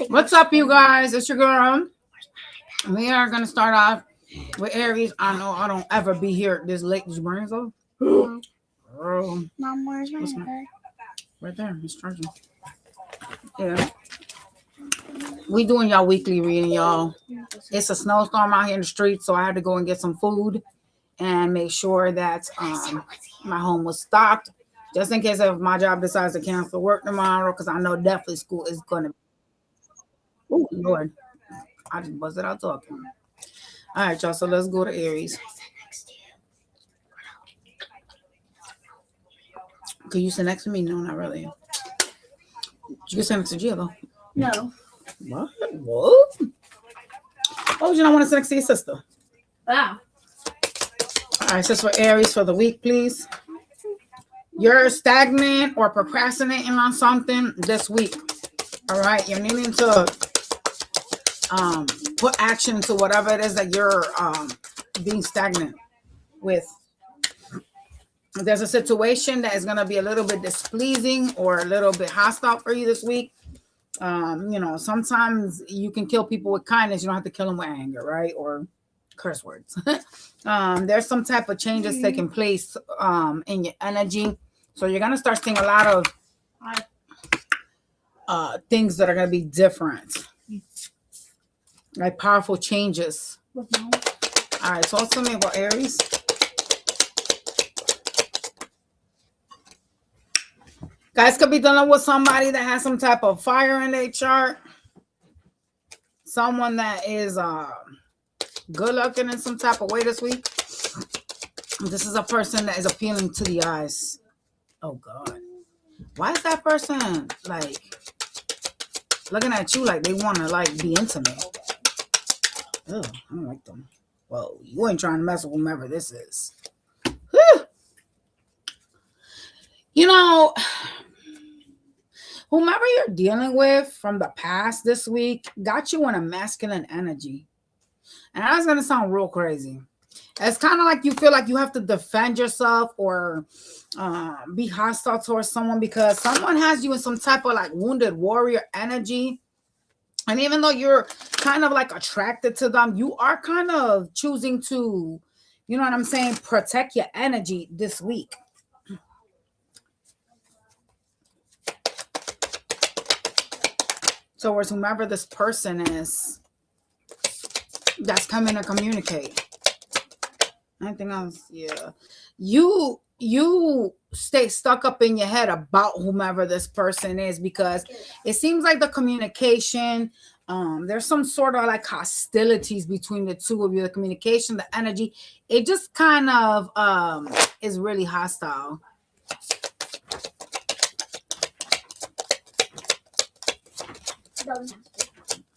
What's up, you guys? It's your girl. We are gonna start off with Aries. I know I don't ever be here this late. Did you bring it up? Girl, Mom, where's my what's my hair? right there? It's charging. Yeah, we doing y'all weekly reading, y'all. It's a snowstorm out here in the street, so I had to go and get some food and make sure that my home was stocked, just in case if my job decides to cancel work tomorrow, because I know definitely school is gonna. Oh Lord, I just busted out talking. All right, y'all. So let's go to Aries. Could you sit next to me? No, not really. You can sit next to Gia though. No. What? What? Oh, you don't want to sit next to your sister? Wow. All right, so for Aries for the week, please. You're stagnant or procrastinating on something this week. All right, you're needing to put action to whatever it is that you're being stagnant with. There's a situation that is going to be a little bit displeasing or a little bit hostile for you this week. Sometimes you can kill people with kindness. You don't have to kill them with anger, right? Or curse words. There's some type of changes taking place in your energy. So you're going to start seeing a lot of things that are going to be different. Like powerful changes. All right, so talk to me about Aries. Guys could be dealing with somebody that has some type of fire in their chart. Someone that is good looking in some type of way this week. This is a person that is appealing to the eyes. Oh God. Why is that person like looking at you like they want to like be intimate? Oh, I don't like them. Well, you ain't trying to mess with whomever this is. Whew. Whomever you're dealing with from the past this week got you in a masculine energy. And that's going to sound real crazy. It's kind of like you feel like you have to defend yourself or be hostile towards someone because someone has you in some type of like wounded warrior energy. And even though you're kind of like attracted to them, you are kind of choosing to, you know what I'm saying, protect your energy this week. Towards whomever this person is that's coming to communicate. Anything else? Yeah. You stay stuck up in your head about whomever this person is because it seems like the communication, there's some sort of like hostilities between the two of you. The communication, the energy, it just kind of is really hostile.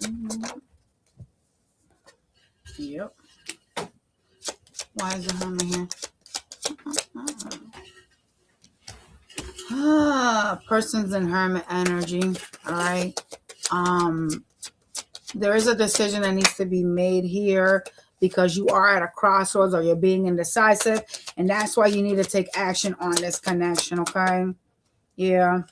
Mm-hmm. Yep. Why is it humming here? Person's in hermit energy. All right. There is a decision that needs to be made here because you are at a crossroads or you're being indecisive, and that's why you need to take action on this connection. Okay. Yeah.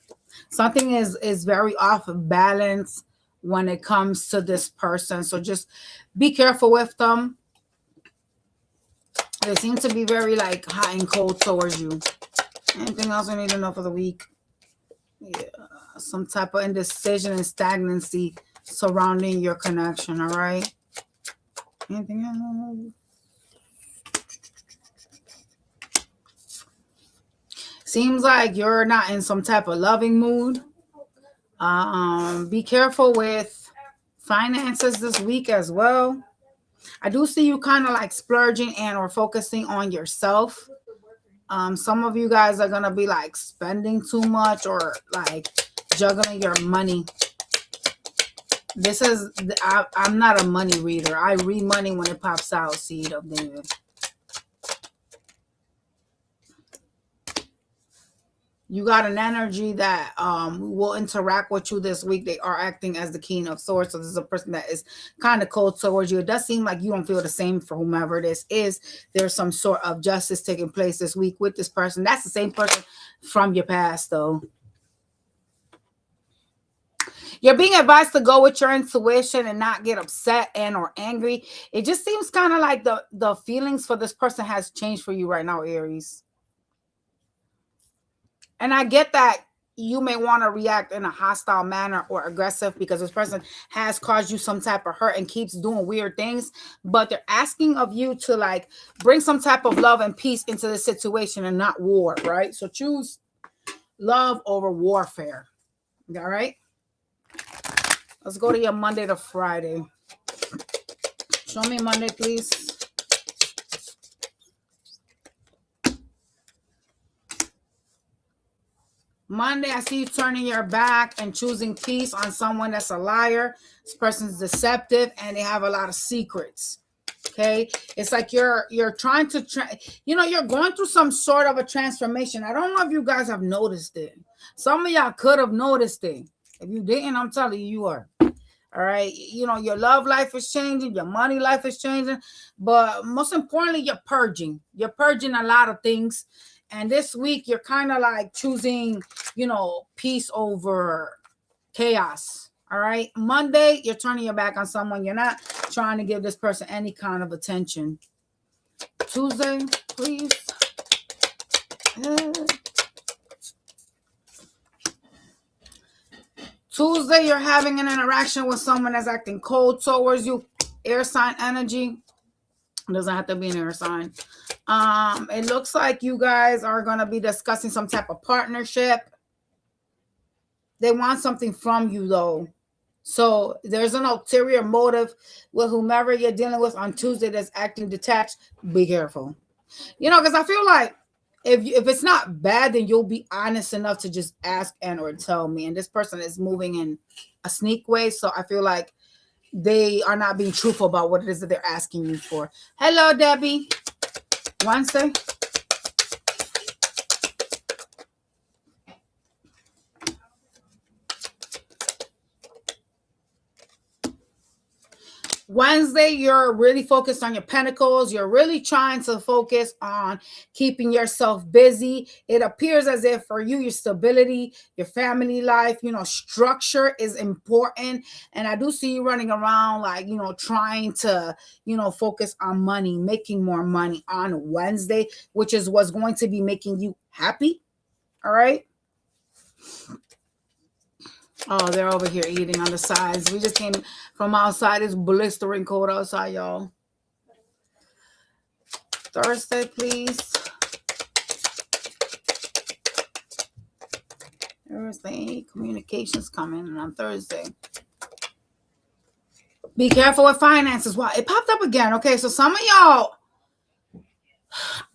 Something is very off balance when it comes to this person. So just be careful with them. They seem to be very like hot and cold towards you. Anything else we need to know for the week? Yeah, some type of indecision and stagnancy surrounding your connection. All right. Anything else? Seems like you're not in some type of loving mood. Be careful with finances this week as well. I do see you kind of like splurging and or focusing on yourself. Some of you guys are gonna be like spending too much or like juggling your money. This is I'm not a money reader. I read money when it pops out. Seed of David. You got an energy that will interact with you this week. They are acting as the King of Swords. So this is a person that is kind of cold towards you. It does seem like you don't feel the same for whomever this is. There's some sort of justice taking place this week with this person. That's the same person from your past, though. You're being advised to go with your intuition and not get upset and or angry. It just seems kind of like the feelings for this person has changed for you right now, Aries. And I get that you may want to react in a hostile manner or aggressive because this person has caused you some type of hurt and keeps doing weird things, but they're asking of you to like bring some type of love and peace into the situation and not war, right? So choose love over warfare. All right. Let's go to your Monday to Friday. Show me Monday, please. Monday, I see you turning your back and choosing peace on someone that's a liar. This person's deceptive and they have a lot of secrets. Okay, it's like you're trying to you're going through some sort of a transformation. I don't know if you guys have noticed it. Some of y'all could have noticed it. If you didn't, I'm telling you, you are. All right, your love life is changing, your money life is changing, but most importantly, you're purging. You're purging a lot of things. And this week, you're kind of like choosing, peace over chaos. All right. Monday, you're turning your back on someone. You're not trying to give this person any kind of attention. Tuesday, please. Tuesday, you're having an interaction with someone that's acting cold towards you. Air sign energy. It doesn't have to be an air sign. It looks like you guys are going to be discussing some type of partnership. They want something from you, though. So there's an ulterior motive with whomever you're dealing with on Tuesday that's acting detached. Be careful. Because I feel like if it's not bad, then you'll be honest enough to just ask and or tell me. And this person is moving in a sneak way. So I feel like they are not being truthful about what it is that they're asking you for. Hello, Debbie. Wednesday. Wednesday, you're really focused on your pentacles. You're really trying to focus on keeping yourself busy. It appears as if for you, your stability, your family life, structure is important. And I do see you running around like, trying to, focus on money, making more money on Wednesday, which is what's going to be making you happy. All right. Oh, they're over here eating on the sides. We just came from outside. It's blistering cold outside, y'all. Thursday, please. Thursday. Communications coming on Thursday. Be careful with finances. Wow, it popped up again. Okay, so some of y'all,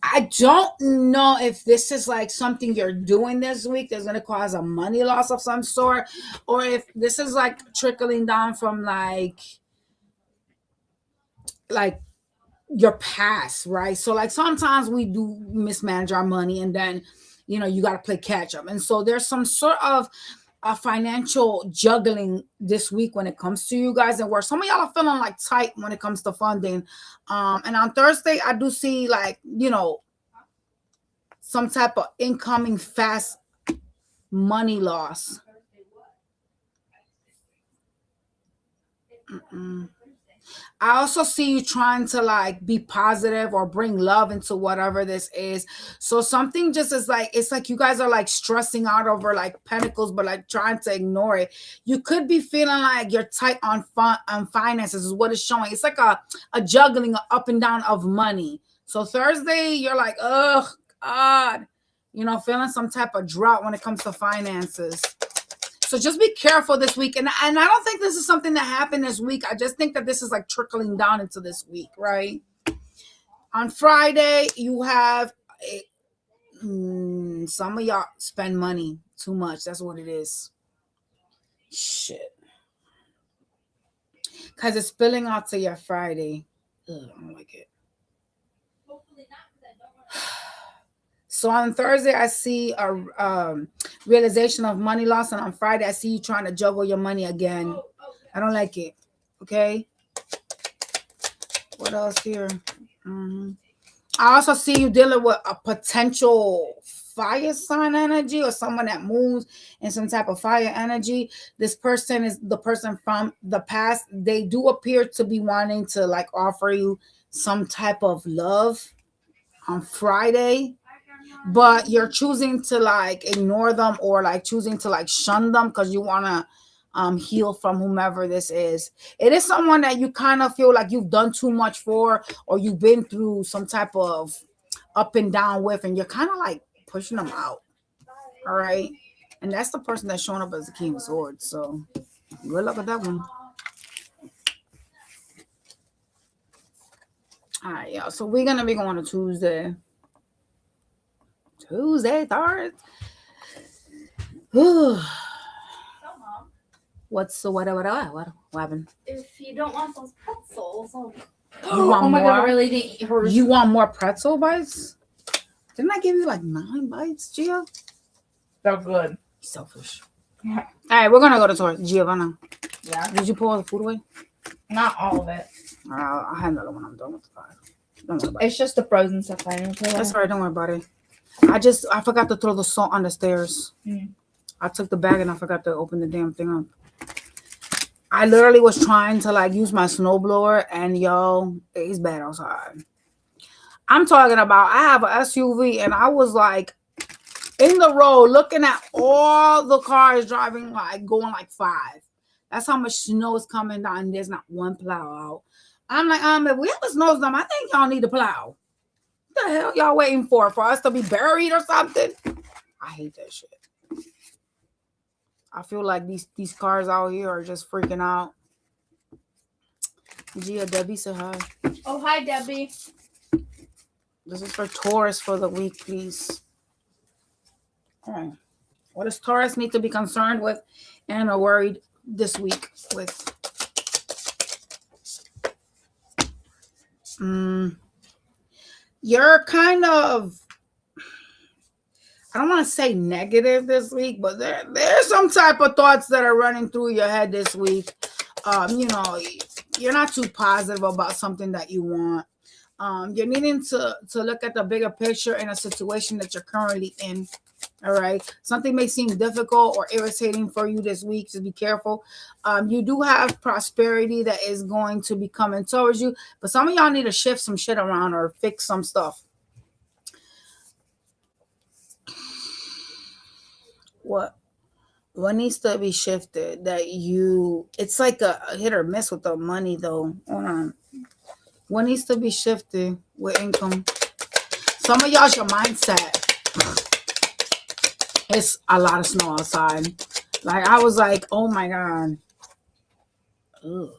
I don't know if this is like something you're doing this week that's going to cause a money loss of some sort, or if this is like trickling down from like your past, right? So like sometimes we do mismanage our money and then, you got to play catch up. And so there's some sort of a financial juggling this week when it comes to you guys, and where some of y'all are feeling like tight when it comes to funding. And on Thursday, I do see like, some type of incoming fast money loss. I also see you trying to like be positive or bring love into whatever this is. So something just is like, it's like you guys are like stressing out over like pentacles, but like trying to ignore it. You could be feeling like you're tight on finances is what it's showing. It's like a juggling up and down of money. So Thursday, you're like, ugh, God, feeling some type of drought when it comes to finances. So just be careful this week. And I don't think this is something that happened this week. I just think that this is like trickling down into this week, right? On Friday, you have some of y'all spend money too much. That's what it is. Shit. Because it's spilling out to your Friday. Ugh, I don't like it. So on Thursday, I see a realization of money loss. And on Friday, I see you trying to juggle your money again. I don't like it. Okay. What else here? I also see you dealing with a potential fire sign energy or someone that moves in some type of fire energy. This person is the person from the past. They do appear to be wanting to like offer you some type of love on Friday, but you're choosing to like ignore them or like choosing to like shun them because you want to heal from whomever this is. It is someone that you kind of feel like you've done too much for, or you've been through some type of up and down with, and you're kind of like pushing them out. All right. And that's the person that's showing up as the King of Swords. So good luck with that one. All right, y'all. So we're gonna be going to Thursday, Thursday. What's the what happened? If you don't want those pretzels, You want oh my more? god, I really didn't eat hers. You want more pretzel bites? Didn't I give you like 9 bites, Gia? They're good. Selfish. All right, we're gonna go to Taurus. Giovanna, Yeah. did you pull all the food away? Not all of it. I had another one. I'm done with the 5. Don't worry about it. It's just the frozen stuff I didn't put away. That's all right. Don't worry about it. I forgot to throw the salt on the stairs. I took the bag and I forgot to open the damn thing up. I literally was trying to like use my snowblower, and yo, it's bad outside. I'm talking about I have an SUV, and I was like in the road looking at all the cars driving, like going like 5. That's how much snow is coming down, and there's not one plow out. I'm like, if we have a snowstorm, I think y'all need to plow. What the hell y'all waiting for us to be buried or something? I hate that shit. I feel like these cars out here are just freaking out. Gia, Debbie said hi. Oh, hi, Debbie. This is for Taurus for the week, please. All right. What does Taurus need to be concerned with and are worried this week with? You're kind of, I don't want to say negative this week, but there's some type of thoughts that are running through your head this week. You know, you're not too positive about something that you want. You're needing to look at the bigger picture in a situation that you're currently in. All right. Something may seem difficult or irritating for you this week. Just be careful. You do have prosperity that is going to be coming towards you, but some of y'all need to shift some shit around or fix some stuff. What needs to be shifted that it's like a hit or miss with the money though. Hold on. What needs to be shifted with income? Some of y'all's your mindset. It's a lot of snow outside. Like I was like, oh my God. Ugh.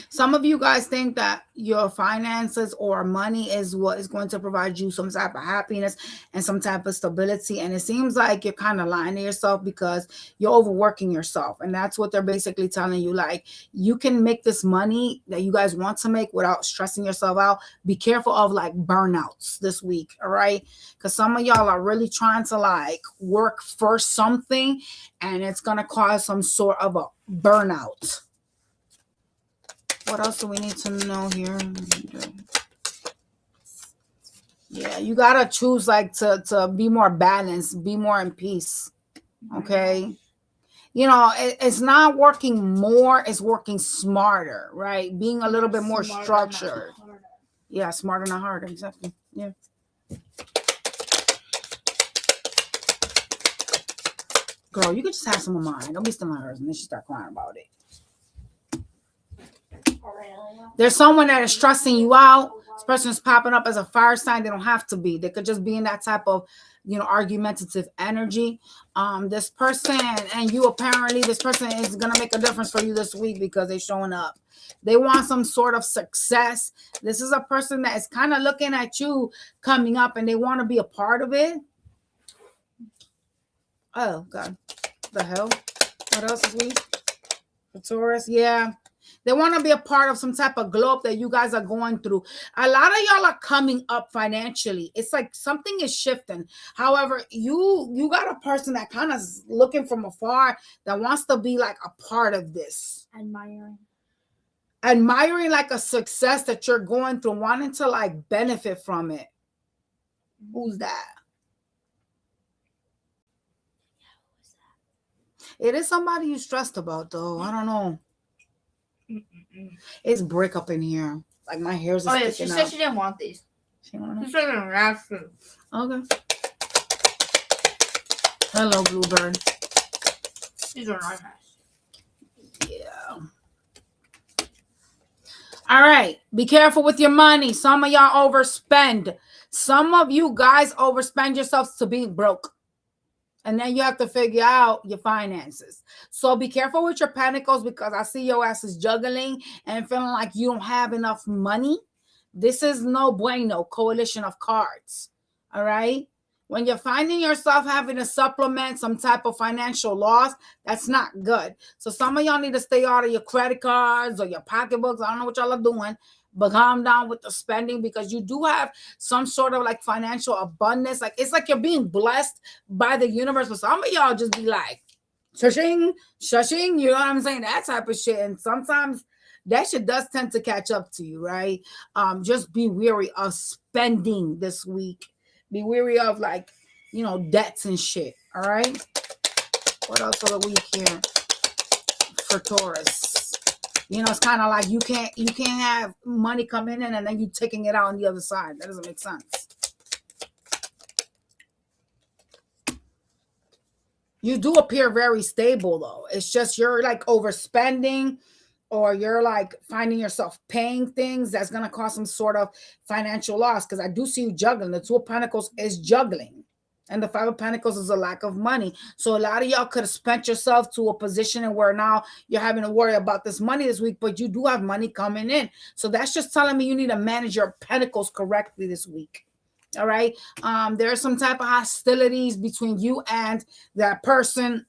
Some of you guys think that your finances or money is what is going to provide you some type of happiness and some type of stability. And it seems like you're kind of lying to yourself because you're overworking yourself. And that's what they're basically telling you. Like, you can make this money that you guys want to make without stressing yourself out. Be careful of like burnouts this week. All right. Because some of y'all are really trying to like work for something, and it's going to cause some sort of a burnout. What else do we need to know here? Yeah, you gotta choose like to be more balanced, be more in peace. Okay. You know, it's not working more, it's working smarter, right? Being a little bit more structured. Yeah, smarter, not harder. Exactly. Yeah. Girl, you could just have some of mine. Don't be stealing hers, and then she start crying about it. There's someone that is stressing you out. This person is popping up as a fire sign. They don't have to be. They could just be in that type of, argumentative energy. This person and you, apparently, this person is going to make a difference for you this week because they're showing up. They want some sort of success. This is a person that is kind of looking at you coming up, and they want to be a part of it. Oh, God. The hell? What else is we? For Taurus? Yeah. They want to be a part of some type of globe that you guys are going through. A lot of y'all are coming up financially. It's like something is shifting. However, you got a person that kind of looking from afar that wants to be like a part of this. Admiring like a success that you're going through, wanting to like benefit from it. Who's that? It is somebody you stressed about though. I don't know. It's brick up in here. Like my hair's Oh yeah, sticking she out. said she didn't want these. She wanna She said they're nasty. Okay. Hello, Bluebird. These are not nice. Yeah. All right. Be careful with your money. Some of y'all overspend. Some of you guys overspend yourselves to being broke. And then you have to figure out your finances. So be careful with your pentacles because I see your ass is juggling and feeling like you don't have enough money. This is no bueno coalition of cards. All right. When you're finding yourself having to supplement some type of financial loss, that's not good. So some of y'all need to stay out of your credit cards or your pocketbooks. I don't know what y'all are doing, but calm down with the spending because you do have some sort of like financial abundance. Like it's like you're being blessed by the universe. But some of y'all just be like, shushing, shushing, you know what I'm saying? That type of shit. And sometimes that shit does tend to catch up to you, right? Just be wary of spending this week. Be wary of like, you know, debts and shit. All right. What else for the week here for Taurus? You know, it's kind of like you can't have money coming in and then you taking it out on the other side. That doesn't make sense. You do appear very stable though. It's just you're like overspending or you're like finding yourself paying things that's going to cause some sort of financial loss. Because I do see you juggling. The Two of Pentacles is juggling. And the Five of Pentacles is a lack of money. So a lot of y'all could have spent yourself to a position where now you're having to worry about this money this week, but you do have money coming in. So that's just telling me you need to manage your pentacles correctly this week. All right. There's some type of hostilities between you and that person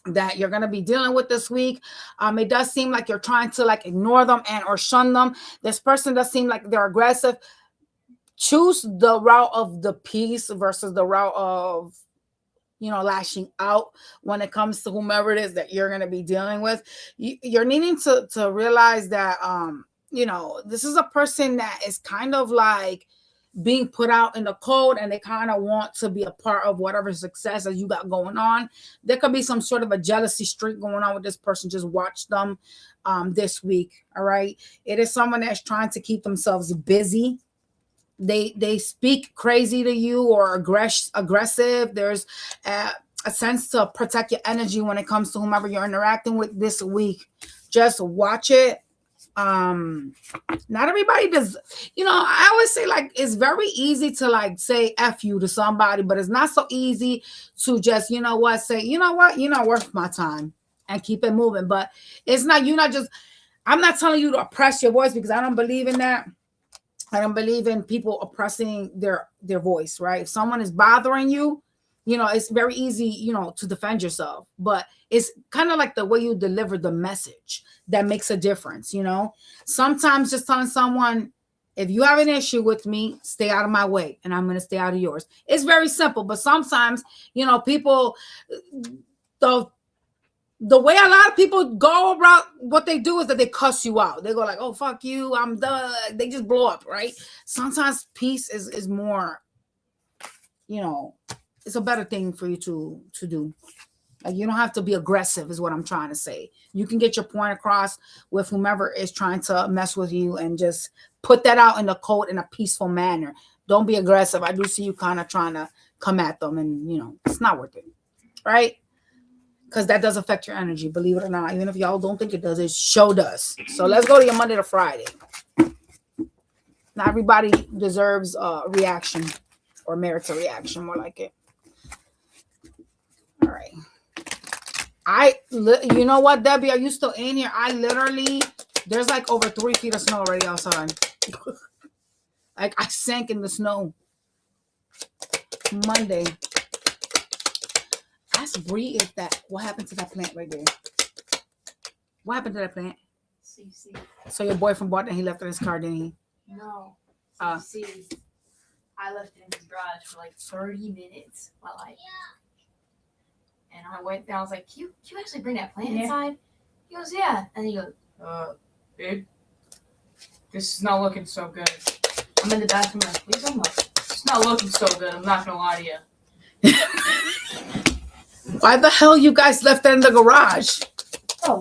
that you're going to be dealing with this week. It does seem like you're trying to like ignore them and or shun them. This person does seem like they're aggressive. Choose the route of the peace versus the route of, you know, lashing out when it comes to whomever it is that you're going to be dealing with. You're needing to realize that, you know, this is a person that is kind of like being put out in the cold and they kind of want to be a part of whatever success that you got going on. There could be some sort of a jealousy streak going on with this person. Just watch them this week. All right. It is someone that's trying to keep themselves busy. They speak crazy to you or aggressive. There's a sense to protect your energy when it comes to whomever you're interacting with this week. Just watch it. Not everybody does, you know, I always say like it's very easy to like say F you to somebody, but it's not so easy to just, you know what, say, you know what, you're not worth my time and keep it moving. But it's not, you're not just, I'm not telling you to oppress your voice because I don't believe in that. I don't believe in people oppressing their voice, right? If someone is bothering you, you know, it's very easy, you know, to defend yourself, but it's kind of like the way you deliver the message that makes a difference, you know? Sometimes just telling someone, if you have an issue with me, stay out of my way and I'm going to stay out of yours. It's very simple, but sometimes, you know, people, the way a lot of people go about what they do is that they cuss you out. They go like, oh, fuck you, I'm done. They just blow up, right? Sometimes peace is more, you know, it's a better thing for you to do. Like you don't have to be aggressive is what I'm trying to say. You can get your point across with whomever is trying to mess with you and just put that out in the cold in a peaceful manner. Don't be aggressive. I do see you kind of trying to come at them and, you know, it's not worth it, right? Because that does affect your energy, believe it or not. Even if y'all don't think it does, it sure does. So let's go to your Monday to Friday. Not everybody deserves a reaction or merits a reaction, more like it. All right. You know what, Debbie? Are you still in here? I literally, there's like over 3 feet of snow already outside. Like I sank in the snow. Monday. Ask Bree if what happened to that plant right there? What happened to that plant? So you see. So your boyfriend bought it and he left it in his car, didn't he? No. So Uh. you see, I left it in his garage for like 30 minutes while and I went there. I was like, can you actually bring that plant inside? He goes, yeah. And he goes, babe, this is not looking so good. I'm in the bathroom. I'm like, what are you talking about? It's not looking so good. I'm not gonna lie to you. Why the hell you guys left it in the garage? Oh,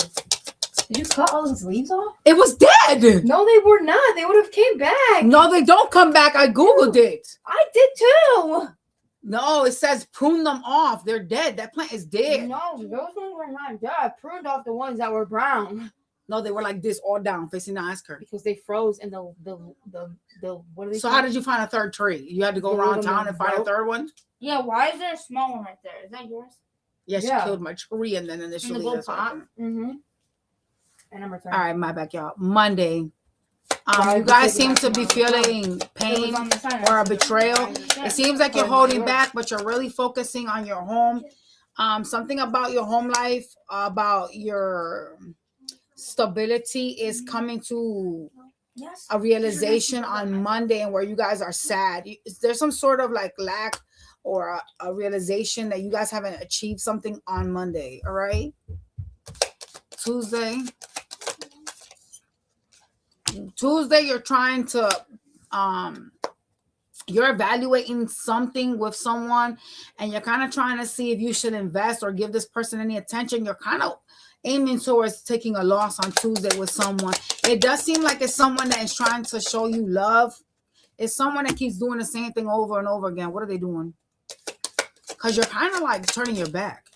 did you cut all those leaves off? It was dead. No, they were not. They would have came back. No, they don't come back. I Googled it. I did too. No, it says prune them off. They're dead. That plant is dead. No, those ones were not dead. I pruned off the ones that were brown. No, they were like this all down, facing the ice curve. Because they froze and the what are they? So how did you find a third tree? You had to go around town and find a third one? Yeah, why is there a small one right there? Is that yours? Yeah, she Yeah. killed my tree and then In initially. the gold that's what pot? happened. Mm-hmm. And I'm returning. All right, my back, y'all. Monday. Why You is guys it seem taking to be that long? feeling It pain was on the side. or a betrayal. It seems like you're Oh, holding Lord. back, but you're really focusing on your home. Something about your home life, about your stability is coming to Yes. a realization on Monday, and where you guys are sad. There's some sort of like lack or a realization that you guys haven't achieved something on Monday. All right. Tuesday, you're trying to you're evaluating something with someone and you're kind of trying to see if you should invest or give this person any attention. You're kind of aiming towards taking a loss on Tuesday with someone. It does seem like it's someone that is trying to show you love. It's someone that keeps doing the same thing over and over again. What are they doing? Because you're kind of like turning your back.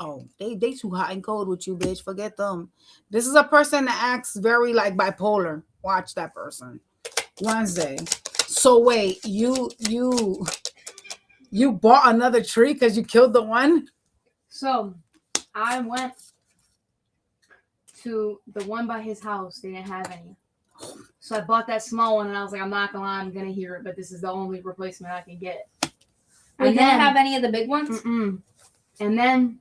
Oh, they too hot and cold with you, bitch. Forget them. This is a person that acts very like bipolar. Watch that person. Wednesday. So wait, you bought another tree because you killed the one? So I went to the one by his house. They didn't have any. So I bought that small one and I was like, I'm not gonna lie, I'm gonna hear it, but this is the only replacement I can get. We didn't have any of the big ones? And then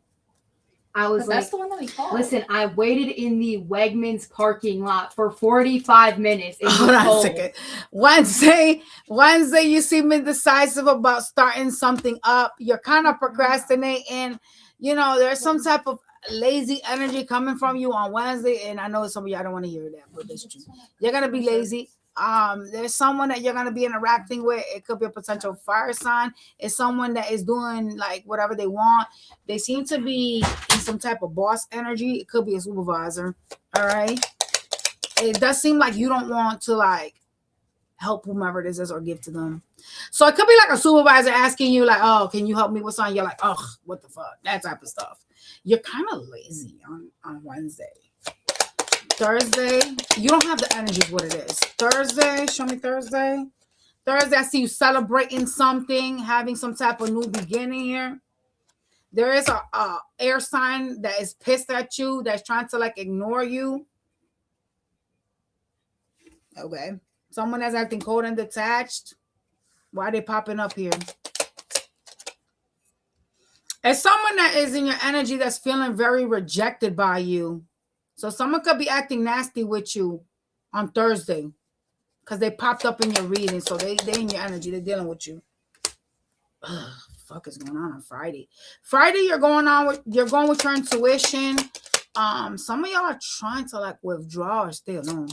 I was like, that's the one that we called. listen, I waited in the Wegmans parking lot for 45 minutes. Hold on a second. Wednesday, you seem indecisive about starting something up. You're kind of procrastinating. You know, there's some type of lazy energy coming from you on Wednesday. And I know some of y'all don't want to hear that, but that's true. You're going to be lazy. There's someone that you're going to be interacting with. It could be a potential fire sign. It's someone that is doing like whatever they want. They seem to be in some type of boss energy. It could be a supervisor. All right. It does seem like you don't want to like help whomever this is or give to them. So it could be like a supervisor asking you like, oh, can you help me with something? You're like, oh, what the fuck? That type of stuff. You're kind of lazy on Wednesday. Thursday, you don't have the energy is what it is. Thursday, show me Thursday. Thursday, I see you celebrating something, having some type of new beginning here. There is a air sign that is pissed at you, that's trying to like ignore you. Okay. Someone that's acting cold and detached. Why are they popping up here? It's someone that is in your energy that's feeling very rejected by you. So someone could be acting nasty with you on Thursday because they popped up in your reading. So they in your energy. They're dealing with you. Ugh, fuck is going on Friday? Friday, you're going with your intuition. Some of y'all are trying to like withdraw or stay alone.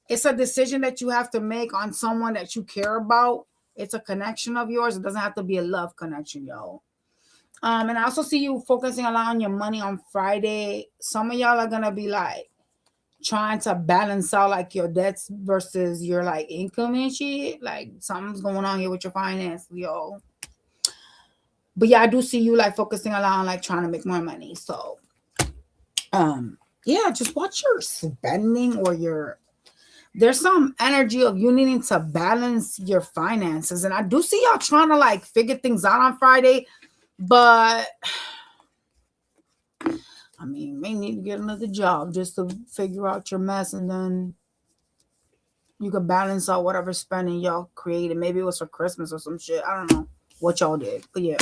It's a decision that you have to make on someone that you care about. It's a connection of yours. It doesn't have to be a love connection, y'all. And I also see you focusing a lot on your money on Friday. Some of y'all are gonna be like trying to balance out like your debts versus your like income and shit. Like something's going on here with your finance, y'all. But yeah, I do see you like focusing a lot on like trying to make more money. So yeah, just watch your spending or there's some energy of you needing to balance your finances. And I do see y'all trying to like figure things out on Friday. But I mean, you may need to get another job just to figure out your mess, and then you can balance out whatever spending y'all created. Maybe it was for Christmas or some shit. I don't know what y'all did, but yeah.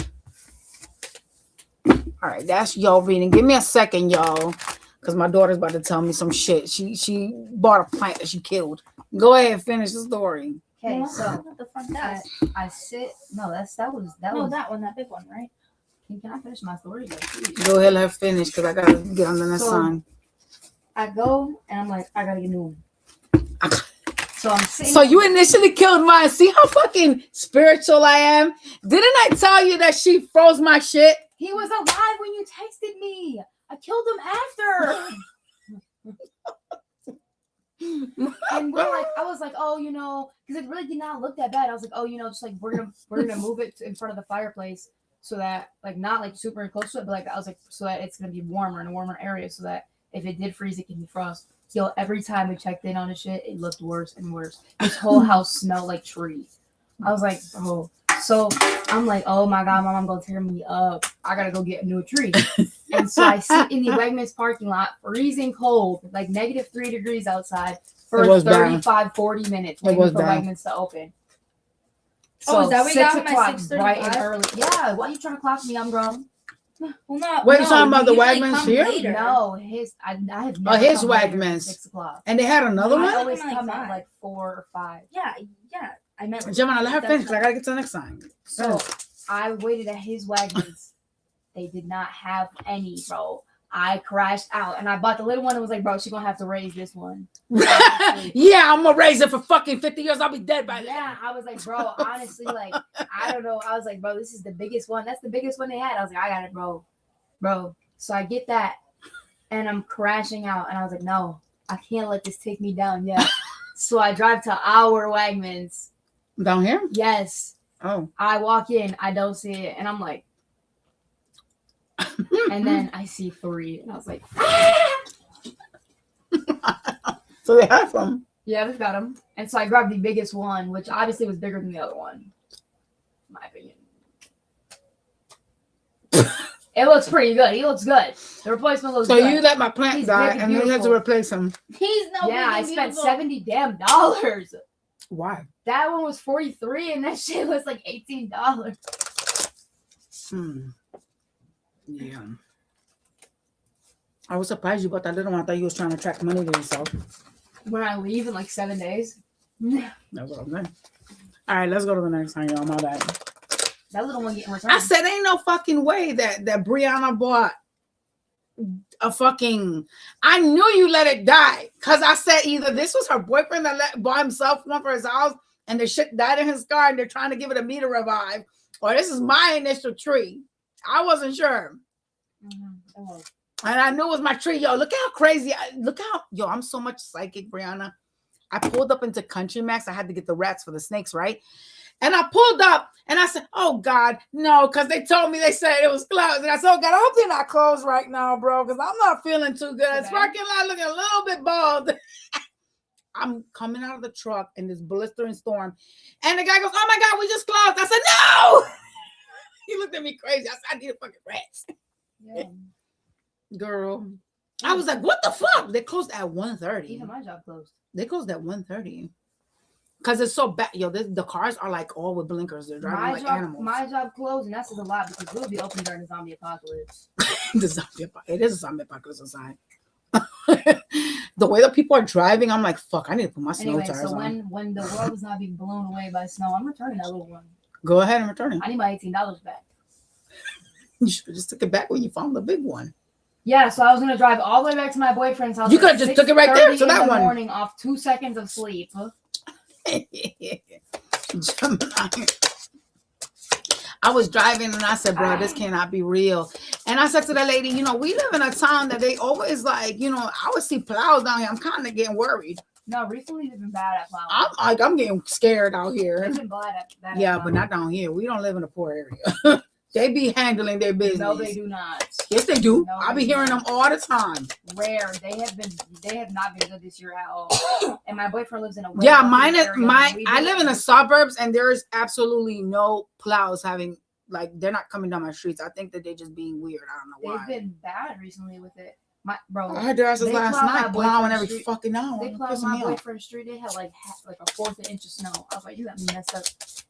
All right, that's y'all reading. Give me a second, y'all, because my daughter's about to tell me some shit. She bought a plant that she killed. Go ahead, finish the story. Okay, so at the front I, desk. I sit. No, that was That one, that big one, right? Can I finish my story? Like, please? Go ahead, let her finish because I gotta get on the next sign. I go and I'm like, I gotta get new. So I'm sitting. So you initially killed mine. See how fucking spiritual I am? Didn't I tell you that she froze my shit? He was alive when you texted me. I killed him after. And we're like, I was like, oh, you know, because it really did not look that bad. I was like, oh, you know, just like we're gonna move it in front of the fireplace so that like not like super close to it, but like I was like so that it's gonna be warmer in a warmer area so that if it did freeze, it can defrost. Yo, every time we checked in on the shit, it looked worse and worse. His whole house smelled like trees. I was like, oh. So I'm like, oh my God, my mom gonna tear me up. I gotta go get a new tree. And so I sit in the Wegmans parking lot, freezing cold, like -3 degrees outside for 35, 40 minutes waiting for Wegmans to open. So is that what you got at 6 o'clock, bright and 6:35? early. Yeah, why are you trying to clock me? I'm grown. Well, not. Wait, you no, talking about the you usually Wegmans come here? later. No, I have never his come later than Wegmans. 6 o'clock. And they had another I one? always Like come at 5. like 4 or 5. Yeah. I meant. Gemini, let her That's finish because I gotta get to the next sign. So I waited at his Wegmans. They did not have any, bro. I crashed out and I bought the little one and was like, bro, she's gonna have to raise this one. Yeah, I'm gonna raise it for fucking 50 years. I'll be dead by then. Yeah, I was like, bro, honestly, like, I don't know. I was like, bro, this is the biggest one. That's the biggest one they had. I was like, I got it, bro. So I get that and I'm crashing out. And I was like, no, I can't let this take me down yet. So I drive to our Wegmans. Down here? Yes. Oh. I walk in, I don't see it. And I'm like, and then I see 3. And I was like, So they have them. yeah, we've got them. And so I grabbed the biggest one, which obviously was bigger than the other one. In my opinion. It looks pretty good. He looks good. The replacement looks So good. you let my plant He's die big and and then you had to beautiful. replace him. He's no. Yeah, I spent $70. $70 Why? That one was $43 and that shit was like $18. Yeah. I was surprised you bought that little one. I thought you was trying to attract money to yourself. When I leave in like 7 days. That's what I'm saying. All right, let's go to the next one, y'all. My bad. That little one getting returned. I said, ain't no fucking way that Brianna bought a fucking. I knew you let it die because I said either this was her boyfriend that bought himself one for his house and the shit died in his car and they're trying to give it a meter revive, or this is my initial tree. I wasn't sure. Mm-hmm. And I knew it was my tree. Yo, look how crazy. Yo, I'm so much psychic, Brianna. I pulled up into Country Max. I had to get the rats for the snakes, right? And I pulled up and I said, oh, God, no, because they told me they said it was closed. And I said, oh, God, I hope they're not closed right now, bro, because I'm not feeling too good. It's parking lot looking a little bit bald. I'm coming out of the truck in this blistering storm. And the guy goes, oh, my God, we just closed. I said, no. He looked at me crazy. I said, I need a fucking rats. Yeah. Girl. I was like, what the fuck? They closed at 1:30. Even my job closed. They closed at 1:30. Because it's so bad. Yo, the cars are like all with blinkers. They're driving like animals. My job closed, and that says a lot because we'll be open during the zombie apocalypse. It is a zombie apocalypse inside. The way that people are driving, I'm like, fuck, I need to put my snow tires so on. when the world is not being blown away by snow, I'm returning that little one. Go ahead and return it. I need my $18 back. You should have just took it back when you found the big one. Yeah, so I was gonna drive all the way back to my boyfriend's house. You could have just took it right there. So that one. Morning off 2 seconds of sleep. Gemini. I was driving and I said, bro, this cannot be real. And I said to the lady, you know, we live in a town that they always like, you know, I would see plows down here. I'm kind of getting worried. No, recently they've been bad at plowing. I'm getting scared out here. They've been bad at Yeah, but not down here. We don't live in a poor area. They be handling their business. No, they do not. Yes, they do. No, I be hearing them all the time. Rare. They have not been good this year at all. And my boyfriend lives in a I live in the suburbs and there's absolutely no plows having they're not coming down my streets. I think that they're just being weird. I don't know why. They've been bad recently with it. I heard their asses last night plowing every fucking hour. They plowed my boyfriend's street. They had like a fourth of an inch of snow. I was like, you got me messed up.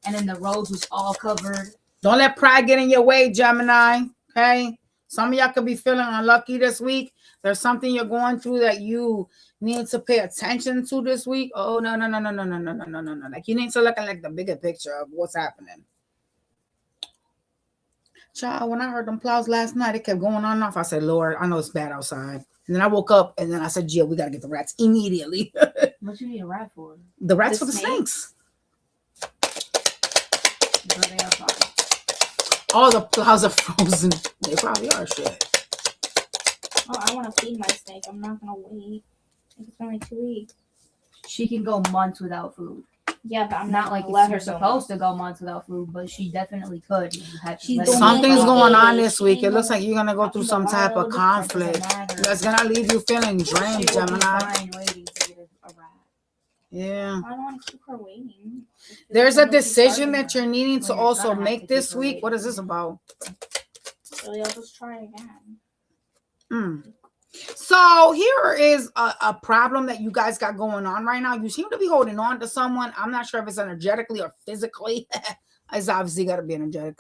And then the roads was all covered. Don't let pride get in your way, Gemini. Okay? Some of y'all could be feeling unlucky this week. There's something you're going through that you need to pay attention to this week. Oh, no. Like you need to look at like the bigger picture of what's happening. Child, when I heard them plows last night, it kept going on and off. I said, Lord, I know it's bad outside. And then I woke up and then I said, Jill, we got to get the rats immediately. What you need a rat for? The rats for the snakes. But they are fine. All the plows are frozen. They probably are shit. Oh, I want to feed my snake. I'm not going to wait. It's only 2 weeks. She can go months without food. Yeah, but I'm Not like let her supposed to go months without food, but she definitely could. Something's going on this week. It looks like you're gonna go through some type of conflict that's gonna leave you feeling drained, Gemini. Yeah. I don't want to keep her waiting. There's a decision that you're needing to also make this week. What is this about? Really, I'll just try again. So here is a problem that you guys got going on right now. You seem to be holding on to someone. I'm not sure if it's energetically or physically. It's obviously got to be energetic.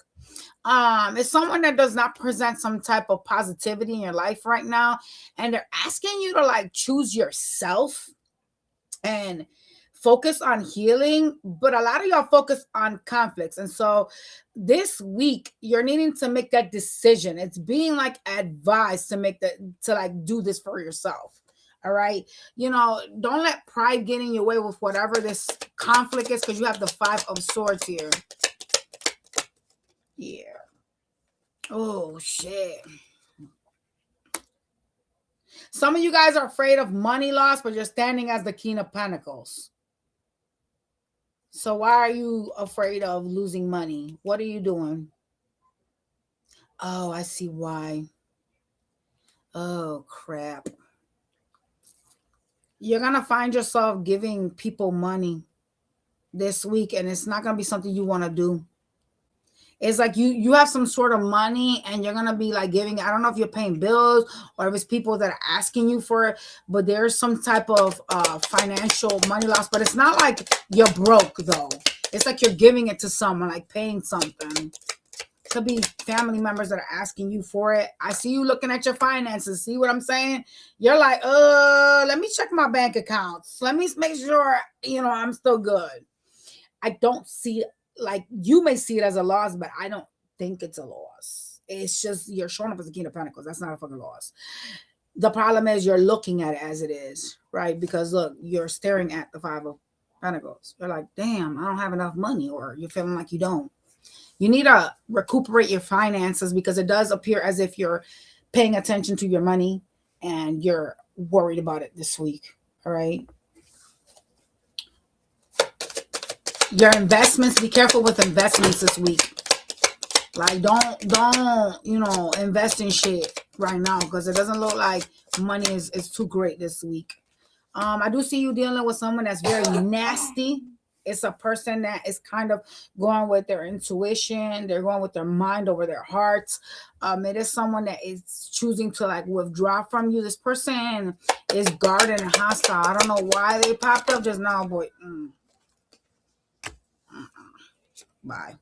It's someone that does not present some type of positivity in your life right now. And they're asking you to like choose yourself and focus on healing, but a lot of y'all focus on conflicts. And so this week you're needing to make that decision. It's being like advised to make that, to like do this for yourself. All right. You know, don't let pride get in your way with whatever this conflict is, because you have the 5 of Swords here. Yeah. Oh shit. Some of you guys are afraid of money loss, but you're standing as the King of Pentacles. So why are you afraid of losing money? What are you doing? Oh, I see why. Oh, crap. You're going to find yourself giving people money this week, and it's not going to be something you want to do. It's like you have some sort of money and you're going to be like giving. I don't know if you're paying bills or if it's people that are asking you for it, but there's some type of financial money loss. But it's not like you're broke, though. It's like you're giving it to someone, like paying something. Could be family members that are asking you for it. I see you looking at your finances. See what I'm saying? You're like, let me check my bank accounts. Let me make sure, I'm still good. I don't see, like, you may see it as a loss, but I don't think it's a loss. It's just you're showing up as a King of Pentacles. That's not a fucking loss. The problem is you're looking at it as it is, right? Because look, you're staring at the 5 of Pentacles. You're like, damn, I don't have enough money, or you're feeling like you don't. You need to recuperate your finances, because it does appear as if you're paying attention to your money and you're worried about it this week. All right. Your investments, be careful with investments this week. Like, don't, invest in shit right now, because it doesn't look like money is too great this week. I do see you dealing with someone that's very nasty. It's a person that is kind of going with their intuition. They're going with their mind over their hearts. It is someone that is choosing to like withdraw from you. This person is guarded and hostile. I don't know why they popped up just now, but bye.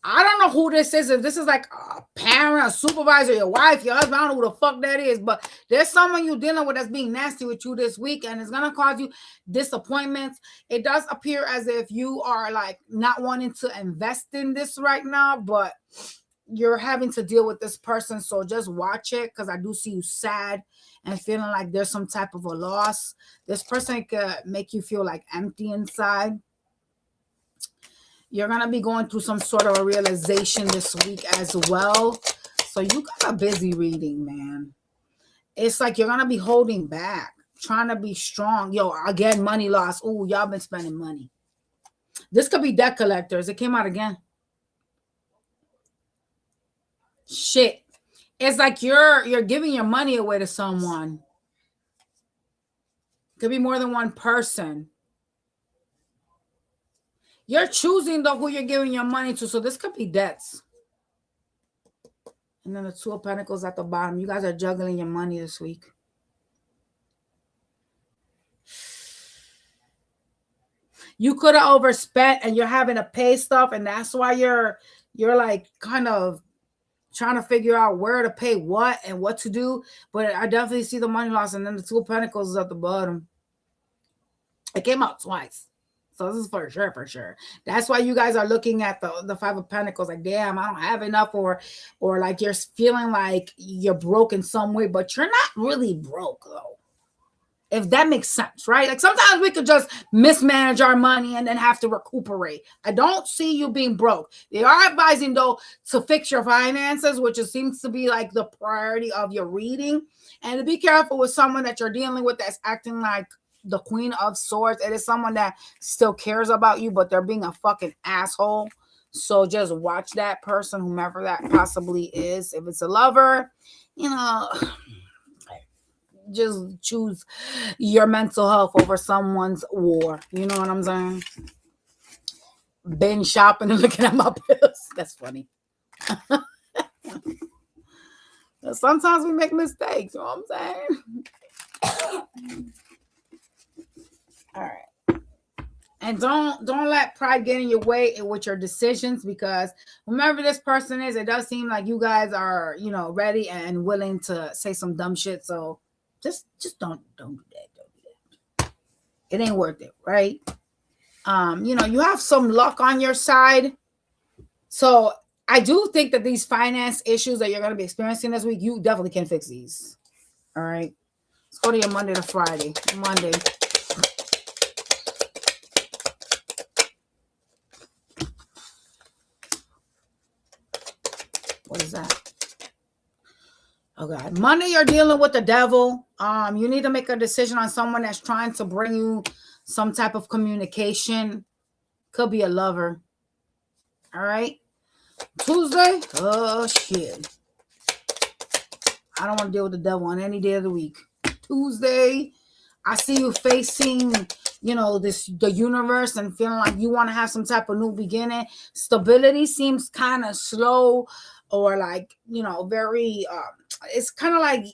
I don't know who this is. If this is like a parent, a supervisor, your wife, your husband, I don't know who the fuck that is, but there's someone you're dealing with that's being nasty with you this week, and it's going to cause you disappointments. It does appear as if you are like not wanting to invest in this right now, but you're having to deal with this person. So just watch it, because I do see you sad and feeling like there's some type of a loss. This person could make you feel like empty inside. You're going to be going through some sort of a realization this week as well. So you got a busy reading, man. It's like you're going to be holding back, trying to be strong. Yo, again, money loss. Ooh, y'all been spending money. This could be debt collectors. It came out again. Shit. It's like you're giving your money away to someone. Could be more than one person. You're choosing though who you're giving your money to. So this could be debts. And then the 2 of Pentacles at the bottom. You guys are juggling your money this week. You could have overspent and you're having to pay stuff, and that's why you're like kind of trying to figure out where to pay what and what to do. But I definitely see the money loss, and then the Two of Pentacles is at the bottom. It came out twice. So this is for sure, for sure. That's why you guys are looking at the Five of Pentacles like, damn, I don't have enough, or like you're feeling like you're broke in some way, but you're not really broke though. If that makes sense, right? Like sometimes we could just mismanage our money and then have to recuperate. I don't see you being broke. They are advising though to fix your finances, which seems to be like the priority of your reading. And to be careful with someone that you're dealing with that's acting like the Queen of Swords. It is someone that still cares about you, but they're being a fucking asshole. So just watch that person, whomever that possibly is. If it's a lover, just choose your mental health over someone's war. You know what I'm saying? Been shopping and looking at my bills. That's funny. Sometimes we make mistakes. You know what I'm saying? All right. And don't let pride get in your way with your decisions, because whomever this person is, it does seem like you guys are, ready and willing to say some dumb shit. So just don't do that. Don't do that. It ain't worth it, right? You have some luck on your side. So I do think that these finance issues that you're going to be experiencing this week, you definitely can fix these. All right. Let's go to your Monday to Friday. Monday. What is that? Oh God. Monday, you're dealing with the devil. You need to make a decision on someone that's trying to bring you some type of communication. Could be a lover. All right. Tuesday. Oh shit. I don't want to deal with the devil on any day of the week. Tuesday, I see you facing, the universe and feeling like you want to have some type of new beginning. Stability seems kind of slow, or like, very, it's kind of like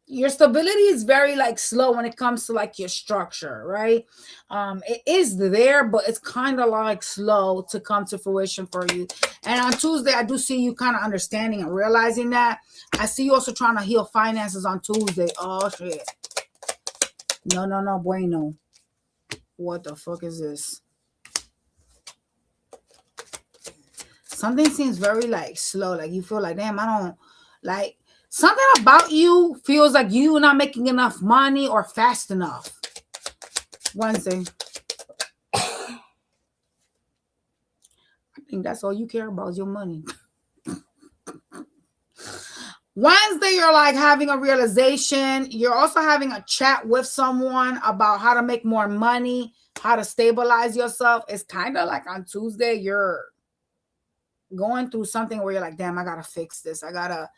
your stability is very like slow when it comes to like your structure, right? It is there, but it's kind of like slow to come to fruition for you. And on Tuesday, I do see you kind of understanding and realizing that. I see you also trying to heal finances on Tuesday. Oh shit. No, bueno. What the fuck is this? Something seems very like slow. Like you feel like, damn, I don't like something about you feels like you're not making enough money or fast enough. Wednesday. I think that's all you care about is your money. Wednesday, you're like having a realization. You're also having a chat with someone about how to make more money, how to stabilize yourself. It's kind of like on Tuesday, you're going through something where you're like, damn, I got to fix this. I got to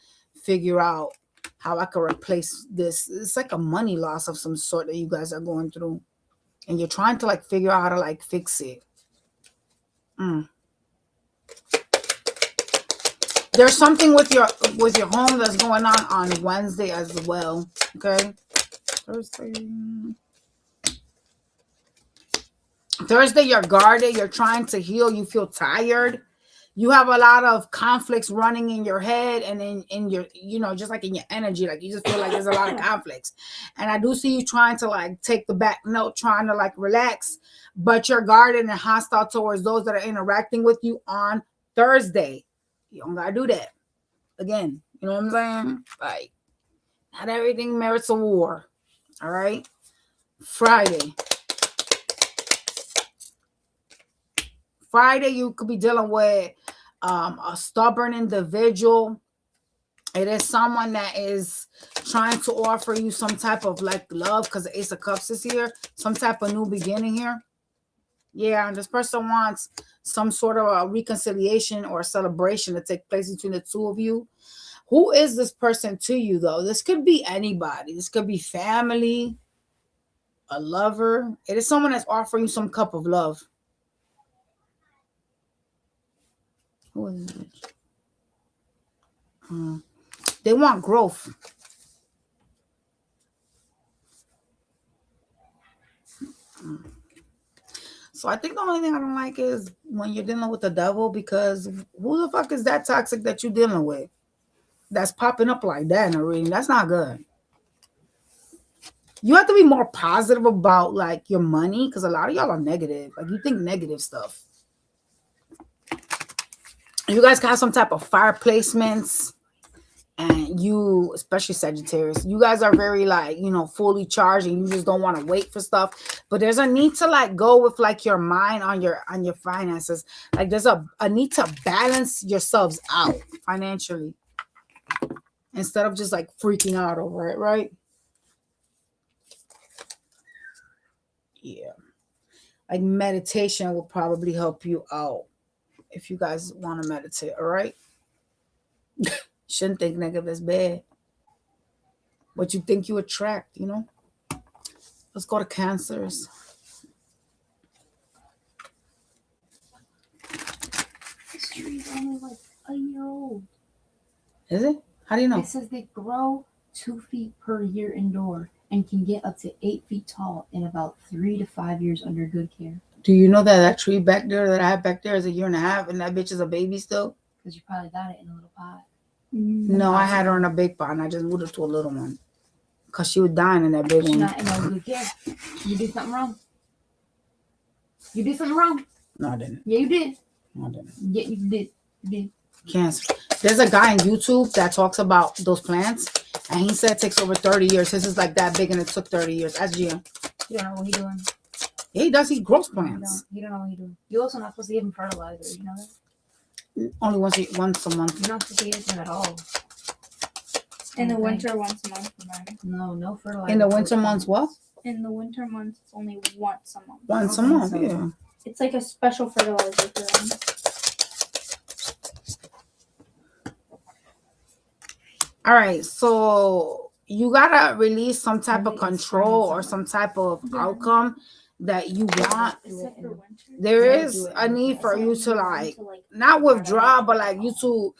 figure out how I can replace this. It's like a money loss of some sort that you guys are going through. And you're trying to like figure out how to like fix it. There's something with your home that's going on Wednesday as well. Okay. Thursday, you're guarded. You're trying to heal. You feel tired. You have a lot of conflicts running in your head and in your, just like in your energy. Like you just feel like there's a lot of conflicts. And I do see you trying to like take the back note, trying to like relax, but you're guarded and hostile towards those that are interacting with you on Thursday. You don't gotta do that. Again, you know what I'm saying? Like, not everything merits a war. All right. Friday, you could be dealing with a stubborn individual. It is someone that is trying to offer you some type of like love, because the Ace of Cups is here. Some type of new beginning here. Yeah, and this person wants some sort of a reconciliation or a celebration to take place between the two of you. Who is this person to you, though? This could be anybody. This could be family, a lover. It is someone that's offering you some cup of love. Who is it? They want growth. So I think the only thing I don't like is when you're dealing with the devil, because who the fuck is that toxic that you're dealing with? That's popping up like that in a reading. That's not good. You have to be more positive about like your money, because a lot of y'all are negative. Like you think negative stuff. You guys got some type of fire placements, and you, especially Sagittarius, you guys are very like, you know, fully charged, and you just don't want to wait for stuff. But there's a need to like go with like your mind on your finances. Like there's a need to balance yourselves out financially instead of just like freaking out over it, right? Yeah. Like meditation will probably help you out if you guys want to meditate, all right? Shouldn't think negative is bad. What you think you attract, you know? Let's go to Cancers. This tree's only like a year old. Is it? How do you know? It says they grow 2 feet per year indoor and can get up to 8 feet tall in about 3 to 5 years under good care. Do you know that that tree back there that I have back there is a year and a half, and that bitch is a baby still? Because you probably got it in a little pot. No, I had her in a big pot, and I just moved her to a little one. Because she was dying in that big She's one. not in no good care. You did something wrong. You did something wrong. No, I didn't. Yeah, you did. No, I didn't. Yeah, you did. You did. Cancer. There's a guy on YouTube that talks about those plants, and he said it takes over 30 years. His is like that big, and it took 30 years. That's GM. You don't know what he's doing. Yeah, he does. He grows No, plants. you don't know what he's doing. You're also not supposed to give him fertilizer. You know that? Only once a month. You're not supposed to give it to him at all. In the Okay. winter, once a month for mine. No fertilizer. In the winter months, what? In the winter months, it's only once a month. Once a Okay, month, so- yeah. It's like a special fertilizer for them. All right, so you gotta release some type of Maybe it's control spring or summer. some type of outcome that you want. Except for winter. There Yeah, is do it a in need for Except you when to you like want to, like, not withdraw, but like you to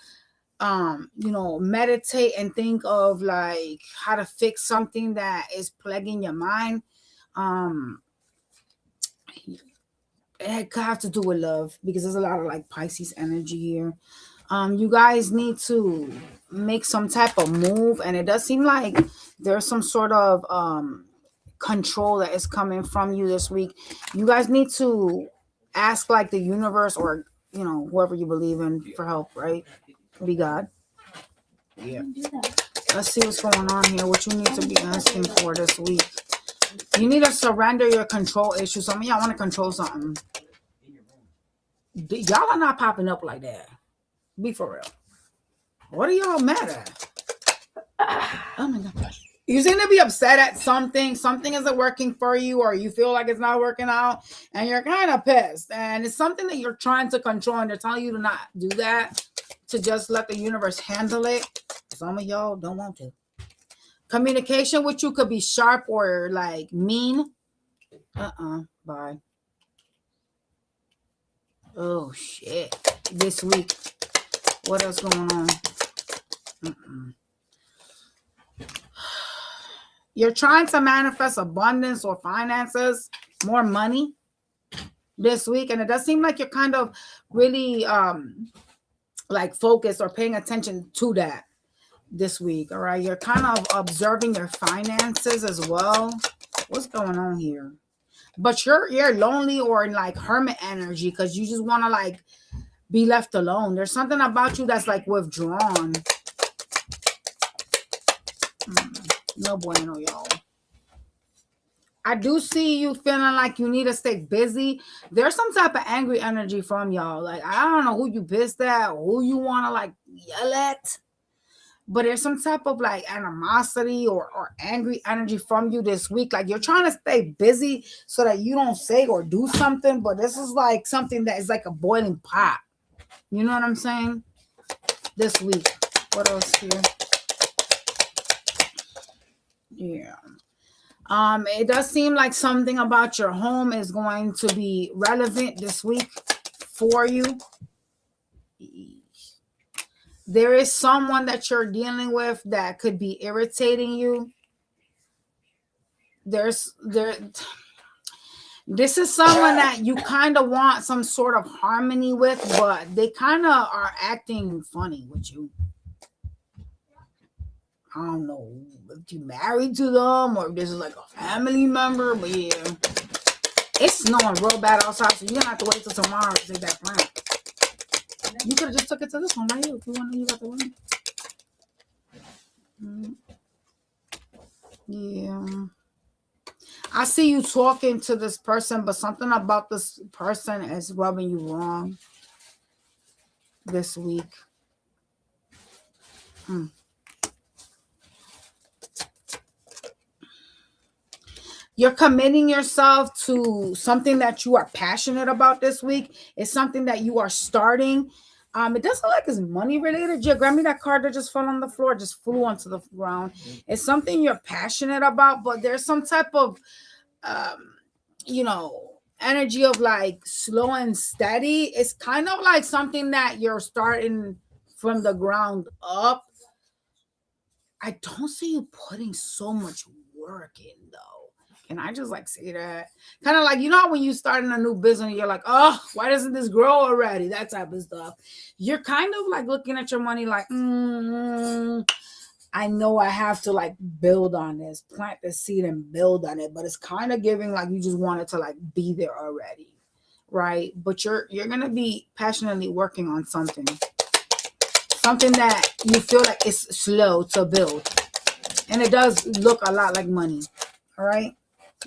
you know, meditate and think of like how to fix something that is plaguing your mind. It could have to do with love, because there's a lot of like Pisces energy here. You guys need to make some type of move, and it does seem like there's some sort of control that is coming from you this week. You guys need to ask like the universe, or you know, whoever you believe in, for help, right? Be God. Yeah. Do that. Let's see what's going on here. What you need to be asking for this week. You need to surrender your control issues. Some of y'all want to control something. Y'all are not popping up like that. Be for real. What are y'all mad at? Oh my God. You seem to be upset at something. Something isn't working for you, or you feel like it's not working out, and you're kind of pissed. And it's something that you're trying to control, and they're telling you to not do that, to just let the universe handle it. Some of y'all don't want to. Communication with you could be sharp or like mean. Bye. Oh shit. This week. What else going on? You're trying to manifest abundance or finances, more money this week, and it does seem like you're kind of really like focused or paying attention to that this week. All right, you're kind of observing your finances as well. What's going on here? But you're lonely or in like hermit energy, because you just want to like be left alone. There's something about you that's like withdrawn. No bueno, y'all. I do see you feeling like you need to stay busy. There's some type of angry energy from y'all. Like, I don't know who you pissed at, or who you want to like yell at, but there's some type of like animosity or angry energy from you this week. Like you're trying to stay busy so that you don't say or do something, but this is like something that is like a boiling pot. You know what I'm saying? This week. What else here? Yeah. It does seem like something about your home is going to be relevant this week for you. There is someone that you're dealing with that could be irritating you. This is someone that you kind of want some sort of harmony with, but they kind of are acting funny with you. I don't know if you married to them or if this is like a family member, but yeah. It's snowing real bad outside, so you're gonna have to wait till tomorrow to take that plant. You could have just took it to this one right here if you want to use that one. Yeah. I see you talking to this person, but something about this person is rubbing you wrong this week. You're committing yourself to something that you are passionate about this week. It's something that you are starting. It doesn't look like it's money related. Jay, grab me that card that just fell on the floor, just flew onto the ground. It's something you're passionate about, but there's some type of energy of like slow and steady. It's kind of like something that you're starting from the ground up. I don't see you putting so much work in though. Can I just like say that? Kind of like, when you start in a new business, you're like, oh, why doesn't this grow already? That type of stuff. You're kind of like looking at your money like, I know I have to like build on this, plant the seed and build on it. But it's kind of giving like you just want it to like be there already. Right. But you're going to be passionately working on something that you feel like it's slow to build. And it does look a lot like money. All right.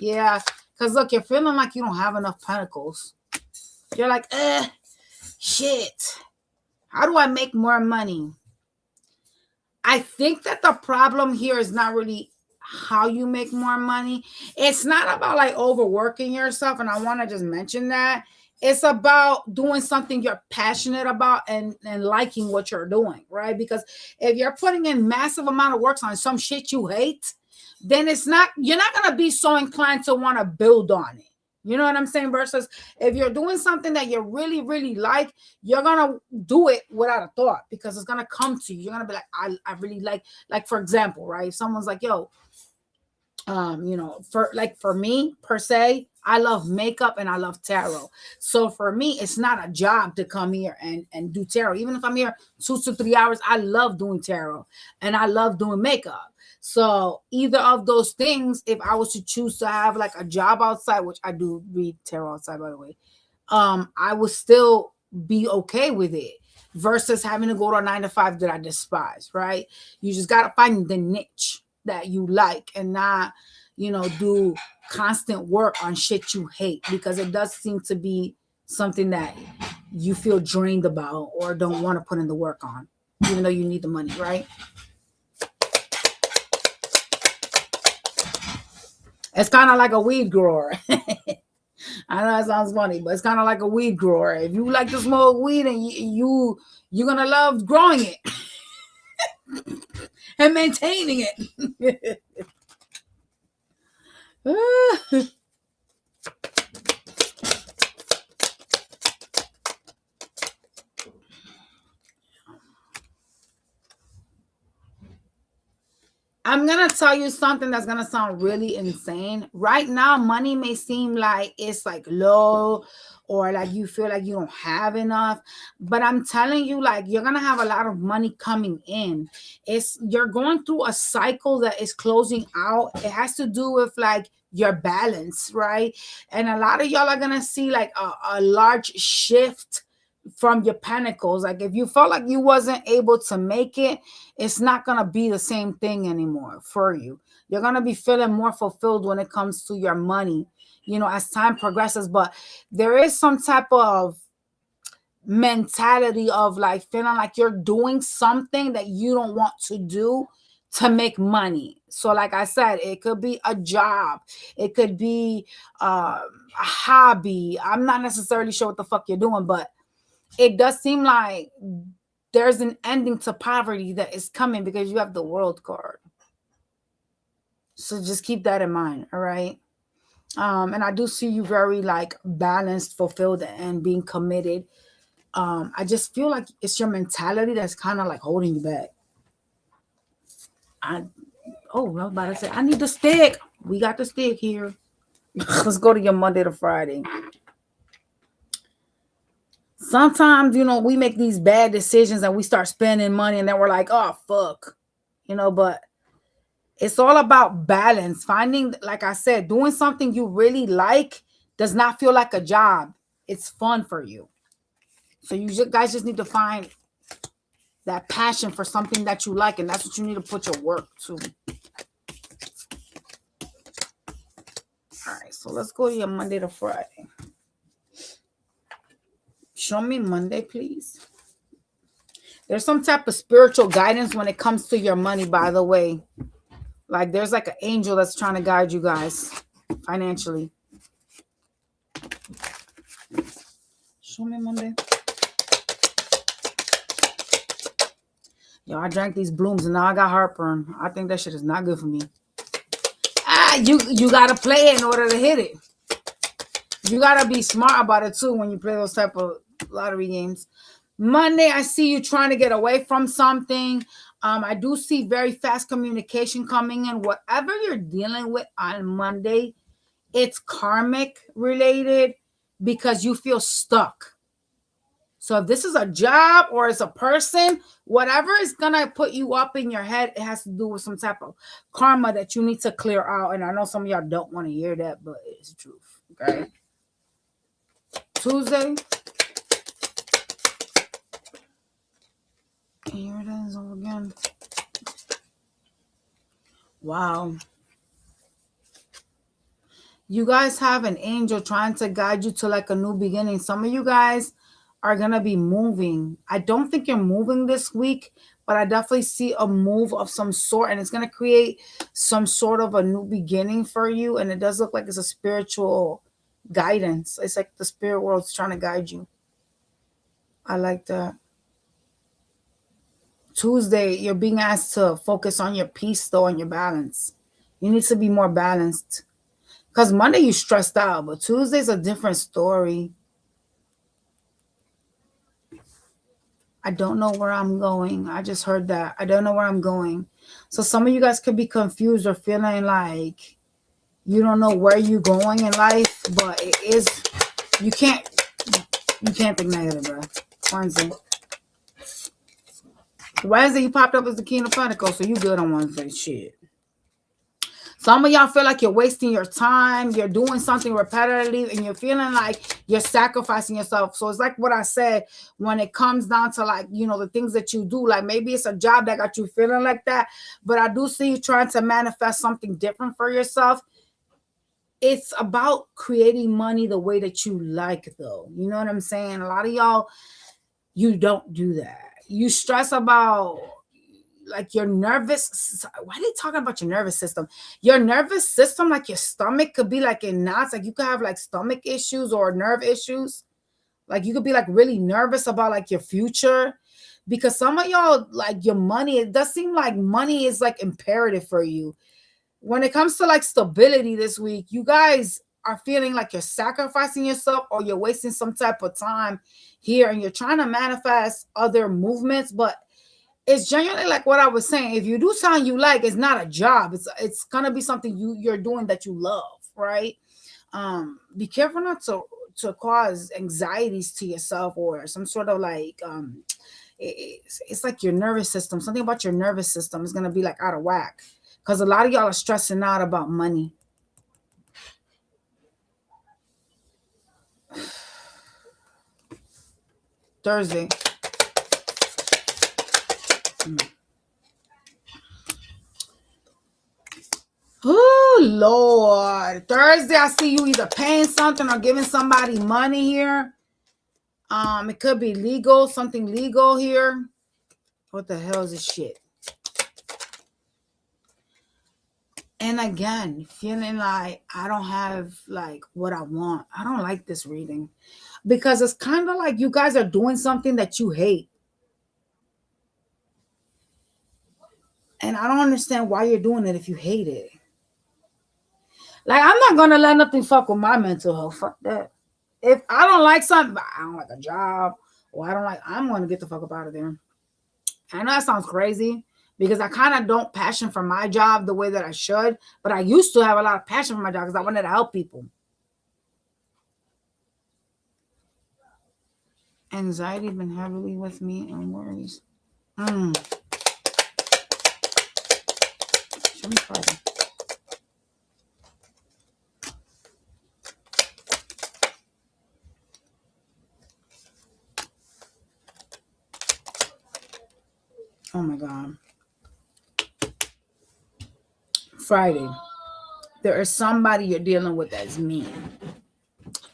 Yeah, because look, you're feeling like you don't have enough pentacles. You're like, shit. How do I make more money? I think that the problem here is not really how you make more money. It's not about like overworking yourself. And I want to just mention that. It's about doing something you're passionate about and liking what you're doing, right? Because if you're putting in massive amount of work on some shit you hate, then you're not going to be so inclined to want to build on it. You know what I'm saying? Versus if you're doing something that you really, really like, you're going to do it without a thought because it's going to come to you. You're going to be like, I really like, for example, right? If someone's like, yo, for me per se, I love makeup and I love tarot. So for me, it's not a job to come here and do tarot. Even if I'm here 2 to 3 hours, I love doing tarot and I love doing makeup. So either of those things, if I was to choose to have like a job outside, which I do read tarot outside, by the way, I would still be okay with it versus having to go to a 9 to 5 that I despise, right? You just got to find the niche that you like and not, do constant work on shit you hate, because it does seem to be something that you feel drained about or don't want to put in the work on, even though you need the money, right? It's kind of like a weed grower. I know that sounds funny, but it's kind of like a weed grower. If you like to smoke weed and you're going to love growing it and maintaining it. I'm going to tell you something that's going to sound really insane. Right now, money may seem like it's like low or like you feel like you don't have enough. But I'm telling you, like, you're going to have a lot of money coming in. You're going through a cycle that is closing out. It has to do with like your balance, right? And a lot of y'all are going to see like a large shift from your pentacles. Like if you felt like you wasn't able to make it, it's not going to be the same thing anymore for you. You're going to be feeling more fulfilled when it comes to your money, as time progresses. But there is some type of mentality of like feeling like you're doing something that you don't want to do to make money. So like I said, it could be a job. It could be a hobby. I'm not necessarily sure what the fuck you're doing, but it does seem like there's an ending to poverty that is coming because you have the World card. So just keep that in mind, all right? And I do see you very like balanced, fulfilled, and being committed. I just feel like it's your mentality that's kind of like holding you back. I was about to say, I need the stick. We got the stick here. Let's go to your Monday to Friday. Sometimes, we make these bad decisions and we start spending money and then we're like, oh, fuck. But it's all about balance. Finding, like I said, doing something you really like does not feel like a job. It's fun for you. So you guys just need to find that passion for something that you like, and that's what you need to put your work to. All right, so let's go to your Monday to Friday. Show me Monday, please. There's some type of spiritual guidance when it comes to your money, by the way. Like there's like an angel that's trying to guide you guys financially. Show me Monday. Yo, I drank these blooms and now I got heartburn. I think that shit is not good for me. You gotta play it in order to hit it. You gotta be smart about it too when you play those type of lottery games. Monday, I see you trying to get away from something. I do see very fast communication coming in. Whatever you're dealing with on Monday, it's karmic related because you feel stuck. So if this is a job or it's a person, whatever is going to put you up in your head, it has to do with some type of karma that you need to clear out. And I know some of y'all don't want to hear that, but it's the truth. Okay. Tuesday. Here it is again. Wow. You guys have an angel trying to guide you to like a new beginning. Some of you guys are going to be moving. I don't think you're moving this week, but I definitely see a move of some sort, and it's going to create some sort of a new beginning for you. And it does look like it's a spiritual guidance. It's like the spirit world's trying to guide you. I like that. Tuesday, you're being asked to focus on your peace, though, and your balance. You need to be more balanced. Because Monday, you stressed out, but Tuesday's a different story. I don't know where I'm going. I just heard that. I don't know where I'm going. So some of you guys could be confused or feeling like you don't know where you're going in life, but it is, you can't think negative, bro. Wednesday, you popped up as the King of Pentacles, so you good on Wednesday. Shit. Some of y'all feel like you're wasting your time. You're doing something repetitive and you're feeling like you're sacrificing yourself. So it's like what I said, when it comes down to like, the things that you do, like maybe it's a job that got you feeling like that, but I do see you trying to manifest something different for yourself. It's about creating money the way that you like, though. You know what I'm saying? A lot of y'all, you don't do that. You stress about like your nervous. Why are they talking about your nervous system? Your nervous system, like your stomach could be like in knots. Like you could have like stomach issues or nerve issues. Like you could be like really nervous about like your future, because some of y'all, like your money, it does seem like money is like imperative for you. When it comes to like stability this week, you guys are feeling like you're sacrificing yourself or you're wasting some type of time here and you're trying to manifest other movements, but it's genuinely like what I was saying. If you do something you like, it's not a job. It's gonna be something you're doing that you love, right? Be careful not to cause anxieties to yourself or some sort of like it's like your nervous system. Something about your nervous system is gonna be like out of whack because a lot of y'all are stressing out about money. Thursday. Oh, Lord. Thursday, I see you either paying something or giving somebody money here. It could be legal, something legal here. What the hell is this shit? And again, feeling like I don't have like what I want. I don't like this reading because it's kind of like you guys are doing something that you hate. And I don't understand why you're doing it if you hate it. Like, I'm not going to let nothing fuck with my mental health. Fuck that. If I don't like something, I don't like a job, or I'm going to get the fuck up out of there. I know that sounds crazy, because I kind of don't passion for my job the way that I should, but I used to have a lot of passion for my job because I wanted to help people. Anxiety been heavily with me and worries. Show me Friday. Oh my God. Friday. There is somebody you're dealing with that's mean.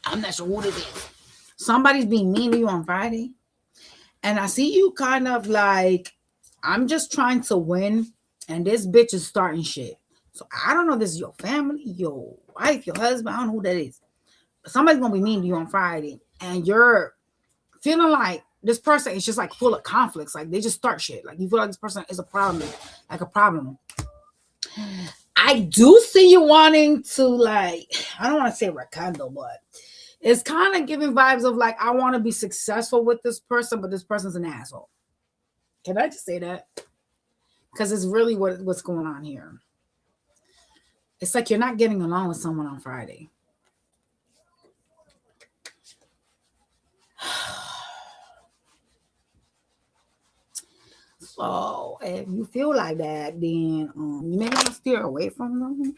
I'm not sure who it is. Somebody's being mean to you on Friday. And I see you kind of like, I'm just trying to win. And this bitch is starting shit. So I don't know if this is your family, your wife, your husband. I don't know who that is. But somebody's going to be mean to you on Friday. And you're feeling like this person is just like full of conflicts. Like they just start shit. Like you feel like this person is a problem. Like a problem. I do see you wanting to like, I don't want to say rekindle, but it's kind of giving vibes of like, I want to be successful with this person, but this person's an asshole. Can I just say that? Because it's really what's going on here. It's like you're not getting along with someone on Friday. So if you feel like that, then you may want to steer away from them.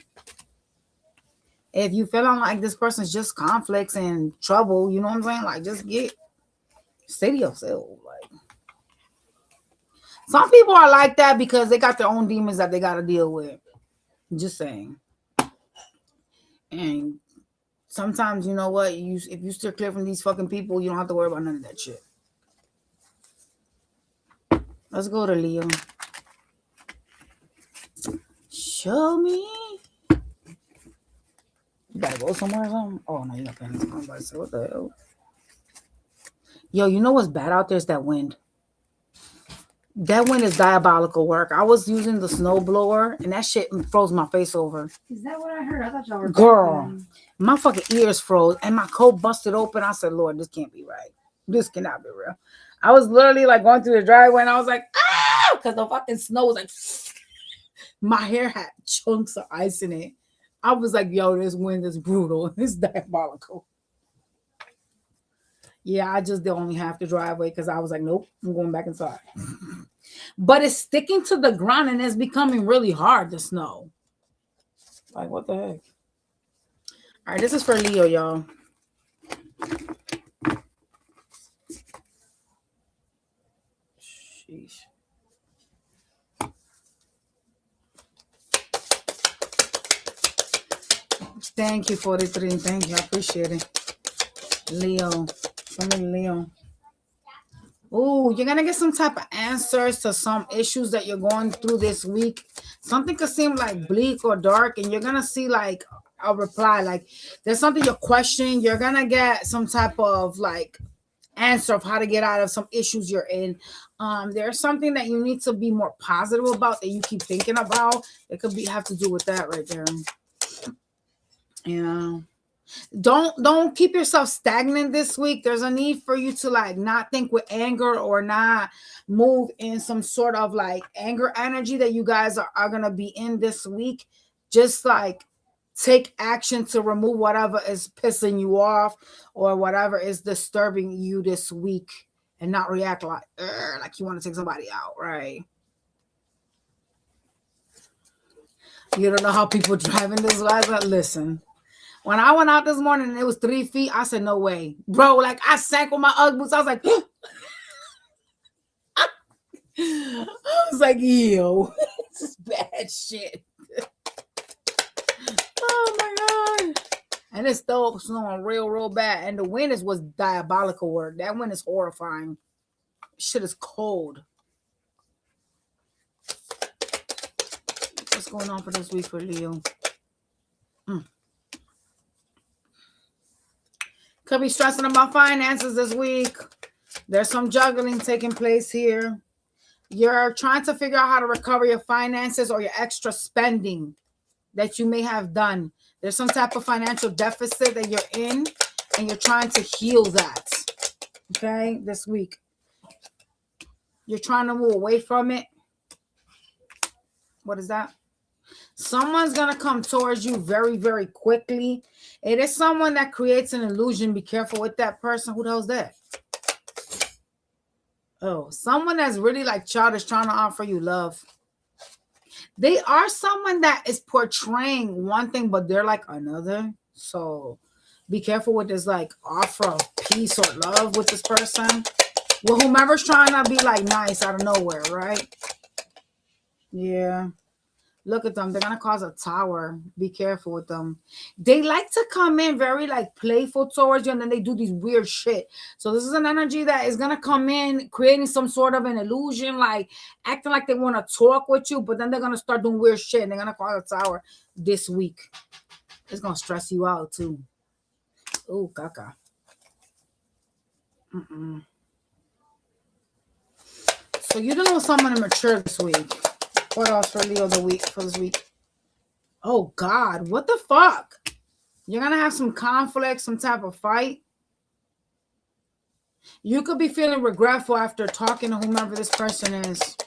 If you feeling like this person's just conflicts and trouble, you know what I'm saying? Like, just stay to yourself. Like, some people are like that because they got their own demons that they got to deal with. Just saying. And sometimes, you know what? If you steer clear from these fucking people, you don't have to worry about none of that shit. Let's go to Leo. Show me. You gotta go somewhere or something? Oh, no, you're not paying attention. I'm about to say, what the hell? Yo, you know what's bad out there is that wind. That wind is diabolical work. I was using the snow blower, and that shit froze my face over. Is that what I heard? I thought y'all were... Girl, my fucking ears froze, and my coat busted open. I said, Lord, this can't be right. This cannot be real. I was literally like going through the driveway, and I was like, ah! Because the fucking snow was like... My hair had chunks of ice in it. I was like, yo, this wind is brutal. It's diabolical. Yeah, I just only have to driveway because I was like, nope, I'm going back inside. But it's sticking to the ground and it's becoming really hard to snow. Like, what the heck? All right, this is for Leo, y'all. Sheesh. Thank you, 43. Thank you. I appreciate it. Leo. Somebody Leo. Oh, you're going to get some type of answers to some issues that you're going through this week. Something could seem like bleak or dark, and you're going to see like a reply. Like there's something you're questioning. You're going to get some type of like answer of how to get out of some issues you're in. There's something that you need to be more positive about that you keep thinking about. It could have to do with that right there. Yeah. Don't keep yourself stagnant this week. There's a need for you to like not think with anger or not move in some sort of like anger energy that you guys are going to be in this week. Just like take action to remove whatever is pissing you off or whatever is disturbing you this week and not react like you want to take somebody out, right? You don't know how people driving this way, but listen. When I went out this morning and it was 3 feet, I said, no way. Bro, like I sank with my Ugg boots. I was like, I was like, yo, this is bad shit. Oh my God. And it's still snowing real bad. And the wind was diabolical work. That wind is horrifying. Shit is cold. What's going on for this week for Leo? Could be stressing about finances this week. There's some juggling taking place here. You're trying to figure out how to recover your finances or your extra spending that you may have done. There's some type of financial deficit that you're in, and you're trying to heal that. Okay, this week. You're trying to move away from it. What is that? Someone's going to come towards you very, very quickly. It is someone that creates an illusion. Be careful with that person. Who the hell's that? Oh, someone that's really like childish, trying to offer you love. They are someone that is portraying one thing, but they're like another. So be careful with this like offer of peace or love with this person. Well, whomever's trying to be like nice out of nowhere, right? Yeah. Look at them. They're going to cause a tower. Be careful with them. They like to come in very like playful towards you, and then they do these weird shit. So this is an energy that is going to come in creating some sort of an illusion, like acting like they want to talk with you, but then they're going to start doing weird shit, and they're going to cause a tower this week. It's going to stress you out too. Oh, caca. So you're dealing with someone immature this week. What else for Leo for this week? Oh God, what the fuck? You're gonna have some conflict, some type of fight. You could be feeling regretful after talking to whomever this person is.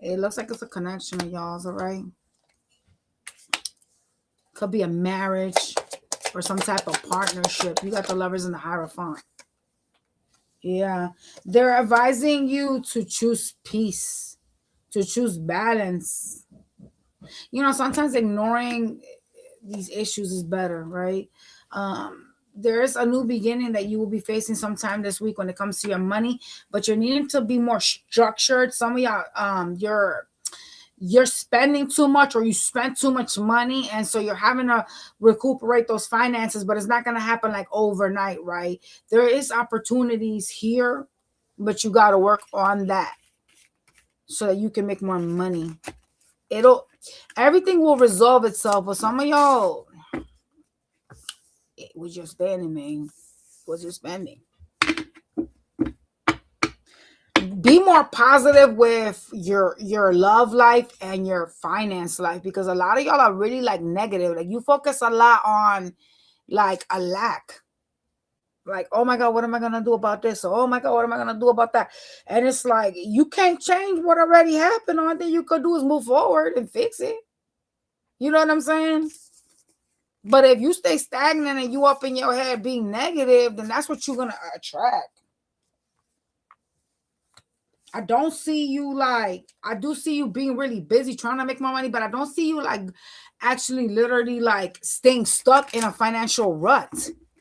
It looks like it's a connection of y'all's, all right? Could be a marriage or some type of partnership. You got the Lovers and the Hierophant. Yeah, they're advising you to choose peace, to choose balance. You know, sometimes ignoring these issues is better, right? There's a new beginning that you will be facing sometime this week when it comes to your money, but you're needing to be more structured. Some of y'all, you're spending too much, or you spent too much money, and so you're having to recuperate those finances, but it's not going to happen like overnight, right? There is opportunities here, but you got to work on that so that you can make more money. Everything will resolve itself, but some of y'all, it was your spending, man. It was your spending. Be more positive with your love life and your finance life, because a lot of y'all are really like negative. Like you focus a lot on like a lack. Like, oh my God, what am I gonna do about this? Oh my God, what am I gonna do about that? And it's like you can't change what already happened. All thing you could do is move forward and fix it. You know what I'm saying? But if you stay stagnant and you up in your head being negative, then that's what you're gonna attract. I don't see you like, I do see you being really busy trying to make more money, but I don't see you like actually literally like staying stuck in a financial rut.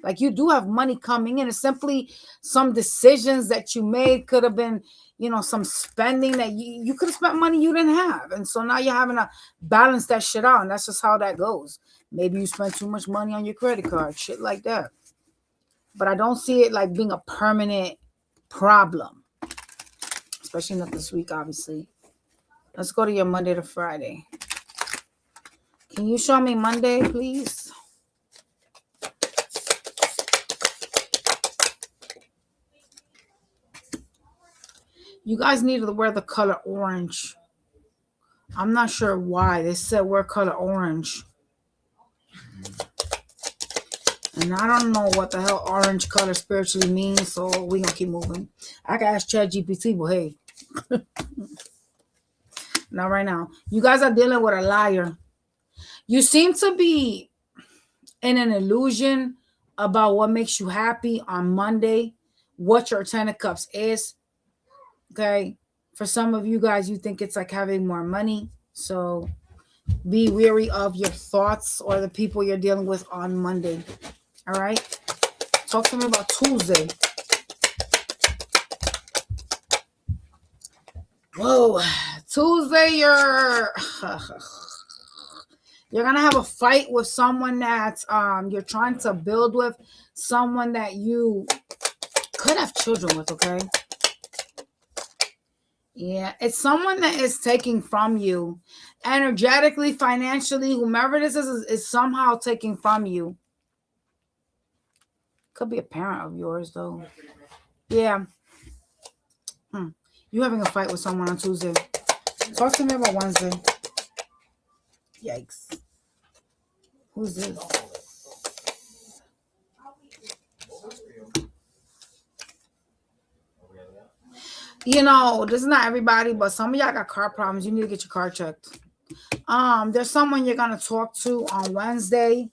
Like you do have money coming in. It's simply some decisions that you made could have been, you know, some spending that you could have spent money you didn't have. And so now you're having to balance that shit out. And that's just how that goes. Maybe you spent too much money on your credit card, shit like that. But I don't see it like being a permanent problem. Especially not this week, obviously. Let's go to your Monday to Friday. Can you show me Monday, please? You guys need to wear the color orange. I'm not sure why. They said wear color orange. And I don't know what the hell orange color spiritually means, so we're going to keep moving. I can ask ChatGPT, but hey. Not right now. You guys are dealing with a liar. You seem to be in an illusion about what makes you happy on Monday, what your 10 of Cups is. Okay? For some of you guys, you think it's like having more money. So be wary of your thoughts or the people you're dealing with on Monday. All right? Talk to me about Tuesday. Whoa. Tuesday, you're gonna have a fight with someone that you're trying to build with, someone that you could have children with, okay? Yeah, it's someone that is taking from you energetically, financially. Whomever this is somehow taking from you. Could be a parent of yours, though. Yeah. You having a fight with someone on Tuesday. Talk to me about Wednesday. Yikes. Who's this? You know, this is not everybody, but some of y'all got car problems. You need to get your car checked. There's someone you're gonna talk to on Wednesday.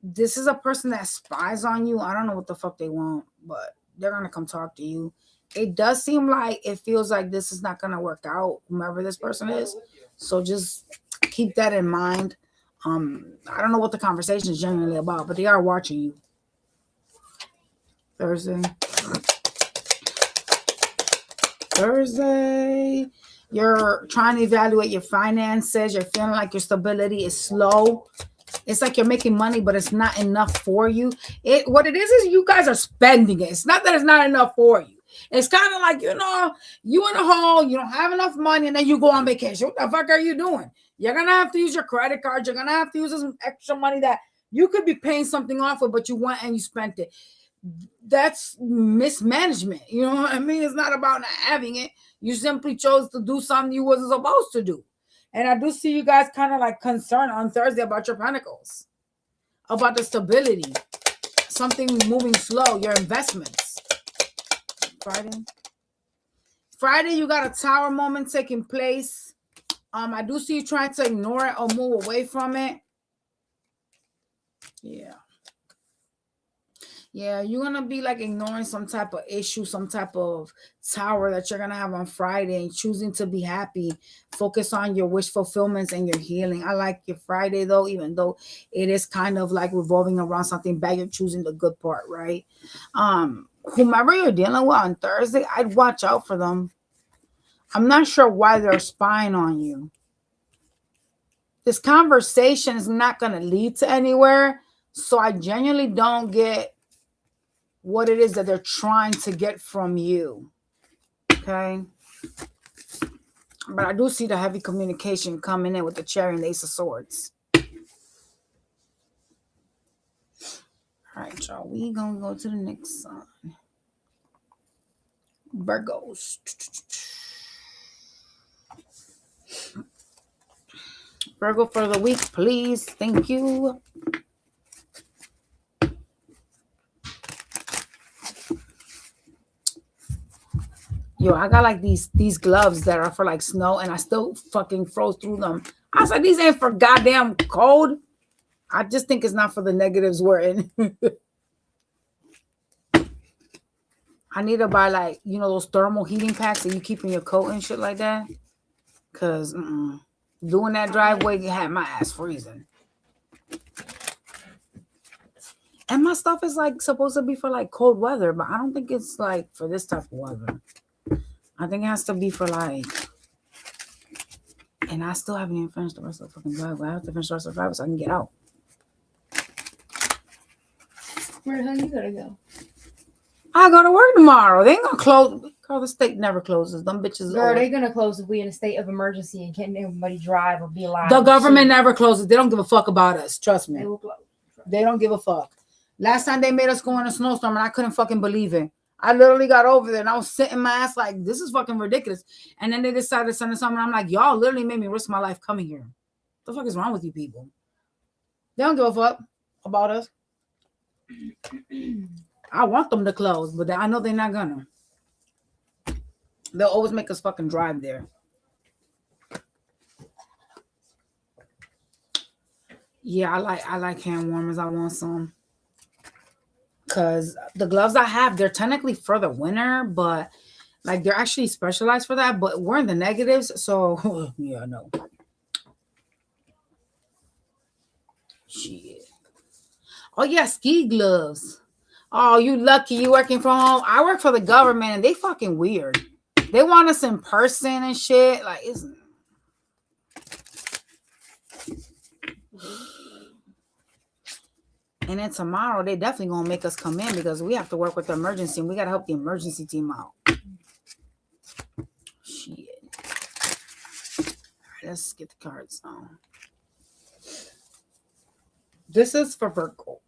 This is a person that spies on you. I don't know what the fuck they want, but they're gonna come talk to you. It does seem like it feels like this is not gonna work out, whomever this person is. So just keep that in mind. I don't know what the conversation is generally about, but they are watching you. Thursday, you're trying to evaluate your finances. You're feeling like your stability is slow. It's like you're making money, but it's not enough for you. What it is you guys are spending it. It's not that it's not enough for you. It's kind of like, you know, you in a hole, you don't have enough money, and then you go on vacation. What the fuck are you doing? You're going to have to use your credit card. You're going to have to use some extra money that you could be paying something off of, but you went and you spent it. That's mismanagement. You know what I mean? It's not about not having it. You simply chose to do something you wasn't supposed to do. And I do see you guys kind of like concerned on Thursday about your pentacles, about the stability, something moving slow, your investments. Friday, you got a tower moment taking place. I do see you trying to ignore it or move away from it. Yeah, you're going to be like ignoring some type of issue, some type of tower that you're going to have on Friday and choosing to be happy. Focus on your wish fulfillments and your healing. I like your Friday, though, even though it is kind of like revolving around something bad. You're choosing the good part, right? Whomever you're dealing with on Thursday, I'd watch out for them. I'm not sure why they're spying on you. This conversation is not going to lead to anywhere. So I genuinely don't get what it is that they're trying to get from you. Okay. But I do see the heavy communication coming in with the Chariot and the Ace of Swords. All right, y'all. We gonna go to the next sign. Virgos. Virgo for the week, please. Thank you. Yo, I got like these gloves that are for like snow, and I still fucking froze through them. I was like, these ain't for goddamn cold. I just think it's not for the negatives we're in. I need to buy like, you know, those thermal heating packs that you keep in your coat and shit like that. Because doing that driveway had my ass freezing. And my stuff is like supposed to be for like cold weather, but I don't think it's like for this type of weather. I think it has to be for like, and I still haven't even finished the rest of the fucking driveway. I have to finish the rest of the driveway so I can get out. Where the hell you gotta go? I go to work tomorrow. They ain't gonna close. Girl, the state never closes. Them bitches. Girl, they gonna close if we in a state of emergency and can't everybody drive or be alive. The government never closes. They don't give a fuck about us. Trust me. They will close. They don't give a fuck. Last time they made us go in a snowstorm and I couldn't fucking believe it. I literally got over there and I was sitting my ass like, this is fucking ridiculous. And then they decided to send us something. I'm like, y'all literally made me risk my life coming here. What the fuck is wrong with you people? They don't give a fuck about us. I want them to close, but I know they're not gonna. They'll always make us fucking drive there. Yeah, I like hand warmers. I want some. Because the gloves I have, they're technically for the winter, but like they're actually specialized for that. But we're in the negatives, so yeah, no. Shit. Oh yeah, ski gloves. Oh, you lucky you working from home. I work for the government and they fucking weird. They want us in person and shit. Like it's and then tomorrow they definitely gonna make us come in because we have to work with the emergency and we gotta help the emergency team out. Shit. All right, let's get the cards on. This is for Virgo.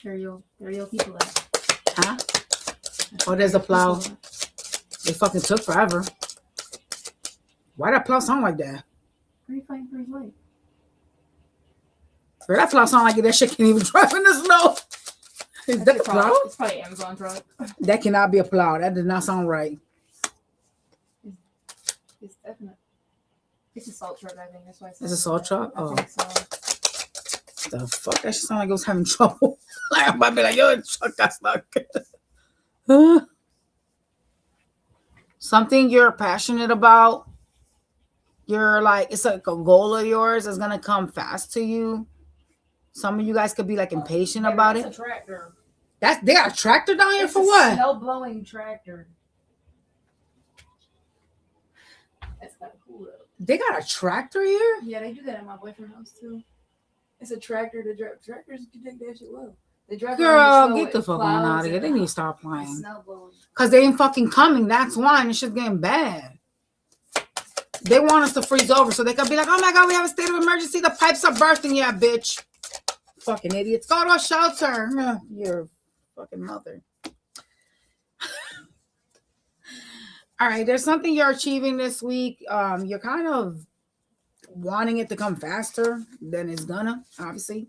There are your people at. Huh? Oh, there's a plow. They fucking took forever. Why that plow sound like that? Where are you fighting for his life? Girl, that plow sound like that shit can't even drive in the snow. Is that a plow? It's probably Amazon truck. That cannot be a plow. That does not sound right. It's definitely. It's a salt truck, I think. That's why It's a salt truck? I Oh. think so. The fuck? That shit sound like it was having trouble. Like, I'm about to be like, yo, the truck got stuck. Something you're passionate about. You're like, it's like a goal of yours is gonna come fast to you. Some of you guys could be like impatient about it. That's a tractor. They got a tractor down here It's for a what? Snow blowing tractor. That's kind of cool, though. They got a tractor here? Yeah, they do that at my boyfriend's house, too. It's a tractor to drive. Tractors can take that shit well. They drive Girl, around get the fuck on out of here. They need to stop playing. Snow blowing. Because they ain't fucking coming. That's why. And it's just getting bad. They want us to freeze over so they can be like, oh my God, we have a state of emergency. The pipes are bursting. Yeah, bitch. Fucking idiots. Go to a shelter. Your fucking mother. All right. There's something you're achieving this week. You're kind of wanting it to come faster than it's gonna, obviously.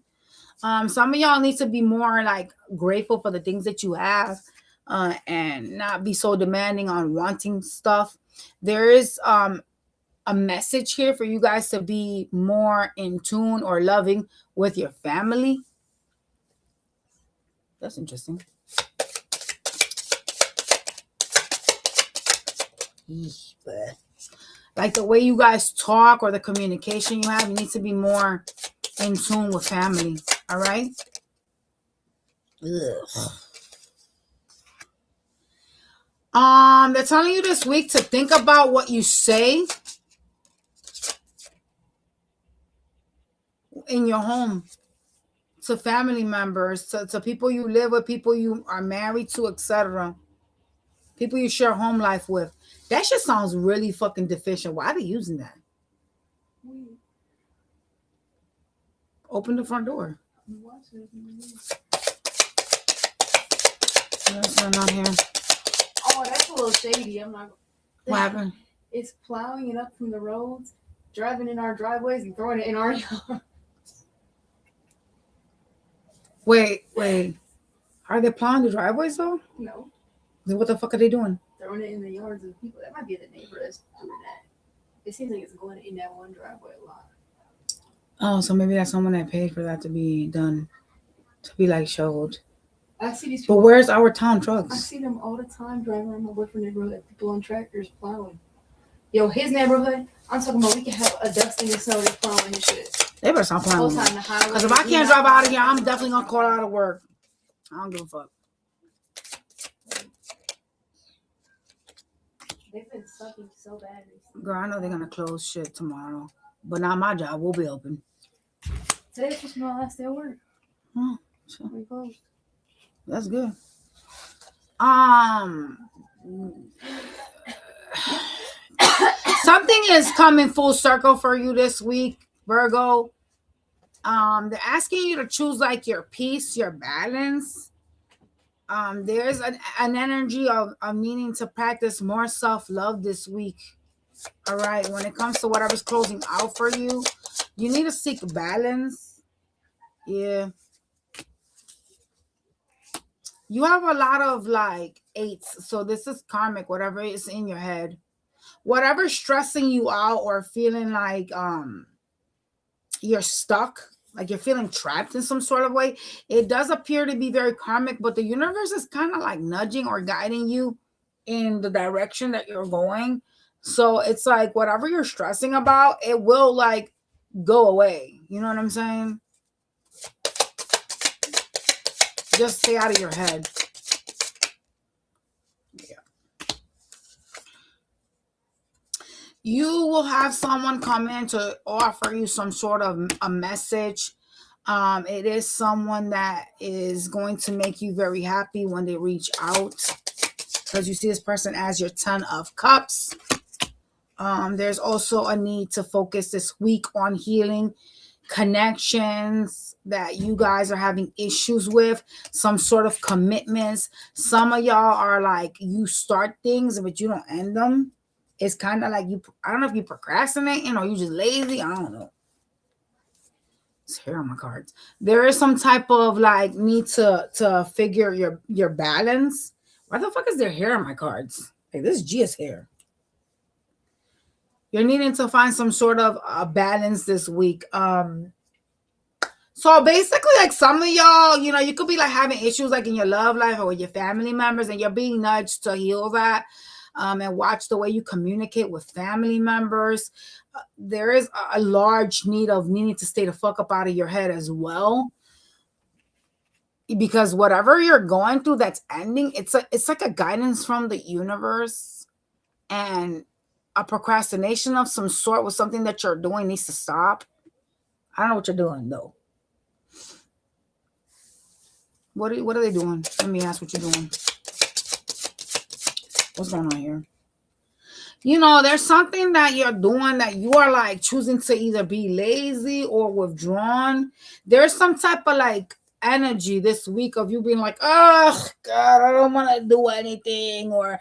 Some of y'all need to be more like grateful for the things that you have, and not be so demanding on wanting stuff. There is a message here for you guys to be more in tune or loving with your family. That's interesting. Like the way you guys talk or the communication you have, you need to be more in tune with family. All right. Ugh. They're telling you this week to think about what you say in your home to family members, to people you live with, people you are married to, etc. People you share home life with. That shit sounds really fucking deficient. Why are they using that? Open the front door. That's not here. Oh, that's a little shady. I'm not. What happened? It's plowing it up from the roads, driving in our driveways, and throwing it in our yard. Wait. Are they plowing the driveways though? No. Then what the fuck are they doing? Throwing it in the yards of people. That might be the neighbor that's doing that. It seems like it's going in that one driveway a lot. Oh, so maybe that's someone that paid for that to be done, to be like shoveled. I see these But people. where's our town I trucks? see them all the time driving around my boyfriend's neighborhood. People on tractors plowing. Yo, his neighborhood. I'm talking about we can have a dusting and snow. They're plowing his shit. They better stop playing Whole with me. time the highway. Because if I can't drive out of here, I'm definitely gonna call out of work. I don't give a fuck. They've been sucking so bad recently. Girl, I know they're gonna close shit tomorrow, but not my job. We'll be open. Today's supposed to be my last day of work. Oh, so We closed. that's good. Something is coming full circle for you this week, Virgo. They're asking you to choose like your peace, your balance. There's an energy of needing to practice more self-love this week. All right, when it comes to whatever's closing out for you, you need to seek balance. Yeah. You have a lot of like eights, so this is karmic, whatever is in your head. Whatever's stressing you out or feeling like you're stuck, like you're feeling trapped in some sort of way, it does appear to be very karmic, but the universe is kind of like nudging or guiding you in the direction that you're going. So it's like whatever you're stressing about, it will like go away. You know what I'm saying? Just stay out of your head. Yeah. You will have someone come in to offer you some sort of a message. It is someone that is going to make you very happy when they reach out, because you see this person as your 10 of Cups. There's also a need to focus this week on healing connections that you guys are having issues with, some sort of commitments. Some of y'all are like, you start things but you don't end them. It's kind of like you, I don't know if you procrastinating or you just lazy, I don't know. It's hair on my cards. There is some type of like need to figure your balance. Why the fuck is there hair on my cards? Like this is Gia's hair. You're needing to find some sort of balance this week. So basically, like some of y'all, you know, you could be like having issues like in your love life or with your family members, and you're being nudged to heal that. And watch the way you communicate with family members. There is a large need of needing to stay the fuck up out of your head as well. Because whatever you're going through that's ending, it's like a guidance from the universe, and a procrastination of some sort with something that you're doing needs to stop. I don't know what you're doing though. What are they doing? Let me ask what you're doing. What's going on here? You know, there's something that you're doing that you are like choosing to either be lazy or withdrawn. There's some type of like energy this week of you being like, oh God, I don't want to do anything, or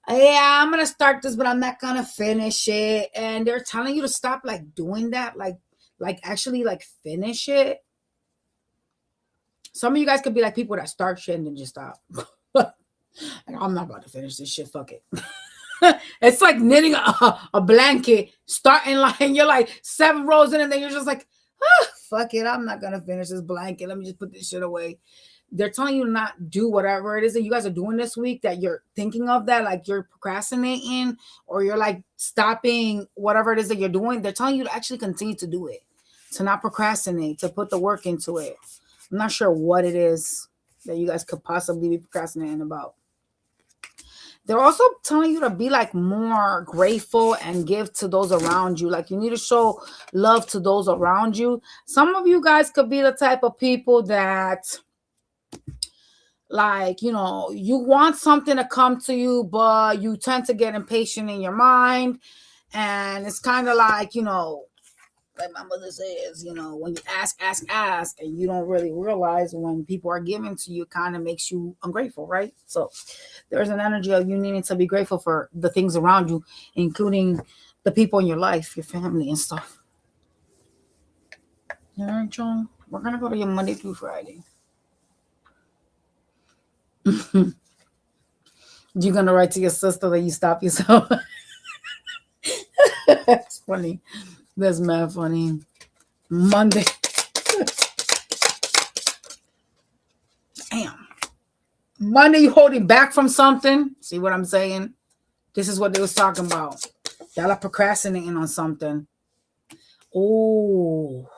yeah, I'm gonna start this, but I'm not gonna finish it. And they're telling you to stop like doing that, like actually like finish it. Some of you guys could be like people that start shit and then just stop. Like, I'm not about to finish this shit. Fuck it. It's like knitting a blanket, starting like you're like 7 rows in, and then you're just like, fuck it. I'm not gonna finish this blanket. Let me just put this shit away. They're telling you to not do whatever it is that you guys are doing this week that you're thinking of, that like you're procrastinating or you're like stopping whatever it is that you're doing. They're telling you to actually continue to do it, to not procrastinate, to put the work into it. I'm not sure what it is that you guys could possibly be procrastinating about. They're also telling you to be like more grateful and give to those around you. Like you need to show love to those around you. Some of you guys could be the type of people that, like, you know, you want something to come to you, but you tend to get impatient in your mind. And it's kind of like, you know, like my mother says, you know, when you ask, and you don't really realize when people are giving to you, it kind of makes you ungrateful, right? So there's an energy of you needing to be grateful for the things around you, including the people in your life, your family and stuff. All right, John, we're going to go to your Monday through Friday. You're going to write to your sister that you stop yourself. That's funny. That's mad funny. Monday. Damn. Monday, you holding back from something. See what I'm saying? This is what they was talking about. Y'all are procrastinating on something. Oh.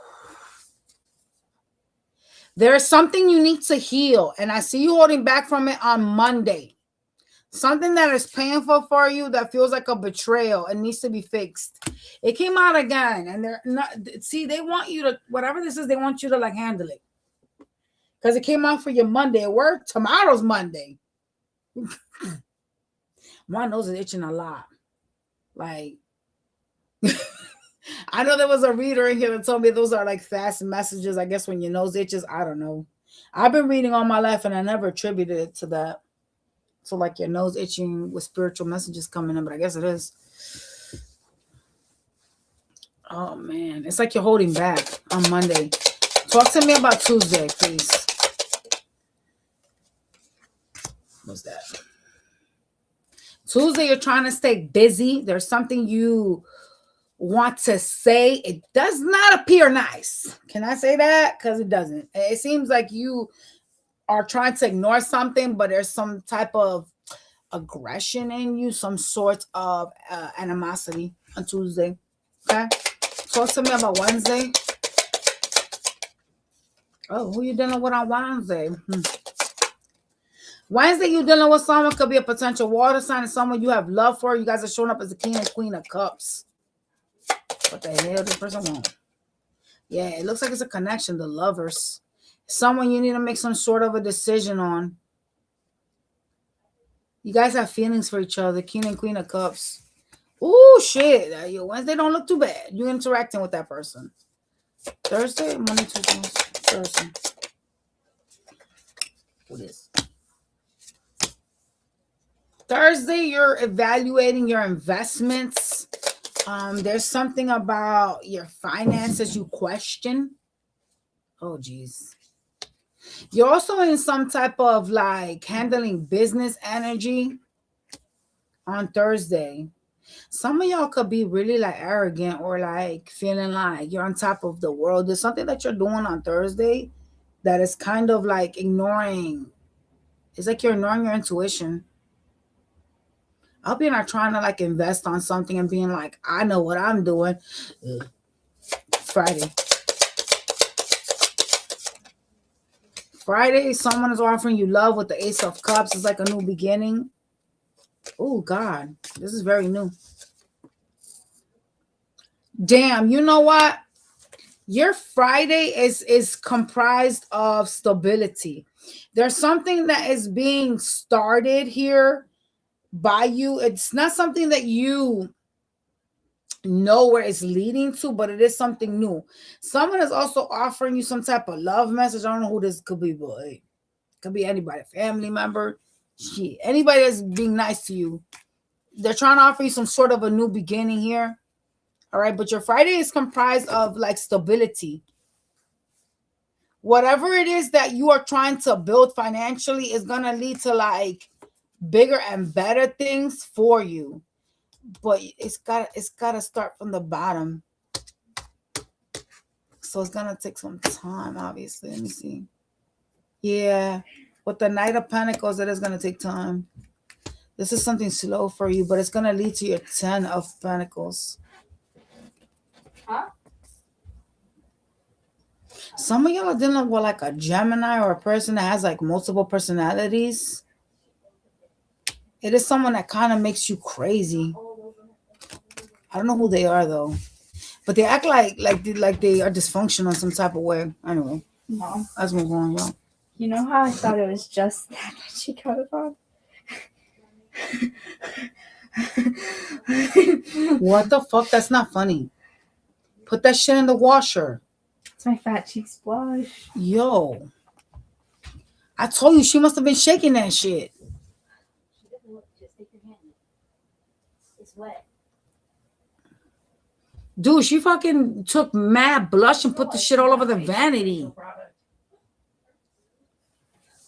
There's something you need to heal. And I see you holding back from it on Monday. Something that is painful for you that feels like a betrayal and needs to be fixed. It came out again, and they're not. See, they want you to, whatever this is, they want you to like handle it. Because it came out for your Monday at work. Tomorrow's Monday. My nose is itching a lot. Like, I know there was a reader in here that told me those are like fast messages. I guess when your nose itches, I don't know. I've been reading all my life, and I never attributed it to that. So like your nose itching with spiritual messages coming in, but I guess it is. Oh man, it's like you're holding back on Monday. Talk to me about Tuesday, please. What's that? Tuesday, you're trying to stay busy. There's something you want to say. It does not appear nice. Can I say that? Because it doesn't. It seems like you are trying to ignore something, but there's some type of aggression in you, some sort of animosity on Tuesday. Okay? Talk to me about Wednesday. Oh, who you dealing with on Wednesday? Wednesday, you dealing with someone, could be a potential water sign and someone you have love for. You guys are showing up as the king and queen of cups. What the hell does this person want? Yeah, it looks like it's a connection, the lovers. Someone you need to make some sort of a decision on. You guys have feelings for each other. King and queen of cups. Ooh, shit. Your Wednesday don't look too bad. You're interacting with that person. Thursday, Monday, Tuesday, Thursday. What is? Thursday, you're evaluating your investments. There's something about your finances you question. Oh, geez. You're also in some type of like handling business energy on Thursday. Some of y'all could be really like arrogant or like feeling like you're on top of the world. There's something that you're doing on Thursday that is kind of like ignoring. It's like you're ignoring your intuition. I hope you're not trying to like invest on something and being like, I know what I'm doing. Ugh. Friday. Friday, someone is offering you love with the Ace of Cups. It's like a new beginning. Oh, God. This is very new. Damn, you know what? Your Friday is comprised of stability. There's something that is being started here by you. It's not something that you know where it's leading to, but it is something new. Someone is also offering you some type of love message. I don't know who this could be, but it could be anybody, family member, shit, anybody that's being nice to you. They're trying to offer you some sort of a new beginning here. All right, but your Friday is comprised of like stability. Whatever it is that you are trying to build financially is gonna lead to like bigger and better things for you. But it's gotta start from the bottom. So it's gonna take some time, obviously. Let me see. Yeah, with the Knight of Pentacles, it is gonna take time. This is something slow for you, but it's gonna lead to your 10 of Pentacles. Huh? Some of y'all are dealing with like a Gemini or a person that has like multiple personalities. It is someone that kind of makes you crazy. I don't know who they are though, but they act like they are dysfunctional in some type of way. Anyway, Mom, let's move on, y'all. you know how I thought it was just that she got it on? What the fuck? That's not funny. Put that shit in the washer. It's my fat cheeks blush. Yo, I told you she must have been shaking that shit. She doesn't look. Just stick your hand in it. It's wet. Dude, she fucking took mad blush and put the shit all over the vanity.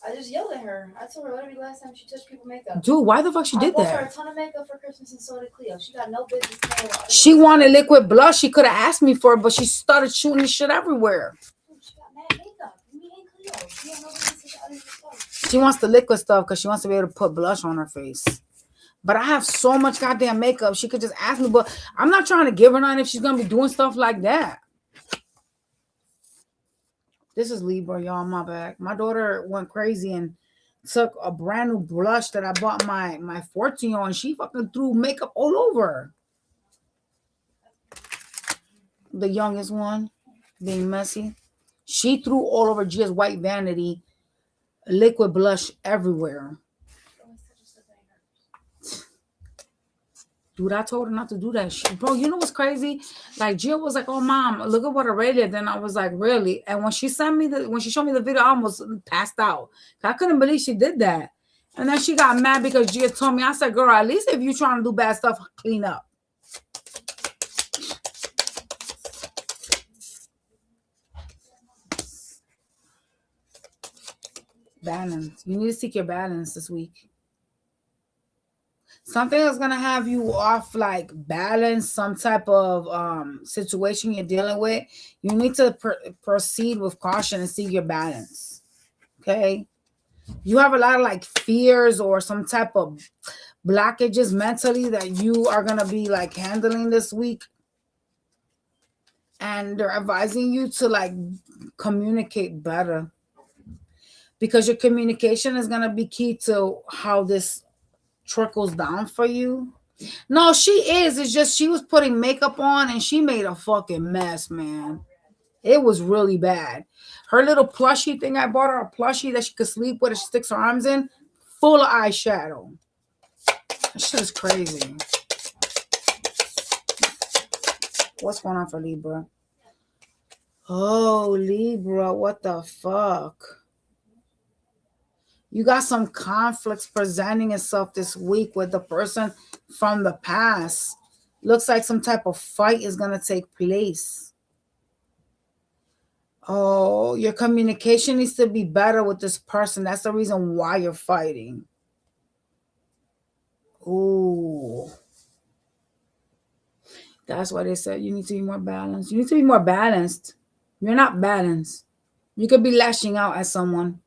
I just yelled at her. I told her let it be the last time she touched people's makeup. Dude, why the fuck she did I bought her a that? ton of makeup for Christmas and so did Cleo. She got no business paying. She wanted liquid blush. She could have asked me for it, but she started shooting this shit everywhere. She got mad makeup. Me and Cleo. She had no business to other stuff. She wants the liquid stuff because she wants to be able to put blush on her face. But I have so much goddamn makeup. She could just ask me, but I'm not trying to give her none if she's going to be doing stuff like that. This is Libra, y'all, my back. My daughter went crazy and took a brand new blush that I bought my 14-year-old and she fucking threw makeup all over. The youngest one, being messy. She threw all over Gia's white vanity, liquid blush everywhere. Dude, I told her not to do that shit. Bro, you know what's crazy? Like, Gia was like, oh, Mom, look at what I rated. Then I was like, really? And when she showed me the video, I almost passed out. I couldn't believe she did that. And then she got mad because Gia told me. I said, girl, at least if you're trying to do bad stuff, clean up. Balance. You need to seek your balance this week. Something that's gonna have you off like balance, some type of situation you're dealing with. You need to proceed with caution and seek your balance. Okay, you have a lot of like fears or some type of blockages mentally that you are gonna be like handling this week, and they're advising you to like communicate better because your communication is gonna be key to how this trickles down for you. No, she is. It's just she was putting makeup on and she made a fucking mess, man. It was really bad. Her little plushie thing, I bought her a plushie that she could sleep with. She sticks her arms in, full of eyeshadow. That shit is crazy. What's going on for Libra? Oh, Libra, what the fuck? You got some conflicts presenting itself this week with the person from the past. Looks like some type of fight is going to take place. Oh, your communication needs to be better with this person. That's the reason why you're fighting. Ooh. That's why they said you need to be more balanced. You need to be more balanced. You're not balanced. You could be lashing out at someone.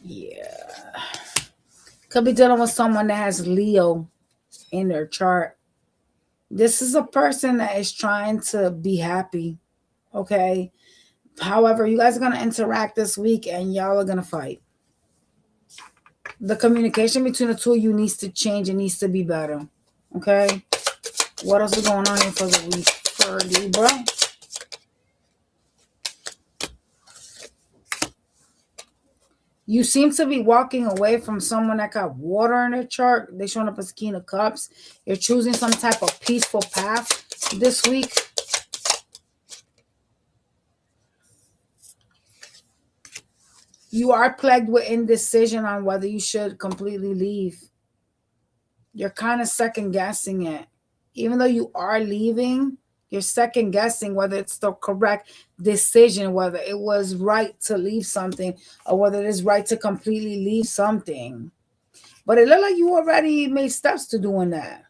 Yeah. Could be dealing with someone that has Leo in their chart. This is a person that is trying to be happy. Okay. However, you guys are going to interact this week and y'all are going to fight. The communication between the two of you needs to change. It needs to be better. Okay. What else is going on here for the week for Libra? You seem to be walking away from someone that got water in their chart. They're showing up as King of Cups. You're choosing some type of peaceful path this week. You are plagued with indecision on whether you should completely leave. You're kind of second guessing it. Even though you are leaving, you're second guessing whether it's the correct decision, whether it was right to leave something or whether it is right to completely leave something. But it looked like you already made steps to doing that.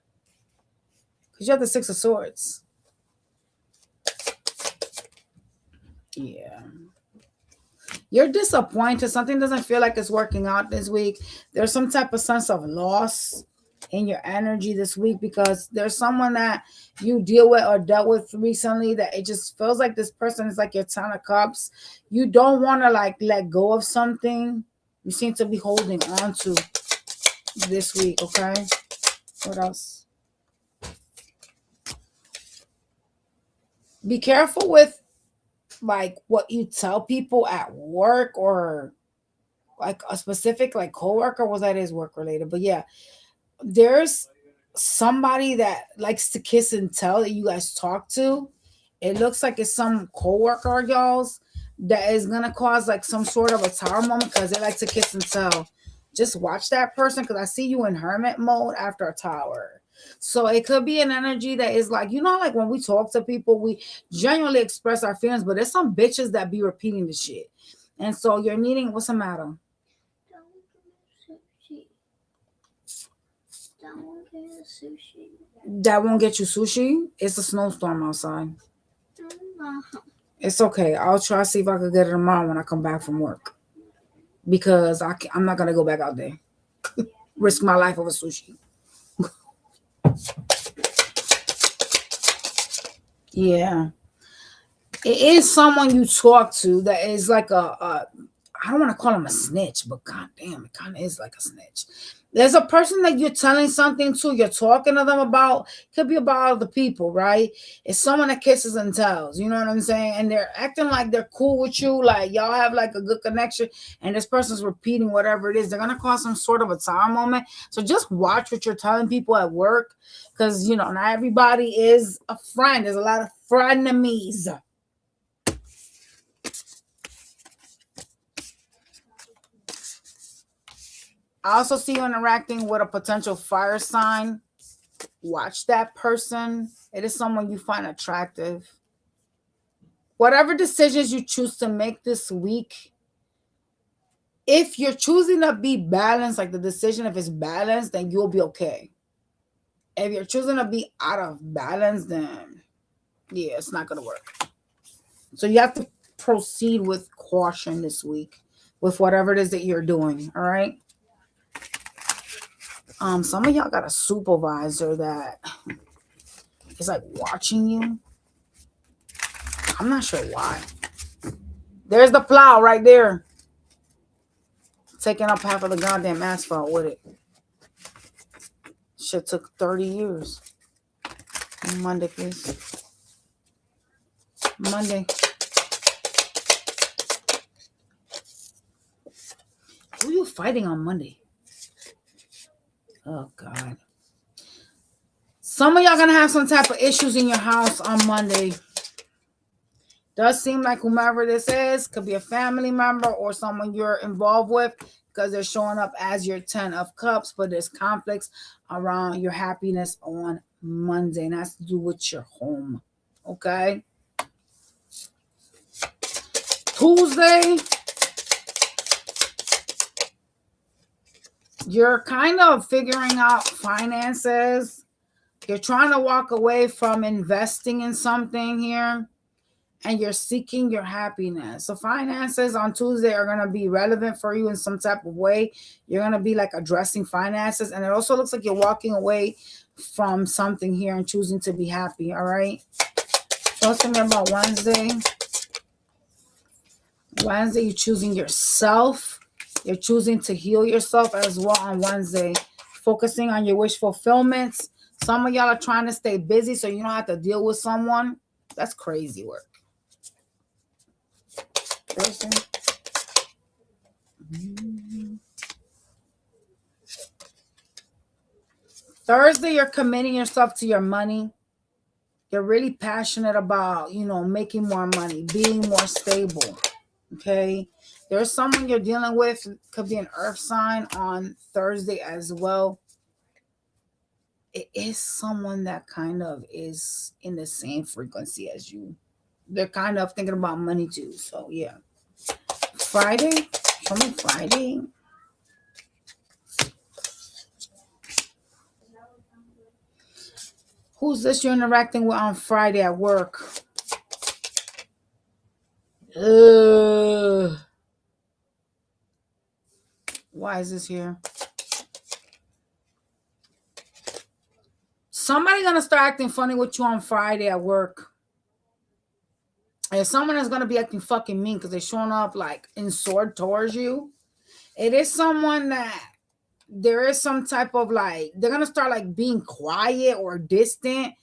Because you have the Six of Swords. Yeah. You're disappointed. Something doesn't feel like it's working out this week. There's some type of sense of loss in your energy this week because there's someone that you deal with or dealt with recently that it just feels like this person is like your Ten of Cups. You don't want to like let go of something. You seem to be holding on to this week, okay? What else? Be careful with like what you tell people at work or like a specific like coworker. Was that is work related? But yeah, there's somebody that likes to kiss and tell that you guys talk to. It looks like it's some coworker of y'all's that is gonna cause like some sort of a tower moment because they like to kiss and tell. Just watch that person because I see you in hermit mode after a tower. So it could be an energy that is like, you know, like when we talk to people, we genuinely express our feelings, but there's some bitches that be repeating the shit. And so you're needing, what's the matter? That won't get you sushi. It's a snowstorm outside. It's okay. I'll try to see if I could get it tomorrow when I come back from work. Because I'm not going to go back out there. Risk my life over sushi. Yeah. It is someone you talk to that is like I don't want to call him a snitch, but goddamn, it kind of is like a snitch. There's a person that you're telling something to, you're talking to them about, could be about other people, right? It's someone that kisses and tells, you know what I'm saying? And they're acting like they're cool with you, like y'all have like a good connection, and this person's repeating whatever it is. They're going to cause some sort of a time moment. So just watch what you're telling people at work, because, you know, not everybody is a friend. There's a lot of frenemies. I also see you interacting with a potential fire sign. Watch that person. It is someone you find attractive. Whatever decisions you choose to make this week, if you're choosing to be balanced, like the decision, if it's balanced, then you'll be okay. If you're choosing to be out of balance, then yeah, it's not going to work. So you have to proceed with caution this week with whatever it is that you're doing, all right? Some of y'all got a supervisor that is like watching you. I'm not sure why. There's the plow right there. Taking up half of the goddamn asphalt with it. Shit took 30 years. Monday, please. Monday. Who are you fighting on Monday? Oh, God. Some of y'all going to have some type of issues in your house on Monday. Does seem like whomever this is could be a family member or someone you're involved with, because they're showing up as your 10 of cups, but there's conflicts around your happiness on Monday, and that's to do with your home. Okay. Tuesday, you're kind of figuring out finances. You're trying to walk away from investing in something here, and you're seeking your happiness. So finances on Tuesday are going to be relevant for you in some type of way. You're going to be like addressing finances, and it also looks like you're walking away from something here and choosing to be happy. All right. Talk to me about Wednesday. Wednesday, you're choosing yourself. You're choosing to heal yourself as well on Wednesday. Focusing on your wish fulfillments. Some of y'all are trying to stay busy so you don't have to deal with someone. That's crazy work. Thursday. Thursday, you're committing yourself to your money. You're really passionate about, making more money, being more stable. Okay. There's someone you're dealing with, could be an earth sign on Thursday as well. It is someone that kind of is in the same frequency as you. They're kind of thinking about money too. So yeah. Friday. Show me Friday. Who's this you're interacting with on Friday at work? Why is this here? Somebody's going to start acting funny with you on Friday at work. And someone is going to be acting fucking mean because they're showing up like in sword towards you. It is someone that there is some type of like, they're going to start like being quiet or distant.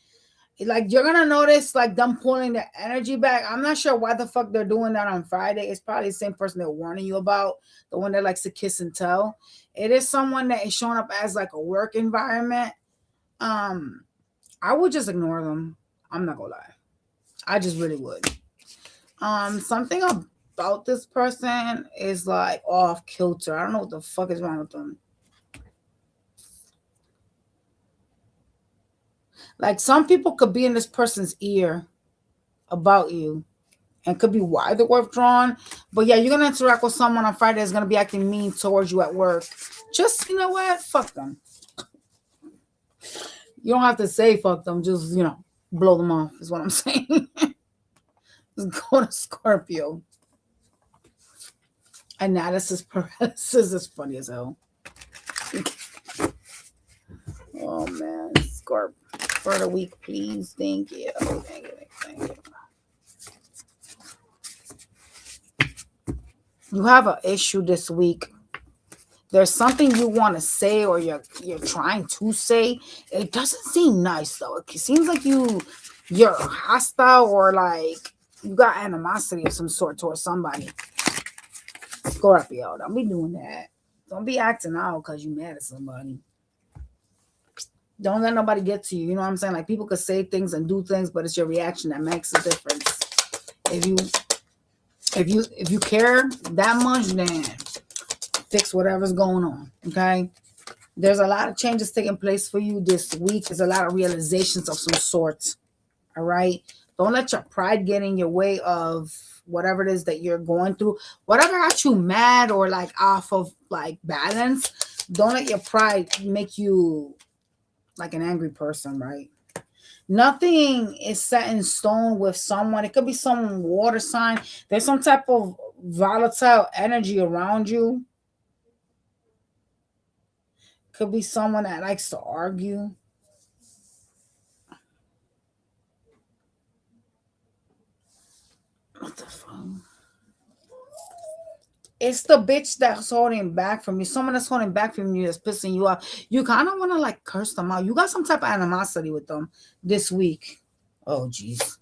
Like you're going to notice like them pulling the energy back. I'm not sure why the fuck they're doing that on Friday. It's probably the same person they're warning you about. The one that likes to kiss and tell. It is someone that is showing up as like a work environment. I would just ignore them. I'm not gonna lie. I just really would. Something about this person is like off kilter. I don't know what the fuck is wrong with them. Like some people could be in this person's ear about you, and could be why they're withdrawn. But yeah, you're gonna interact with someone on Friday that's gonna be acting mean towards you at work. Just, you know what? Fuck them. You don't have to say fuck them. Just, blow them off is what I'm saying. Just go to Scorpio. Analysis paralysis is funny as hell. Oh, man. Scorp for the week, please. Thank you. Thank you. You have an issue this week. There's something you want to say or you're trying to say. It doesn't seem nice though. It seems like you're hostile or like you got animosity of some sort towards somebody. Scorpio, don't be doing that. Don't be acting out because you're mad at somebody. Don't let nobody get to you. You know what I'm saying? Like people could say things and do things, but it's your reaction that makes a difference. If you care that much, then fix whatever's going on. Okay. There's a lot of changes taking place for you this week. There's a lot of realizations of some sort. All right. Don't let your pride get in your way of whatever it is that you're going through. Whatever got you mad or like off of like balance, don't let your pride make you like an angry person, right? Nothing is set in stone with someone. It could be some water sign. There's some type of volatile energy around you. Could be someone that likes to argue. What the fuck? It's the bitch that's holding back from you. Someone that's holding back from you that's pissing you off. You kind of want to like curse them out. You got some type of animosity with them this week. Oh, jeez.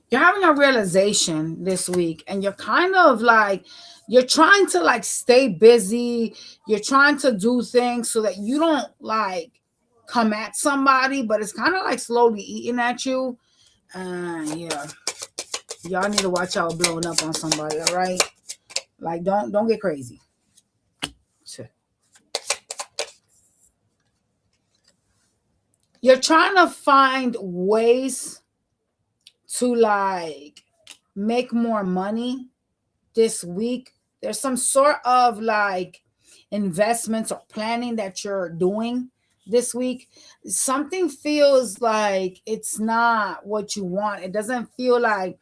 You're having a realization this week, and you're kind of like, You're trying to like stay busy. You're trying to do things so that you don't like come at somebody, but it's kind of like slowly eating at you. Yeah, y'all need to watch out blowing up on somebody. All right, like don't get crazy. You're trying to find ways to like make more money this week. There's some sort of like investments or planning that you're doing this week. Something feels like it's not what you want. It doesn't feel like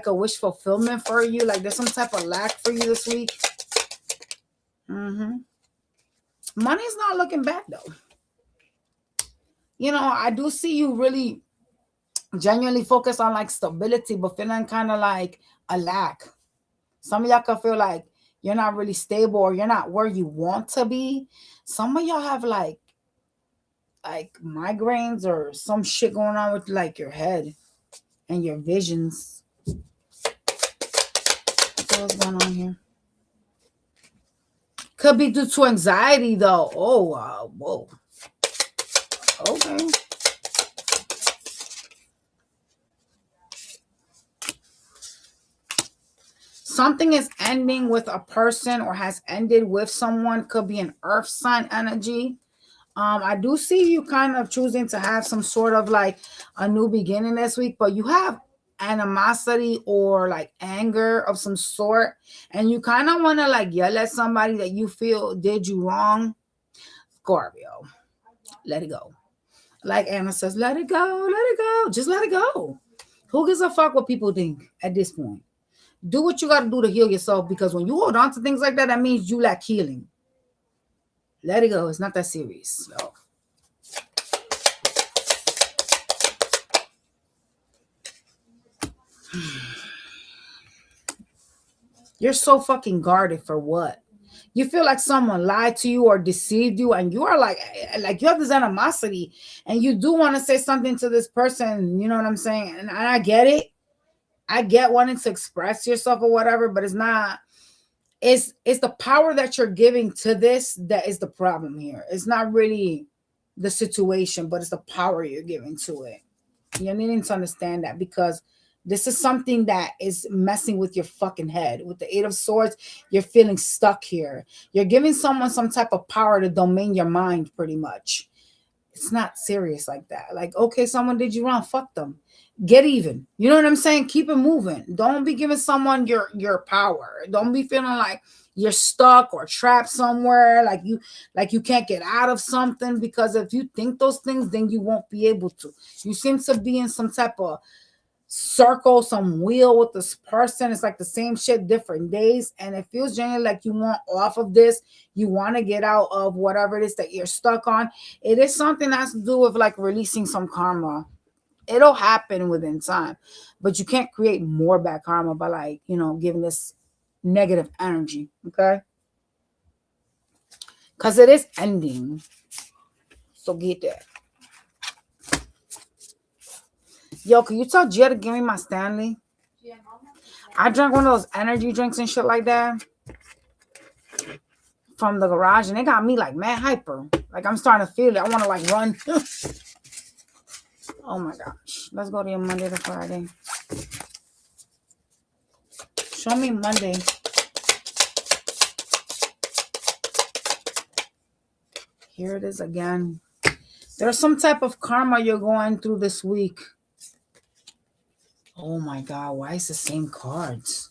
a wish fulfillment for you. Like there's some type of lack for you this week. Money's not looking bad though. You know, I do see you really genuinely focus on like stability, but feeling kind of like a lack. Some of y'all can feel like you're not really stable or you're not where you want to be. Some of y'all have like migraines or some shit going on with like your head and your visions. What's going on here? Could be due to anxiety though. Oh, whoa. Okay. Something is ending with a person or has ended with someone. Could be an earth sign energy. I do see you kind of choosing to have some sort of like a new beginning this week, but you have animosity or like anger of some sort, and you kind of want to like yell at somebody that you feel did you wrong. Scorpio, let it go. Like Anna says, let it go, let it go, just let it go. Who gives a fuck what people think at this point? Do what you got to do to heal yourself, because when you hold on to things like that, that means you lack healing. Let it go. It's not that serious. So. You're so fucking guarded for what? You feel like someone lied to you or deceived you, and you are like you have this animosity, and you do want to say something to this person. You know what I'm saying? And I get it. I get wanting to express yourself or whatever, but it's not. It's the power that you're giving to this that is the problem here. It's not really the situation, but it's the power you're giving to it. You're needing to understand that, because this is something that is messing with your fucking head. With the Eight of Swords, you're feeling stuck here. You're giving someone some type of power to domain your mind, pretty much. It's not serious like that. Like, okay, someone did you wrong, fuck them. Get even. You know what I'm saying? Keep it moving. Don't be giving someone your power. Don't be feeling like you're stuck or trapped somewhere, like you can't get out of something, because if you think those things, then you won't be able to. You seem to be in some type of circle, some wheel with this person. It's like the same shit, different days, and it feels genuinely like you want off of this. You want to get out of whatever it is that you're stuck on. It is something that has to do with like releasing some karma. It'll happen within time, but you can't create more bad karma by like, you know, giving this negative energy. Okay, because it is ending, so get that. Yo, can you tell Gia to give me my Stanley? I drank one of those energy drinks and shit like that from the garage, and it got me like mad hyper. Like I'm starting to feel it. I want to like run. Oh my gosh. Let's go to your Monday to Friday. Show me Monday. Here it is again. There's some type of karma you're going through this week. Oh my God, why is the same cards?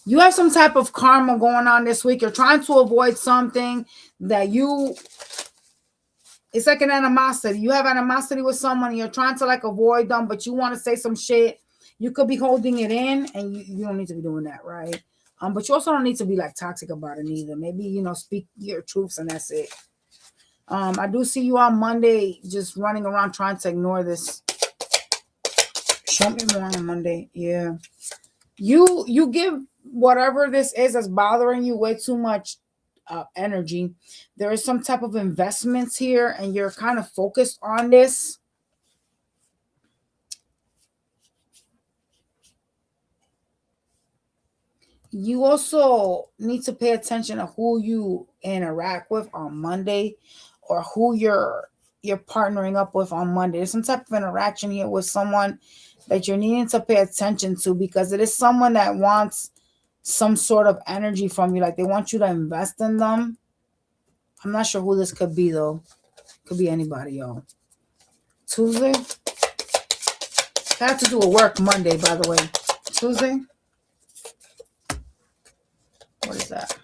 You have some type of karma going on this week. You're trying to avoid something that it's like an animosity. You have animosity with someone and you're trying to like avoid them, but you want to say some shit. You could be holding it in, and you don't need to be doing that, right? But you also don't need to be like toxic about it either. Maybe, you know, speak your truths and that's it. I do see you on Monday just running around trying to ignore this. Show me more on Monday. Yeah. You give whatever this is that's bothering you way too much energy. There is some type of investments here, and you're kind of focused on this. You also need to pay attention to who you interact with on Monday, or who you're partnering up with on Monday. There's some type of interaction here with someone that you're needing to pay attention to, because it is someone that wants some sort of energy from you. Like they want you to invest in them. I'm not sure who this could be though. Could be anybody, y'all. Tuesday. I have to do a work Monday, by the way. Tuesday. What is that?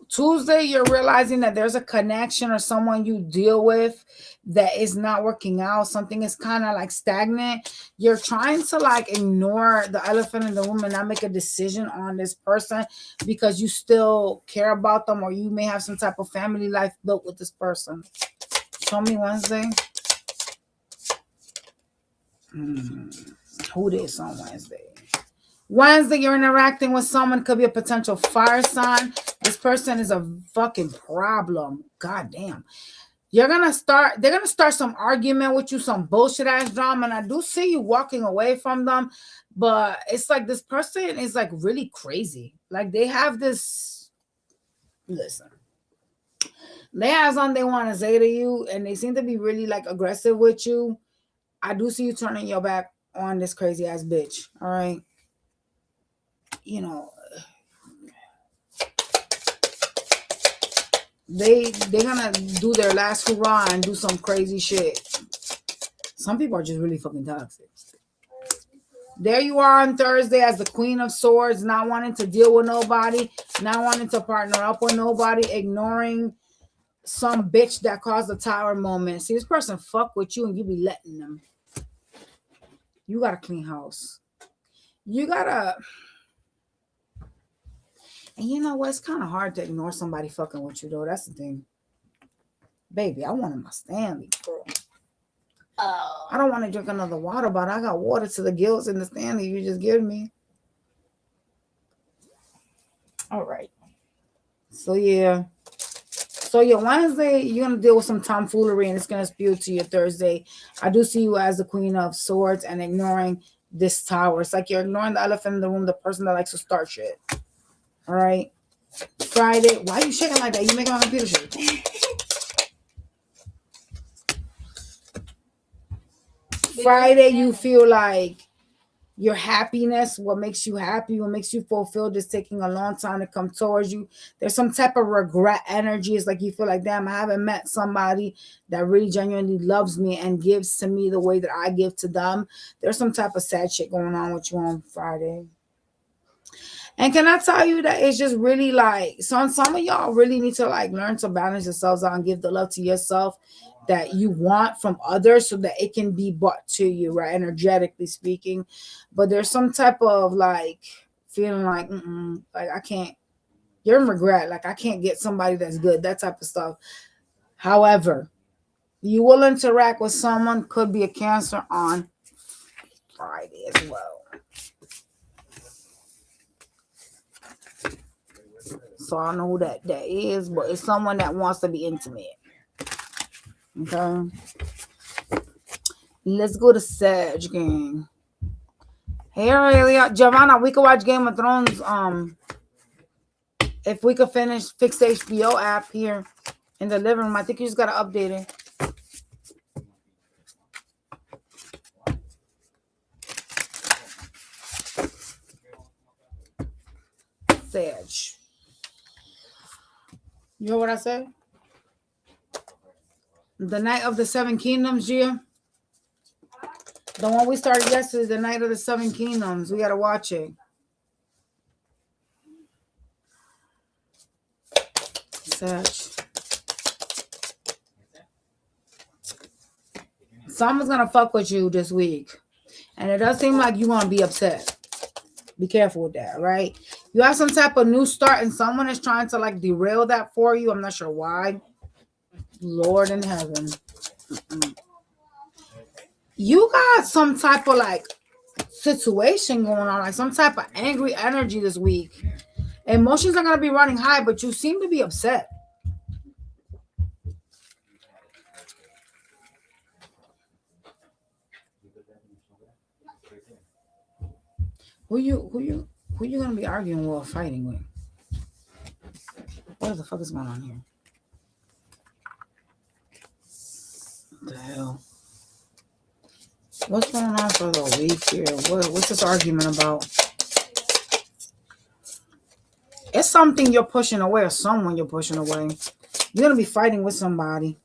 Tuesday, you're realizing that there's a connection or someone you deal with that is not working out. Something is kind of like stagnant. You're trying to like ignore the elephant in the room and not make a decision on this person because you still care about them, or you may have some type of family life built with this person. Show me Wednesday. Who this on Wednesday? Wednesday, you're interacting with someone. Could be a potential fire sign. This person is a fucking problem. God damn. They're gonna start some argument with you, some bullshit ass drama. And I do see you walking away from them, but it's like this person is like really crazy. Like they have this, listen, they have something they want to say to you, and they seem to be really like aggressive with you. I do see you turning your back on this crazy ass bitch. All right. You know, they're gonna do their last hurrah and do some crazy shit. Some people are just really fucking toxic. There you are on Thursday as the Queen of Swords, not wanting to deal with nobody, not wanting to partner up with nobody, ignoring some bitch that caused the tower moment. See, this person fuck with you and you be letting them. You got a clean house. You gotta. And you know what? It's kind of hard to ignore somebody fucking with you, though. That's the thing. Baby, I wanted my Stanley, girl. Oh. I don't want to drink another water bottle. I got water to the gills in the Stanley you just gave me. All right. So, yeah. So, your Wednesday, you're going to deal with some tomfoolery, and it's going to spew to your Thursday. I do see you as the Queen of Swords and ignoring this tower. It's like you're ignoring the elephant in the room, the person that likes to start shit. All right. Friday. Why are you shaking like that? You making my computer shake. Friday, you feel like your happiness, what makes you happy, what makes you fulfilled is taking a long time to come towards you. There's some type of regret energy. It's like you feel like, damn, I haven't met somebody that really genuinely loves me and gives to me the way that I give to them. There's some type of sad shit going on with you on Friday. And can I tell you that it's just really like, some of y'all really need to like learn to balance yourselves out and give the love to yourself that you want from others so that it can be brought to you, right? Energetically speaking. But there's some type of like feeling like, like I can't, you're in regret. Like I can't get somebody that's good, that type of stuff. However, you will interact with someone, could be a Cancer on Friday as well. So I don't know who that is, but it's someone that wants to be intimate. Okay. Let's go to Sag game. Hey Aurelia, Giovanna, we could watch Game of Thrones. If we could fix the HBO app here in the living room. I think you just gotta update it. Sag. You know what I said? The Night of the Seven Kingdoms, Gia. The one we started yesterday, The Night of the Seven Kingdoms. We gotta watch it. Sag. Someone's gonna fuck with you this week. And it does seem like you're gonna be upset. Be careful with that, right? You have some type of new start and someone is trying to like derail that for you. I'm not sure why. Lord in heaven. You got some type of like situation going on, like some type of angry energy this week. Emotions are going to be running high, but you seem to be upset. Who you Who you gonna be arguing with or fighting with? What the fuck is going on here? What the hell? What's going on for the week here? What's this argument about? It's something you're pushing away or someone you're pushing away. You're gonna be fighting with somebody.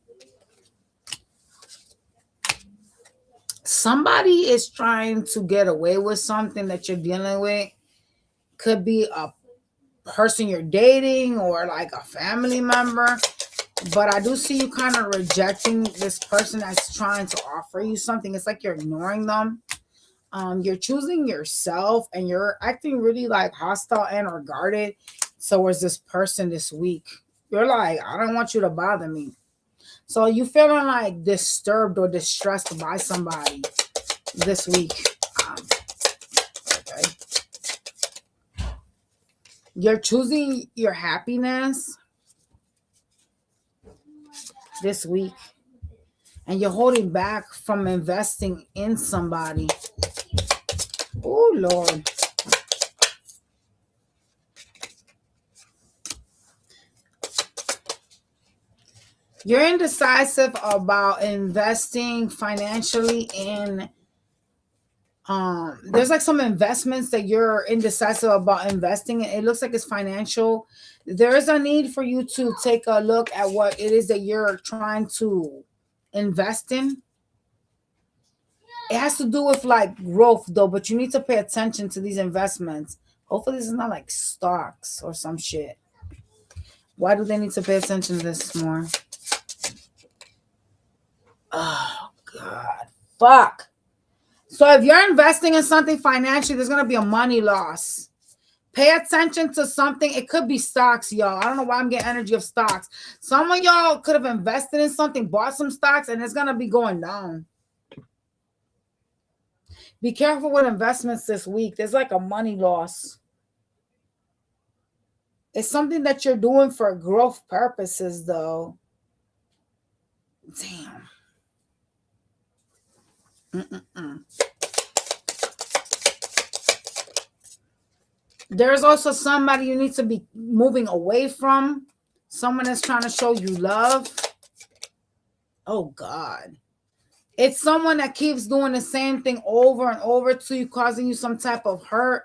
Somebody is trying to get away with something that you're dealing with. Could be a person you're dating or like a family member. But I do see you kind of rejecting this person that's trying to offer you something. It's like you're ignoring them. You're choosing yourself and you're acting really like hostile and or guarded towards this person this week. You're like, I don't want you to bother me. So you feeling like disturbed or distressed by somebody this week. Okay. You're choosing your happiness this week. And you're holding back from investing in somebody. Oh, Lord. You're indecisive about investing financially in there's like some investments that you're indecisive about investing in. It looks like it's financial. There is a need for you to take a look at what it is that you're trying to invest in. It has to do with like growth though, but you need to pay attention to these investments. Hopefully this is not like stocks or some shit. Why do they need to pay attention to this more? Oh God, fuck. So if you're investing in something financially, there's going to be a money loss. Pay attention to something. It could be stocks, y'all. I don't know why I'm getting energy of stocks. Some of y'all could have invested in something, bought some stocks, and it's going to be going down. Be careful with investments this week. There's like a money loss. It's something that you're doing for growth purposes, though. Damn. There's also somebody you need to be moving away from. Someone that's trying to show you love. Oh, God. It's someone that keeps doing the same thing over and over to you, causing you some type of hurt.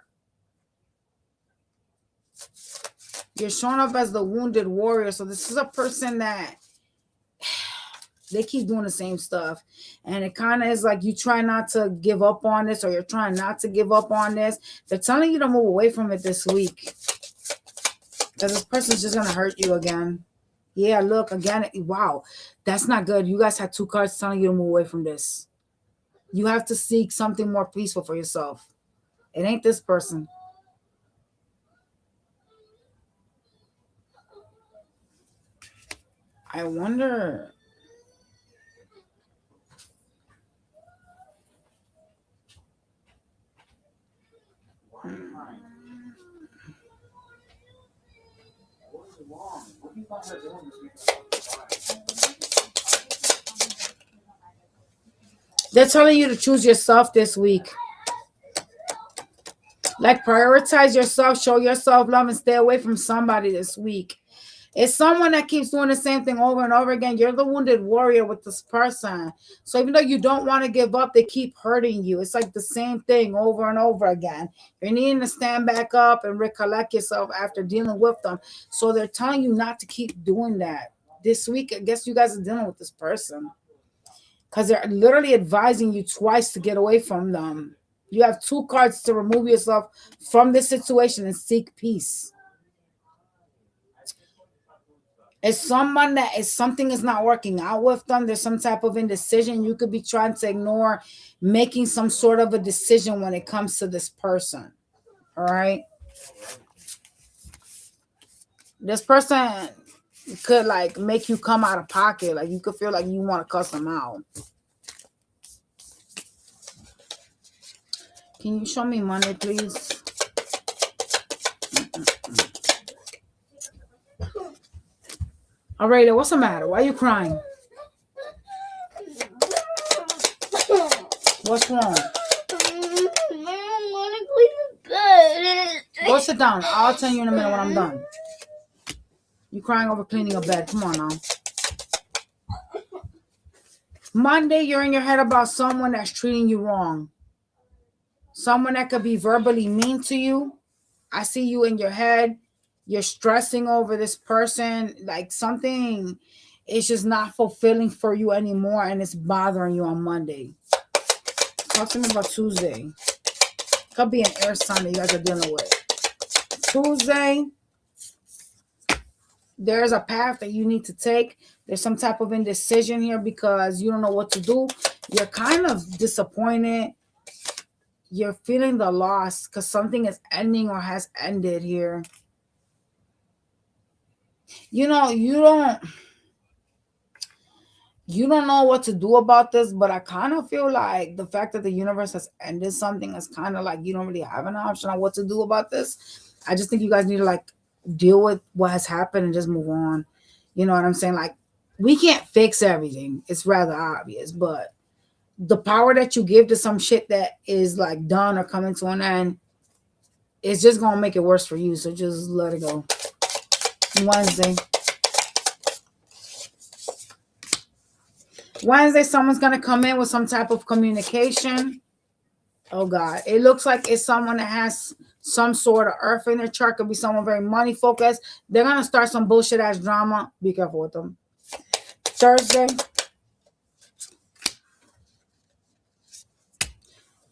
You're showing up as the wounded warrior. So this is a person that they keep doing the same stuff. And it kind of is like you try not to give up on this or you're trying not to give up on this. They're telling you to move away from it this week. Because this person's just going to hurt you again. Yeah, look, again. Wow, that's not good. You guys had two cards telling you to move away from this. You have to seek something more peaceful for yourself. It ain't this person. I wonder... They're telling you to choose yourself this week. Like prioritize yourself, show yourself love, and stay away from somebody this week. It's someone that keeps doing the same thing over and over again. You're the wounded warrior with this person. So even though you don't want to give up, they keep hurting you. It's like the same thing over and over again. You're needing to stand back up and recollect yourself after dealing with them. So they're telling you not to keep doing that. This week, I guess you guys are dealing with this person. Because they're literally advising you twice to get away from them. You have two cards to remove yourself from this situation and seek peace. It's someone that is something is not working out with them. There's some type of indecision. You could be trying to ignore making some sort of a decision when it comes to this person. All right. This person could like make you come out of pocket. Like you could feel like you want to cuss them out. Can you show me Monday, please? Alright, what's the matter? Why are you crying? What's wrong? I want to go to bed. Go sit down. I'll tell you in a minute when I'm done. You crying over cleaning a bed. Come on now. Monday, you're in your head about someone that's treating you wrong. Someone that could be verbally mean to you. I see you in your head. You're stressing over this person. Like something is just not fulfilling for you anymore, and it's bothering you on Monday. Talk to me about Tuesday. Could be an air sign that you guys are dealing with. Tuesday, there's a path that you need to take. There's some type of indecision here because you don't know what to do. You're kind of disappointed. You're feeling the loss because something is ending or has ended here. You know, you don't know what to do about this, but I kind of feel like the fact that the universe has ended something is kind of like you don't really have an option on what to do about this. I just think you guys need to like deal with what has happened and just move on. You know what I'm saying? Like, we can't fix everything. It's rather obvious, but the power that you give to some shit that is like done or coming to an end, it's just going to make it worse for you. So just let it go. Wednesday, someone's going to come in with some type of communication. Oh, God. It looks like it's someone that has some sort of earth in their chart. Could be someone very money focused. They're going to start some bullshit ass drama. Be careful with them.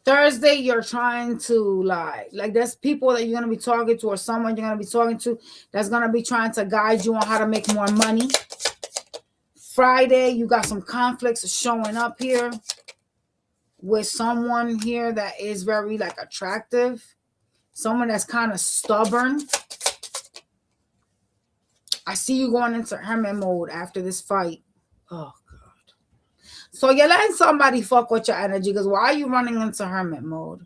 Thursday, you're trying to like there's people that you're going to be talking to or someone you're going to be talking to that's going to be trying to guide you on how to make more money. Friday, you got some conflicts showing up here with someone here that is very like attractive. Someone that's kind of stubborn. I see you going into hermit mode after this fight. Oh, God. So you're letting somebody fuck with your energy because why are you running into hermit mode?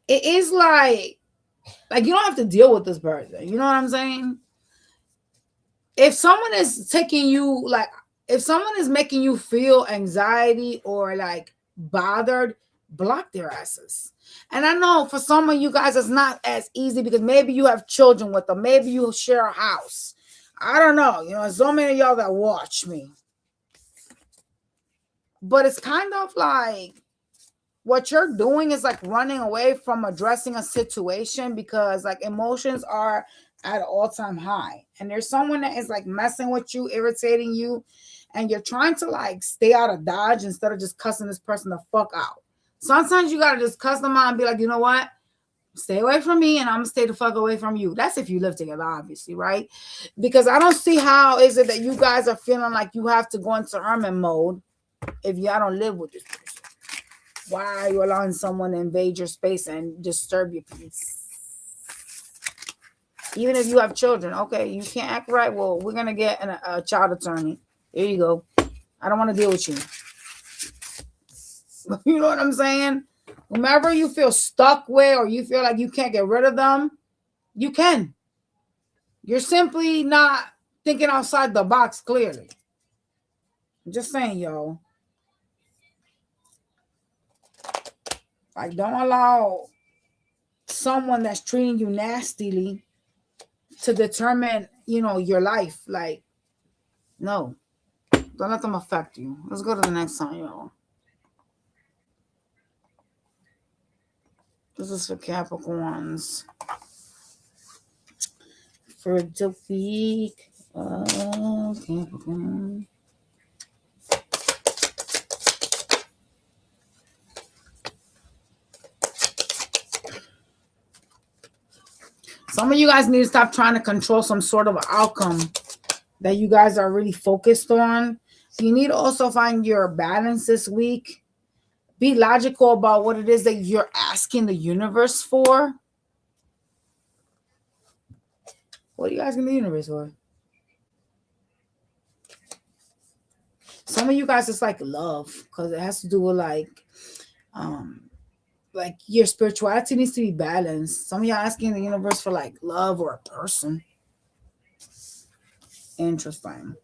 It is like you don't have to deal with this person. You know what I'm saying? If someone is taking you, like, if someone is making you feel anxiety or like bothered, block their asses. And I know for some of you guys, it's not as easy because maybe you have children with them. Maybe you share a house. I don't know. You know, there's so many of y'all that watch me. But it's kind of like what you're doing is like running away from addressing a situation because like emotions are at an all-time high. And there's someone that is like messing with you, irritating you, and you're trying to like stay out of dodge instead of just cussing this person the fuck out. Sometimes you gotta just cuss them out and be like, you know what? Stay away from me and I'm gonna stay the fuck away from you. That's if you live together, obviously, right? Because I don't see how is it that you guys are feeling like you have to go into hermit mode if y'all don't live with this person. Why are you allowing someone to invade your space and disturb your peace? Even if you have children, okay, you can't act right. Well, we're gonna get a child attorney. There you go. I don't want to deal with you. You know what I'm saying? Whomever you feel stuck with or you feel like you can't get rid of them, you can. You're simply not thinking outside the box clearly. I'm just saying, y'all. Like, don't allow someone that's treating you nastily to determine, you know, your life. Like, no. Don't let them affect you. Let's go to the next sign, y'all. This is for Capricorns. For the week of Capricorn. Some of you guys need to stop trying to control some sort of outcome that you guys are really focused on. You need to also find your balance this week. Be logical about what it is that you're asking the universe for. What are you asking the universe for? Some of you guys, it's like love, because it has to do with like your spirituality needs to be balanced. Some of y'all asking the universe for like love or a person. Interesting.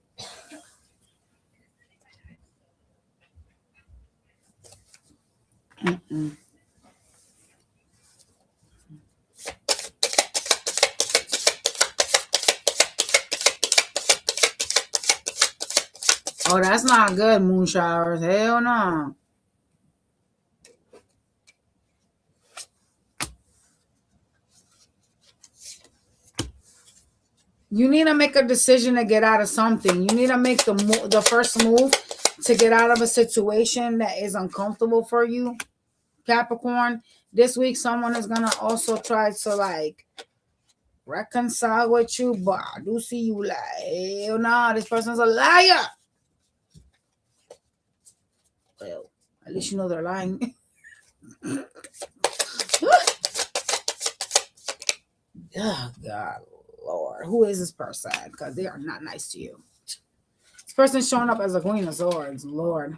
Oh, that's not good, moon showers. Hell no. You need to make a decision to get out of something. You need to make the first move to get out of a situation that is uncomfortable for you, Capricorn. This week, someone is going to also try to, like, reconcile with you, but I do see you like, hell no, this person's a liar. Well, at least you know they're lying. Oh, God, Lord. Who is this person? Because they are not nice to you. This person's showing up as a Queen of Swords. Lord.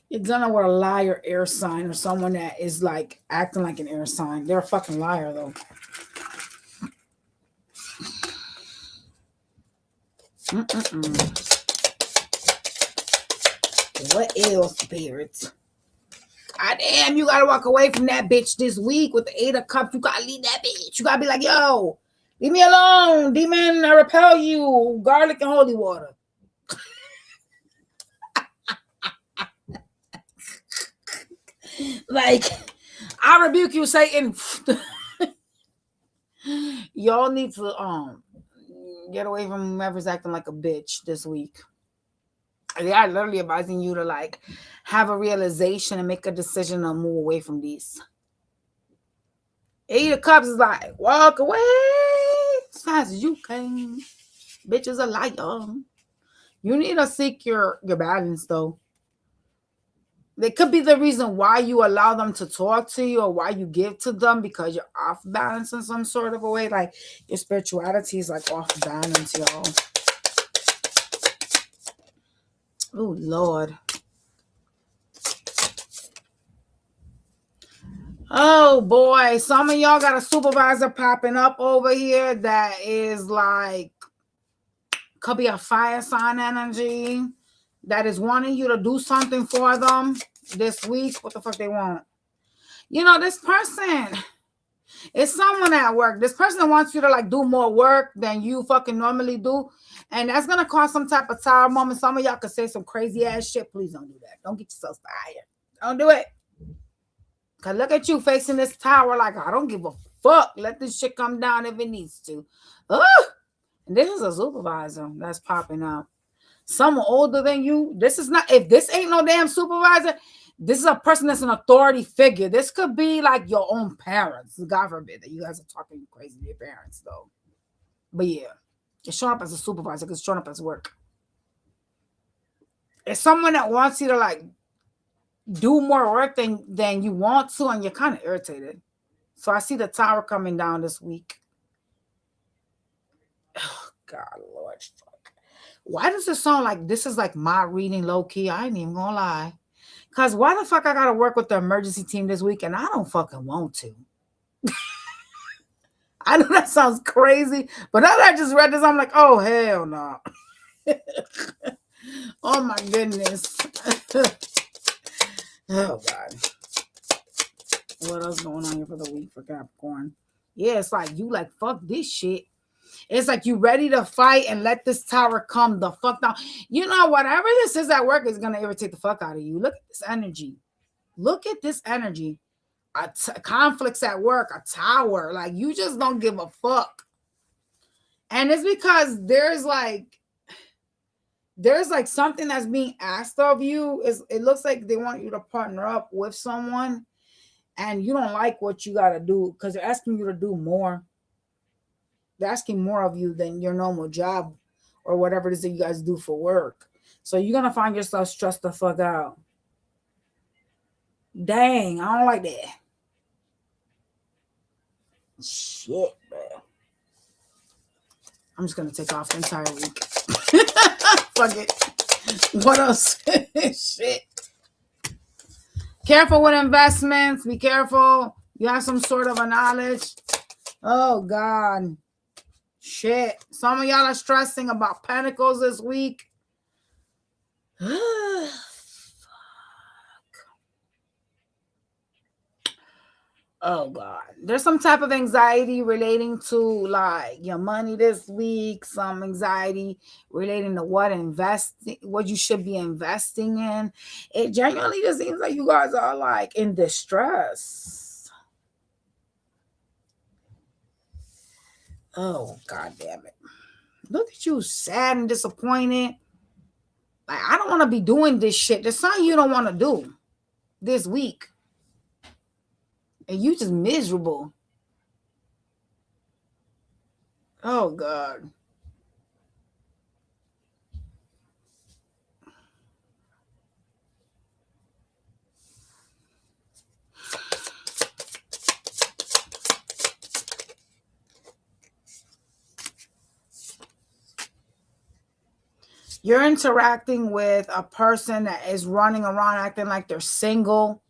You're dealing with a liar air sign or someone that is like acting like an air sign. They're a fucking liar, though. What else, spirits? God damn, you gotta walk away from that bitch this week with the 8 of Cups. You gotta leave that bitch. You gotta be like, yo, leave me alone. Demon, I repel you. Garlic and holy water. Like, I rebuke you, Satan. Y'all need to get away from whoever's acting like a bitch this week. They are literally advising you to, like, have a realization and make a decision to move away from these. 8 of Cups is like, walk away as fast as you can. Bitch is a liar. You need to seek your balance, though. They could be the reason why you allow them to talk to you or why you give to them, because you're off balance in some sort of a way. Like, your spirituality is like off balance, y'all. Oh, Lord. Oh, boy. Some of y'all got a supervisor popping up over here that is like, could be a fire sign energy that is wanting you to do something for them this week. What the fuck they want? You know, this person is someone at work. This person wants you to, like, do more work than you fucking normally do. And that's going to cause some type of tower moment. Some of y'all could say some crazy ass shit. Please don't do that. Don't get yourself fired. Don't do it. Because look at you facing this tower like, I don't give a fuck. Let this shit come down if it needs to. Ugh. And this is a supervisor that's popping up. Someone older than you. This is not, if this ain't no damn supervisor, this is a person that's an authority figure. This could be like your own parents. God forbid that you guys are talking crazy to your parents, though. But yeah, it's showing up as a supervisor because it's showing up as work. It's someone that wants you to, like, do more work than you want to, and you're kind of irritated. So I see the tower coming down this week. Oh, God, Lord. Fuck. Why does it sound like this is like my reading low key? I ain't even gonna lie. Because why the fuck I gotta work with the emergency team this week and I don't fucking want to? I know that sounds crazy, but now that I just read this, I'm like, oh, hell no. Oh, my goodness. Oh, God. What else going on here for the week for Capricorn? Yeah, it's like you like, fuck this shit. It's like you ready to fight and let this tower come the fuck down. You know, whatever this is at work is going to irritate the fuck out of you. Look at this energy. Look at this energy. Conflicts at work, a tower. Like, you just don't give a fuck. And it's because there's like something that's being asked of you. It looks like they want you to partner up with someone and you don't like what you got to do because they're asking you to do more. They're asking more of you than your normal job or whatever it is that you guys do for work. So you're going to find yourself stressed the fuck out. Dang, I don't like that. Shit, bro. I'm just going to take off the entire week. Fuck it. What else? Shit. Careful with investments. Be careful. You have some sort of a knowledge. Oh, God. Shit. Some of y'all are stressing about Pentacles this week. Fuck. Oh God. There's some type of anxiety relating to like your money this week, some anxiety relating to what you should be investing in. It genuinely just seems like you guys are like in distress. Oh God damn it. Look at you sad and disappointed. Like, I don't want to be doing this shit. There's something you don't want to do this week. And you just miserable. Oh God. You're interacting with a person that is running around acting like they're single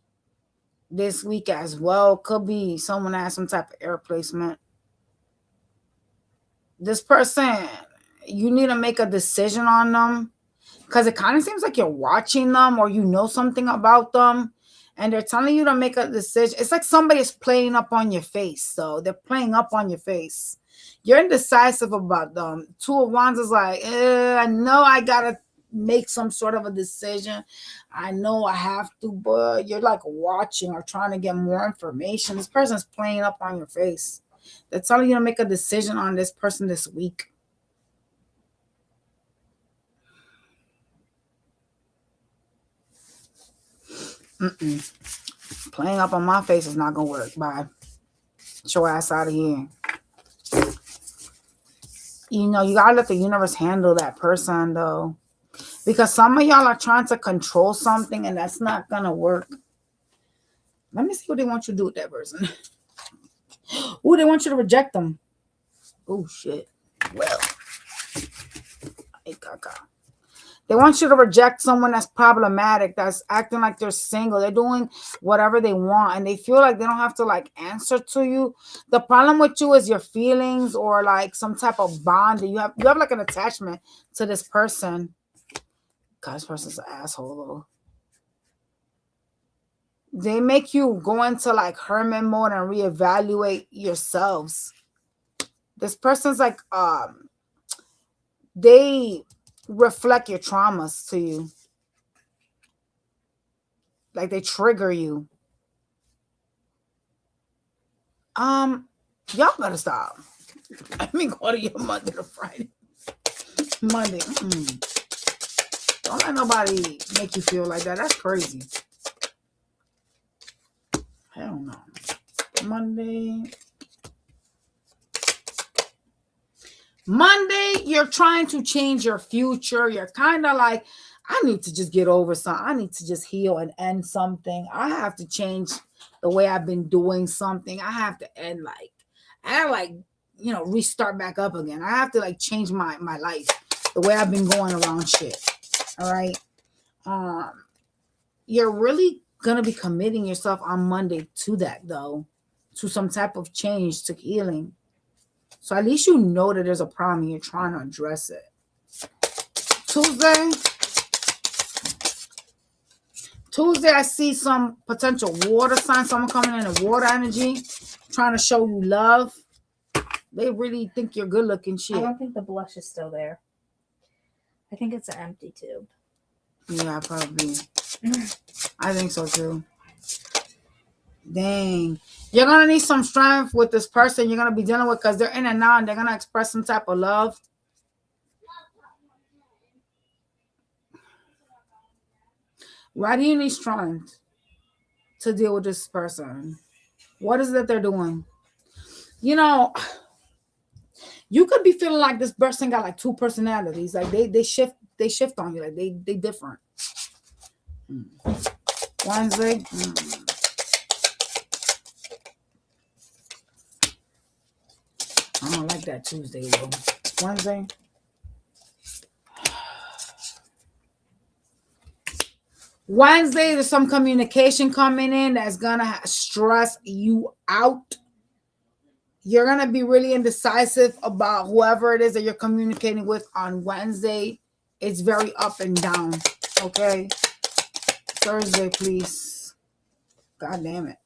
this week as well. Could be someone that has some type of air placement. This person, you need to make a decision on them because it kind of seems like you're watching them or you know something about them and they're telling you to make a decision. It's like somebody's playing up on your face. So they're playing up on your face. You're indecisive about them. Two of Wands is like, I know I gotta make some sort of a decision. I know I have to, but you're like watching or trying to get more information. This person's playing up on your face. They're telling you to make a decision on this person this week. Playing up on my face is not gonna work. Bye. Get your ass out of here. You know, you gotta let the universe handle that person though. Because some of y'all are trying to control something and that's not gonna work. Let me see what they want you to do with that person. Oh, they want you to reject them. Oh shit. Well. Hey, caca. They want you to reject someone that's problematic, that's acting like they're single. They're doing whatever they want and they feel like they don't have to like answer to you. The problem with you is your feelings or like some type of bond that you have like an attachment to this person. God, this person's an asshole though. They make you go into like hermit mode and reevaluate yourselves. This person's like they reflect your traumas to you. Like they trigger you. Y'all better stop. Let me go to your Monday to Friday. Monday. Don't let nobody make you feel like that. That's crazy. Hell no. Monday, you're trying to change your future. You're kind of like, I need to just get over something. I need to just heal and end something. I have to change the way I've been doing something. I have to end restart back up again. I have to like change my life, the way I've been going around shit. All right. You're really going to be committing yourself on Monday to that though, to some type of change, to healing. So at least you know that there's a problem and you're trying to address it. Tuesday, I see some potential water sign, someone coming in a water energy, trying to show you love. They really think you're good looking shit. I don't think the blush is still there. I think it's an empty tube. Yeah, probably. I think so too. Dang. You're going to need some strength with this person you're going to be dealing with because they're in and out and they're going to express some type of love. Why do you need strength to deal with this person? What is it that they're doing? You know, you could be feeling like this person got like two personalities. Like they shift on you. Like they different. Wednesday. I don't like that Tuesday though. Wednesday. Wednesday, there's some communication coming in that's gonna stress you out. You're gonna be really indecisive about whoever it is that you're communicating with on Wednesday. It's very up and down. Okay. Thursday, please. God damn it.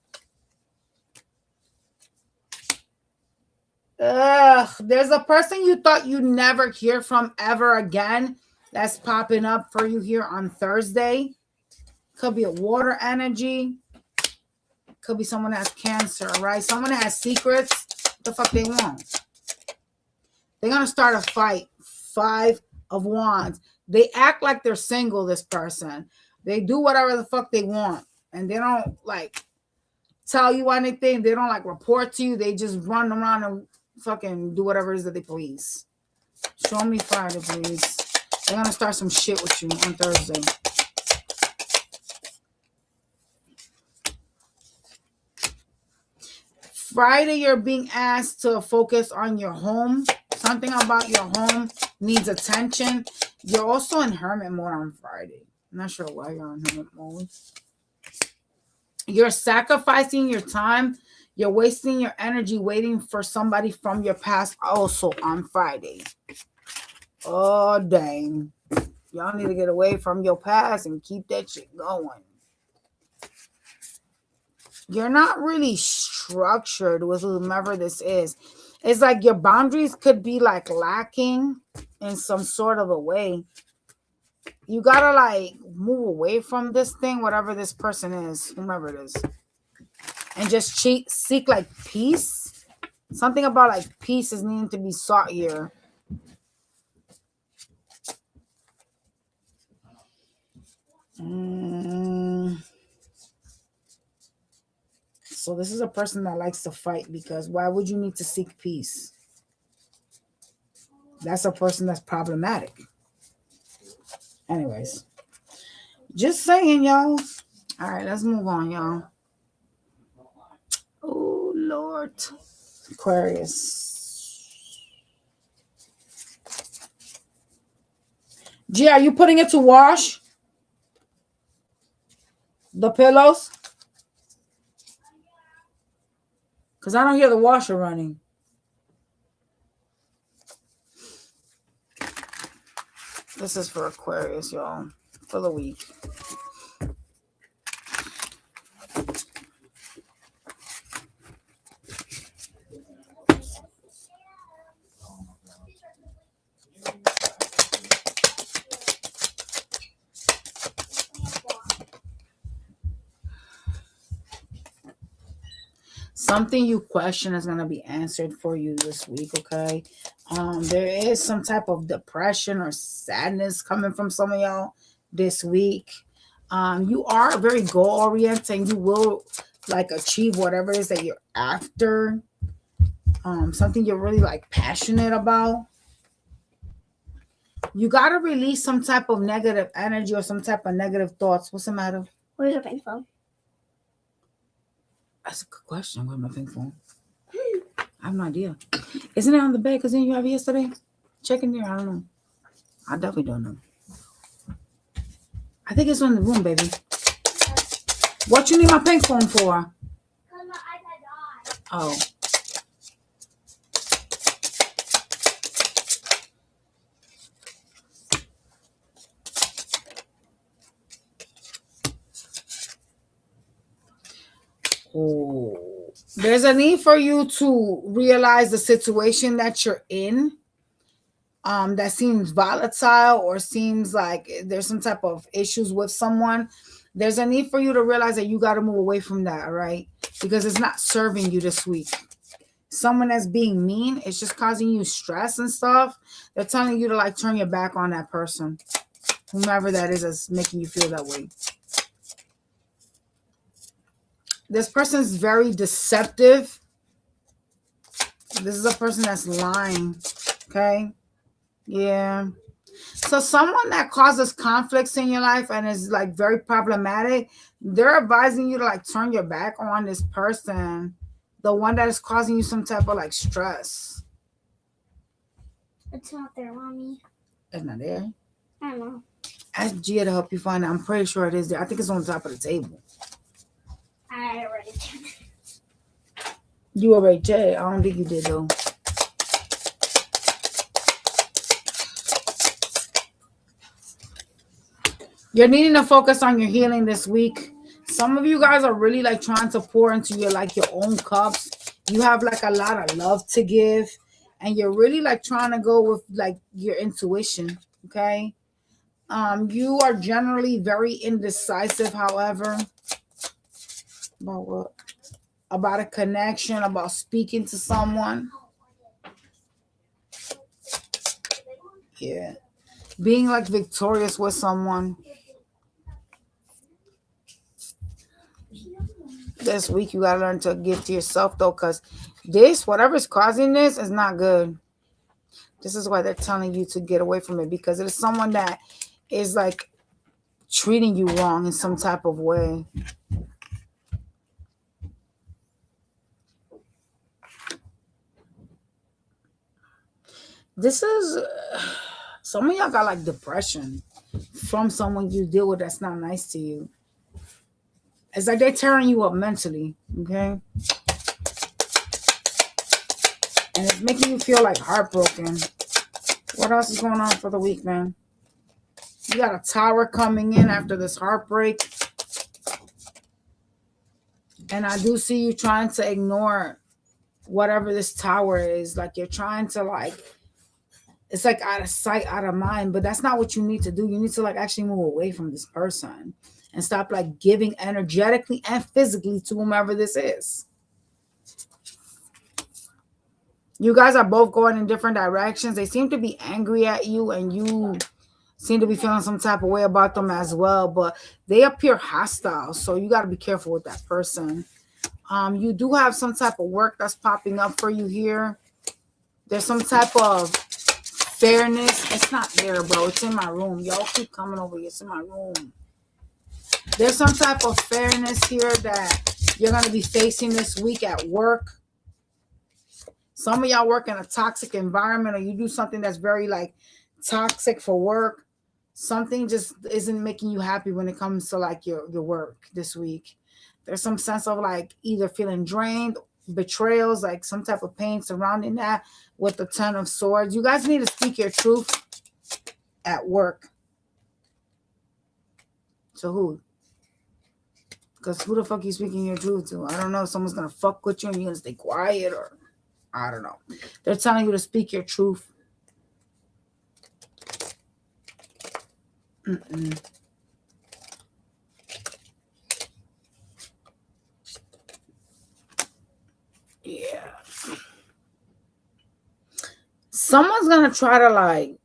Ugh, there's a person you thought you'd never hear from ever again that's popping up for you here on Thursday. Could be a water energy. Could be someone that has cancer, right? Someone that has secrets. What the fuck they want? They're going to start a fight. 5 of Wands. They act like they're single, this person. They do whatever the fuck they want. And they don't, like, tell you anything. They don't, like, report to you. They just run around and fucking do whatever it is that they please. Show me Friday, please. They're going to start some shit with you on Thursday. Friday, you're being asked to focus on your home. Something about your home needs attention. You're also in hermit mode on Friday. I'm not sure why you're in hermit mode. You're sacrificing your time. You're wasting your energy waiting for somebody from your past also on Friday. Oh, dang. Y'all need to get away from your past and keep that shit going. You're not really structured with whomever this is. It's like your boundaries could be like lacking in some sort of a way. You gotta like move away from this thing, whatever this person is, whomever it is, and just seek like peace. Something about like peace is needing to be sought here. So this is a person that likes to fight, because why would you need to seek peace? That's a person that's problematic. Anyways, just saying, y'all. All right, let's move on, y'all. Oh, Lord. Aquarius. G, are you putting it to wash? The pillows? Because I don't hear the washer running. This is for Aquarius, y'all. For the week. Something you question is going to be answered for you this week, okay? There is some type of depression or sadness coming from some of y'all this week. You are very goal-oriented, and you will like achieve whatever it is that you're after. Something you're really like passionate about. You got to release some type of negative energy or some type of negative thoughts. What's the matter? Where's your pink phone? That's a good question. Where's my pink phone? I have no idea. Isn't it on the bed? Because then you have it yesterday? Check in there. I don't know. I definitely don't know. I think it's on the room, baby. What you need my pink phone for? Because my iPad died. Oh. Oh. There's a need for you to realize the situation that you're in. That seems volatile or seems like there's some type of issues with someone. There's a need for you to realize that you got to move away from that, all right? Because it's not serving you this week. Someone that's being mean, it's just causing you stress and stuff. They're telling you to like turn your back on that person. Whomever that is that's making you feel that way. This person is very deceptive. This is a person that's lying, okay? Yeah. So someone that causes conflicts in your life and is like very problematic, they're advising you to like turn your back on this person, the one that is causing you some type of like stress. It's not there, Mommy. It's not there. I don't know. Ask Gia to help you find it. I'm pretty sure it is there. I think it's on top of the table. I already did. You already checked. I don't think you did though. You're needing to focus on your healing this week. Some of you guys are really like trying to pour into your like your own cups You have like a lot of love to give, and you're really like trying to go with like your intuition. Okay. You are generally very indecisive, however, about what? About a connection, about speaking to someone. Yeah. Being like victorious with someone. This week you gotta learn to give to yourself though, because this, whatever's causing this, is not good. This is why they're telling you to get away from it, because it is someone that is like treating you wrong in some type of way. This is some of y'all got like depression from someone you deal with that's not nice to you. It's like they're tearing you up mentally, okay? And it's making you feel like heartbroken. What else is going on for the week, man? You got a tower coming in after this heartbreak. And I do see you trying to ignore whatever this tower is. Like you're trying to like, it's like out of sight, out of mind. But that's not what you need to do. You need to like actually move away from this person and stop like giving energetically and physically to whomever this is. You guys are both going in different directions. They seem to be angry at you, and you seem to be feeling some type of way about them as well, but they appear hostile. So you got to be careful with that person. You do have some type of work that's popping up for you here. There's some type of fairness. It's not there, bro. It's in my room. Y'all keep coming over here. It's in my room. There's some type of fairness here that you're going to be facing this week at work. Some of y'all work in a toxic environment, or you do something that's very like toxic for work. Something just isn't making you happy when it comes to like your work this week. There's some sense of like either feeling drained, betrayals, like some type of pain surrounding that with the 10 of Swords. You guys need to speak your truth at work. So who? Because who the fuck you speaking your truth to? I don't know. Someone's going to fuck with you and you're going to stay quiet, or I don't know. They're telling you to speak your truth. Yeah. Someone's gonna try to like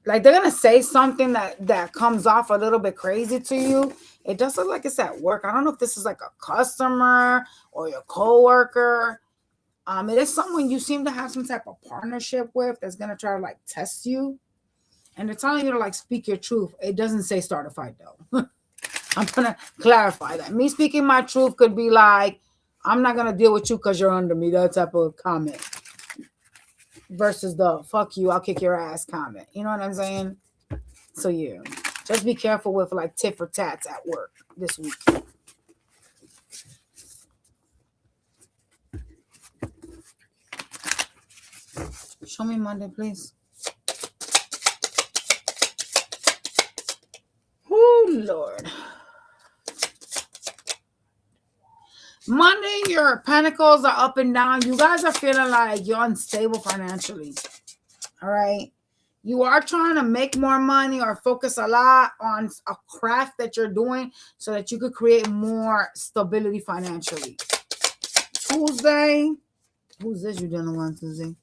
they're gonna say something that comes off a little bit crazy to you. It does look like it's at work. I don't know if this is like a customer or your coworker. It is someone you seem to have some type of partnership with that's gonna try to like test you. And they're telling you to like speak your truth. It doesn't say start a fight though. I'm gonna clarify that. Me speaking my truth could be like, I'm not gonna deal with you because you're under me. That type of comment. Versus the fuck you, I'll kick your ass comment. You know what I'm saying? So yeah. Just be careful with like tit for tats at work this week. Show me Monday, please. Oh, Lord. Monday, your pentacles are up and down. You guys are feeling like you're unstable financially. All right. You are trying to make more money or focus a lot on a craft that you're doing so that you could create more stability financially. Tuesday. Who's this you're dealing with Tuesday?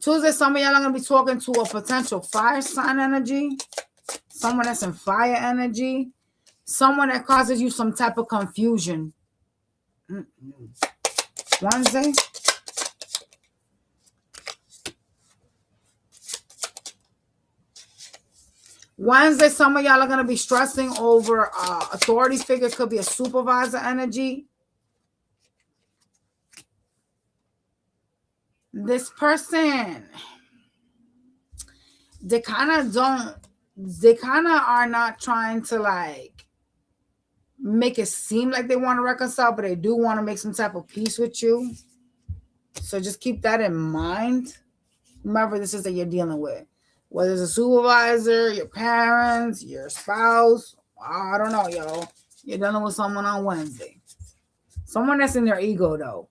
Tuesday, some of y'all are going to be talking to a potential fire sign energy. Someone that's in fire energy. Someone that causes you some type of confusion. Wednesday. Wednesday, some of y'all are going to be stressing over authority figure. Could be a supervisor energy. This person, they kind of are not trying to like make it seem like they want to reconcile, but they do want to make some type of peace with you. So just keep that in mind. Whomever this is that you're dealing with. Whether it's a supervisor, your parents, your spouse, I don't know, yo. You're dealing with someone on Wednesday. Someone that's in their ego, though.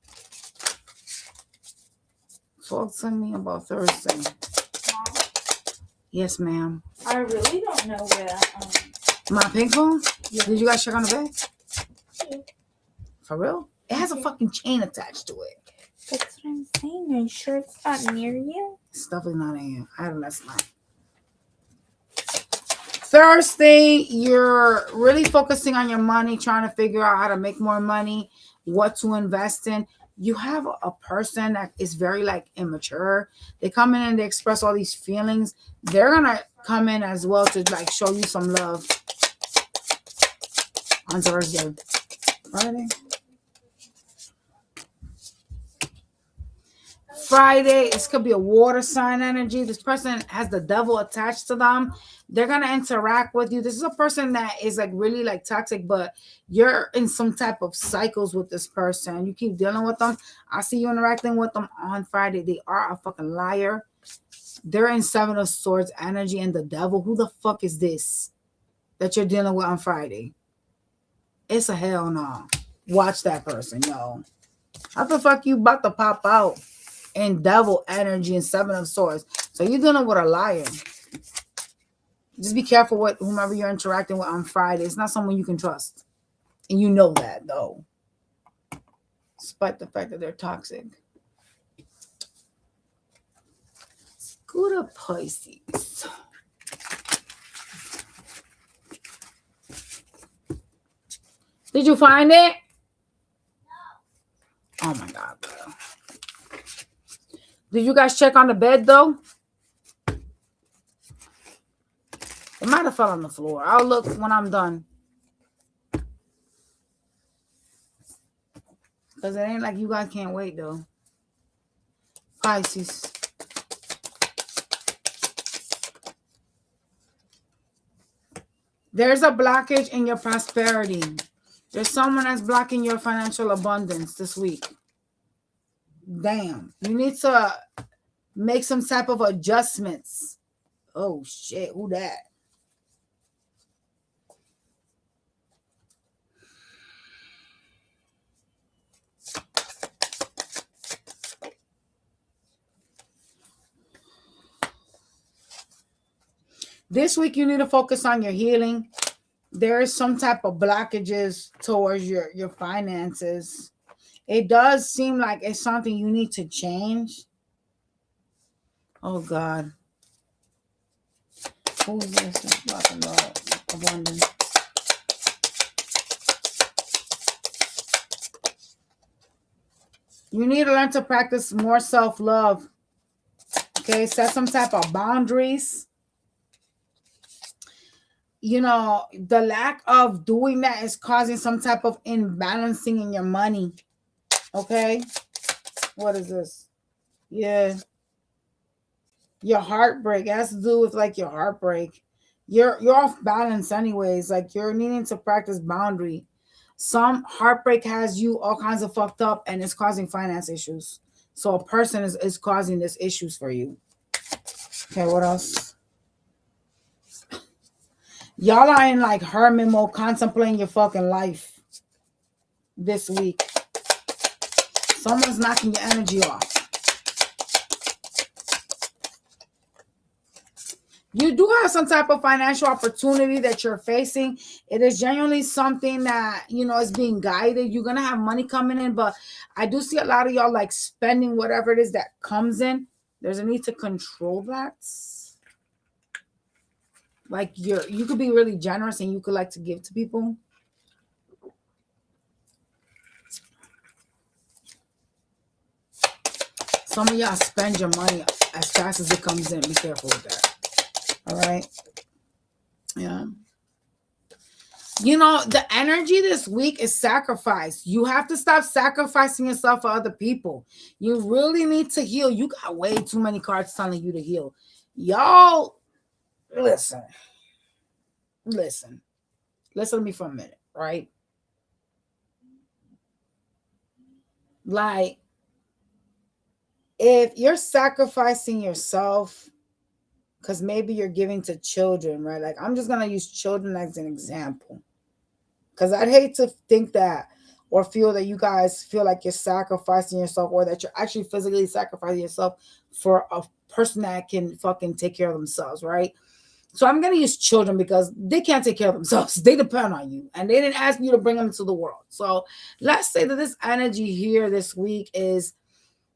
Talk to me about Thursday. Mom, Yes, ma'am. I really don't know where. My pink phone? Yeah. Did you guys check on the bed? Yeah. For real? It has a Yeah. fucking chain attached to it. That's what I'm saying. Are you sure it's not near you? It's definitely not in here. I had it last night. Thursday, you're really focusing on your money, trying to figure out how to make more money, what to invest in. You have a person that is very like immature. They come in and they express all these feelings. They're gonna come in as well to like show you some love on Thursday. Friday. Friday, this could be a water sign energy. This person has the devil attached to them. They're gonna interact with you. This is a person that is like really like toxic, but you're in some type of cycles with this person. You keep dealing with them. I see you interacting with them on Friday. They are a fucking liar. They're in Seven of Swords energy and the devil. Who the fuck is this that you're dealing with on Friday? It's a hell no. Watch that person, yo. How the fuck you about to pop out in devil energy and Seven of Swords? So you're dealing with a liar. Just be careful with whomever you're interacting with on Friday. It's not someone you can trust. And you know that, though. Despite the fact that they're toxic. Scooter Pisces. Did you find it? Oh my God, bro. Did you guys check on the bed, though? It might have fell on the floor. I'll look when I'm done. Because it ain't like you guys can't wait, though. Pisces. There's a blockage in your prosperity. There's someone that's blocking your financial abundance this week. Damn. You need to make some type of adjustments. Oh, shit. Who that? This week, you need to focus on your healing. There is some type of blockages towards your finances. It does seem like it's something you need to change. Oh, God. Who's this? That's blocking the abundance. You need to learn to practice more self-love. Okay, set some type of boundaries. You know, the lack of doing that is causing some type of imbalancing in your money. Okay? What is this? Yeah. Your heartbreak. It has to do with like your heartbreak. You're off balance anyways. Like you're needing to practice boundary. Some heartbreak has you all kinds of fucked up and it's causing finance issues. So a person is causing these issues for you. Okay, what else? Y'all are in like hermit mode, contemplating your fucking life this week. Someone's knocking your energy off. You do have some type of financial opportunity that you're facing. It is genuinely something that, you know, is being guided. You're going to have money coming in, but I do see a lot of y'all like spending whatever it is that comes in. There's a need to control that. Like you could be really generous and you could like to give to people. Some of y'all spend your money as fast as it comes in. Be careful with that. All right. Yeah. You know, the energy this week is sacrifice. You have to stop sacrificing yourself for other people. You really need to heal. You got way too many cards telling you to heal. Y'all, listen. Listen to me for a minute, right? Like, if you're sacrificing yourself because maybe you're giving to children, right? Like, I'm just going to use children as an example. Because I'd hate to think that, or feel that you guys feel like you're sacrificing yourself, or that you're actually physically sacrificing yourself for a person that can fucking take care of themselves, right? So I'm going to use children because they can't take care of themselves. They depend on you, and they didn't ask you to bring them into the world. So let's say that this energy here this week is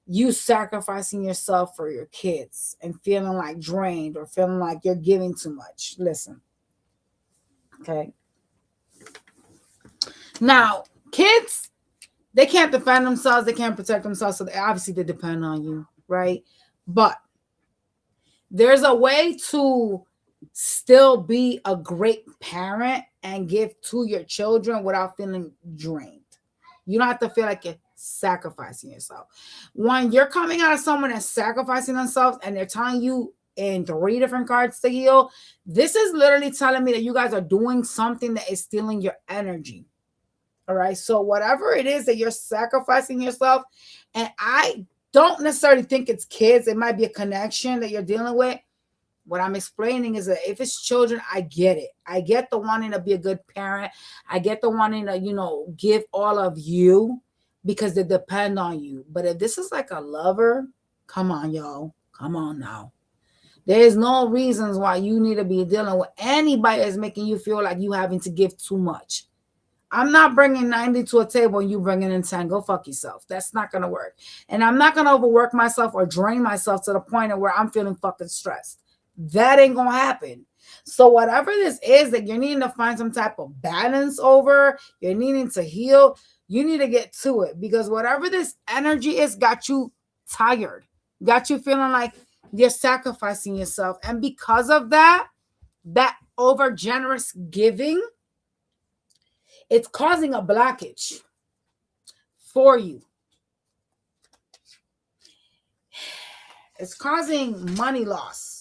you sacrificing yourself for your kids and feeling like drained or feeling like you're giving too much. Listen. Okay. Now, kids, they can't defend themselves. They can't protect themselves. So they depend on you, right? But there's a way to still be a great parent and give to your children without feeling drained. You don't have to feel like you're sacrificing yourself. When you're coming out of someone that's sacrificing themselves and they're telling you in 3 different cards to heal, this is literally telling me that you guys are doing something that is stealing your energy. All right. So whatever it is that you're sacrificing yourself, and I don't necessarily think it's kids, it might be a connection that you're dealing with. What I'm explaining is that if it's children, I get it. I get the wanting to be a good parent. I get the wanting to, give all of you because they depend on you. But if this is like a lover, come on, y'all. Come on now. There's no reasons why you need to be dealing with anybody that's making you feel like you having to give too much. I'm not bringing 90 to a table and you bringing in 10. Go fuck yourself. That's not going to work. And I'm not going to overwork myself or drain myself to the point of where I'm feeling fucking stressed. That ain't going to happen. So whatever this is that you're needing to find some type of balance over, you're needing to heal, you need to get to it, because whatever this energy is got you tired, got you feeling like you're sacrificing yourself. And because of that over generous giving, it's causing a blockage for you. It's causing money loss.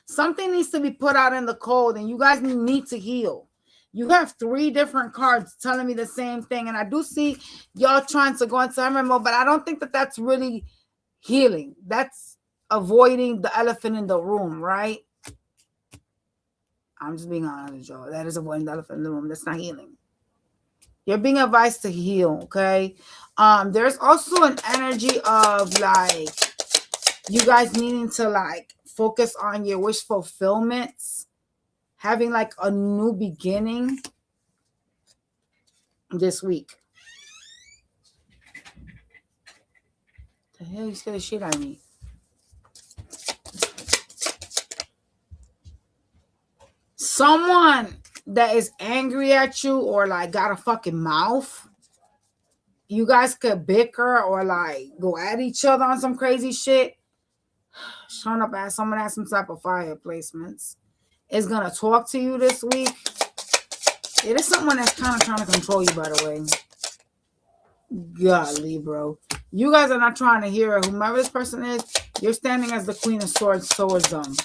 Something needs to be put out in the cold, and you guys need to heal. You have 3 different cards telling me the same thing, and I do see y'all trying to go into MMO, but I don't think that that's really healing. That's avoiding the elephant in the room, right? I'm just being honest with y'all. That is avoiding the elephant in the room. That's not healing. You're being advised to heal, okay? There's also an energy of like you guys needing to like focus on your wish fulfillments, having like a new beginning this week. The hell you scared the shit out of me? Someone that is angry at you or like got a fucking mouth, you guys could bicker or like go at each other on some crazy shit. Showing up as someone has some type of fire placements is gonna talk to you this week. It is someone that's kind of trying to control you, by the way. Golly, bro. You guys are not trying to hear it. Whomever this person is, you're standing as the Queen of Swords towards them.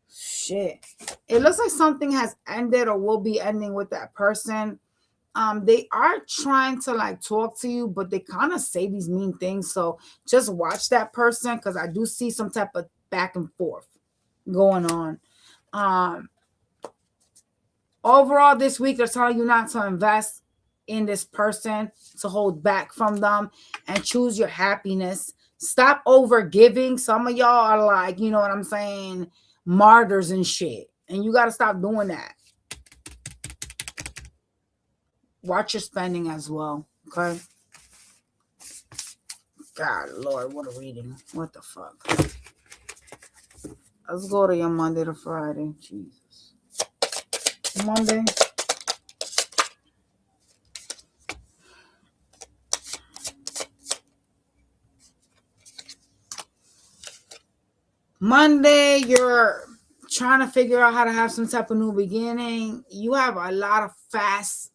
Shit. It looks like something has ended or will be ending with that person. They are trying to like talk to you, but they kind of say these mean things. So just watch that person, because I do see some type of back and forth going on. Overall, this week they're telling you not to invest in this person, to hold back from them and choose your happiness. Stop over giving. Some of y'all are like, you know what I'm saying, martyrs and shit, and you got to stop doing that. Watch your spending as well, okay? God, Lord, what a reading. What the fuck? Let's go to your Monday to Friday. Jesus. Monday. Monday, you're trying to figure out how to have some type of new beginning. You have a lot of fast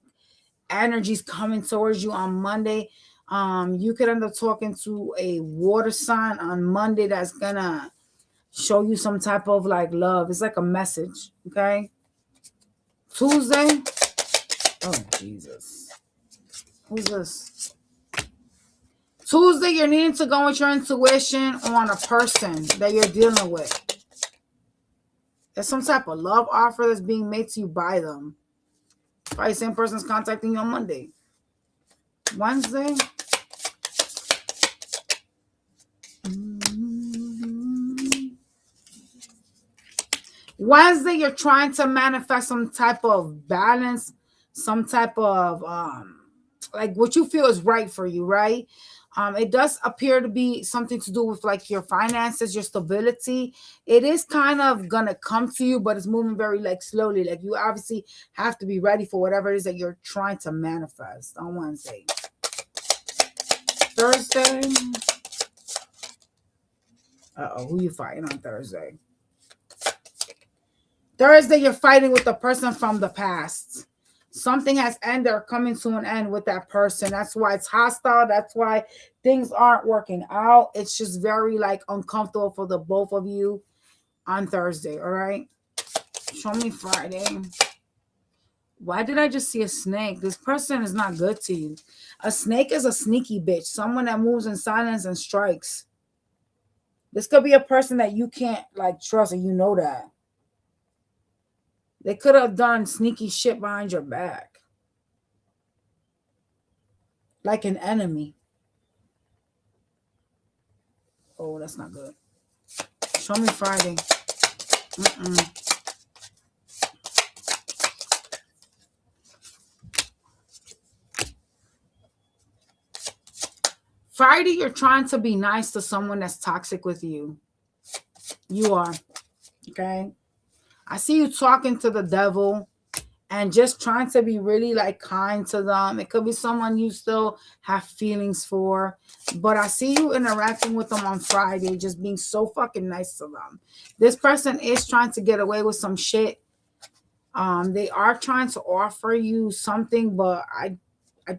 energies coming towards you on Monday. You could end up talking to a water sign on Monday that's gonna show you some type of like love. It's like a message, okay? Tuesday. Oh, Jesus. Who's this? Tuesday, you're needing to go with your intuition on a person that you're dealing with. There's some type of love offer that's being made to you by them. Probably the same person's contacting you on Monday. Wednesday. Wednesday, you're trying to manifest some type of balance, some type of like what you feel is right for you, right? It does appear to be something to do with like your finances, your stability. It is kind of gonna come to you, but it's moving very like slowly. Like you obviously have to be ready for whatever it is that you're trying to manifest on Wednesday. Thursday. Who you fighting on Thursday? Thursday, you're fighting with the person from the past. Something has ended or coming to an end with that person. That's why it's hostile. That's why things aren't working out. It's just very like uncomfortable for the both of you on Thursday. All right. Show me Friday. Why did I just see a snake? This person is not good to you. A snake is a sneaky bitch. Someone that moves in silence and strikes. This could be a person that you can't like trust, and you know that. They could have done sneaky shit behind your back. Like an enemy. Oh, that's not good. Show me Friday. Friday, you're trying to be nice to someone that's toxic with you. You are. Okay? I see you talking to the devil and just trying to be really like kind to them. It could be someone you still have feelings for, but I see you interacting with them on Friday, just being so fucking nice to them. This person is trying to get away with some shit. They are trying to offer you something, but I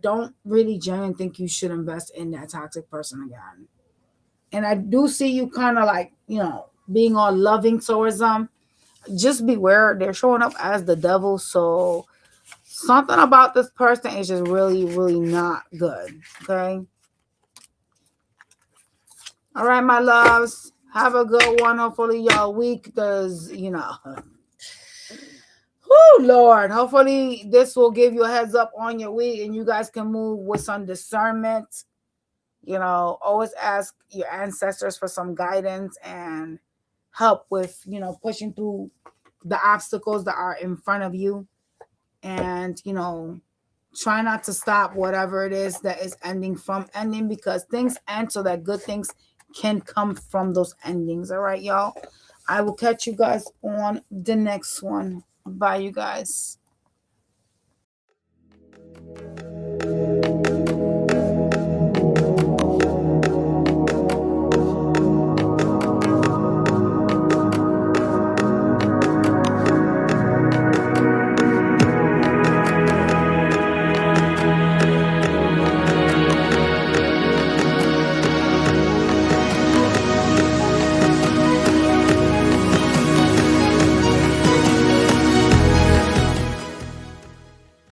don't really genuinely think you should invest in that toxic person again. And I do see you kind of like, you know, being all loving towards them. Just beware, they're showing up as the devil, so something about this person is just really, really not good. Okay. All right, my loves. Have a good one. Hopefully, y'all week does, you know. Oh Lord. Hopefully, this will give you a heads up on your week and you guys can move with some discernment. You know, always ask your ancestors for some guidance and help with, you know, pushing through the obstacles that are in front of you, and you know, try not to stop whatever it is that is ending from ending, because things end so that good things can come from those endings. All right, y'all, I will catch you guys on the next one. Bye, you guys.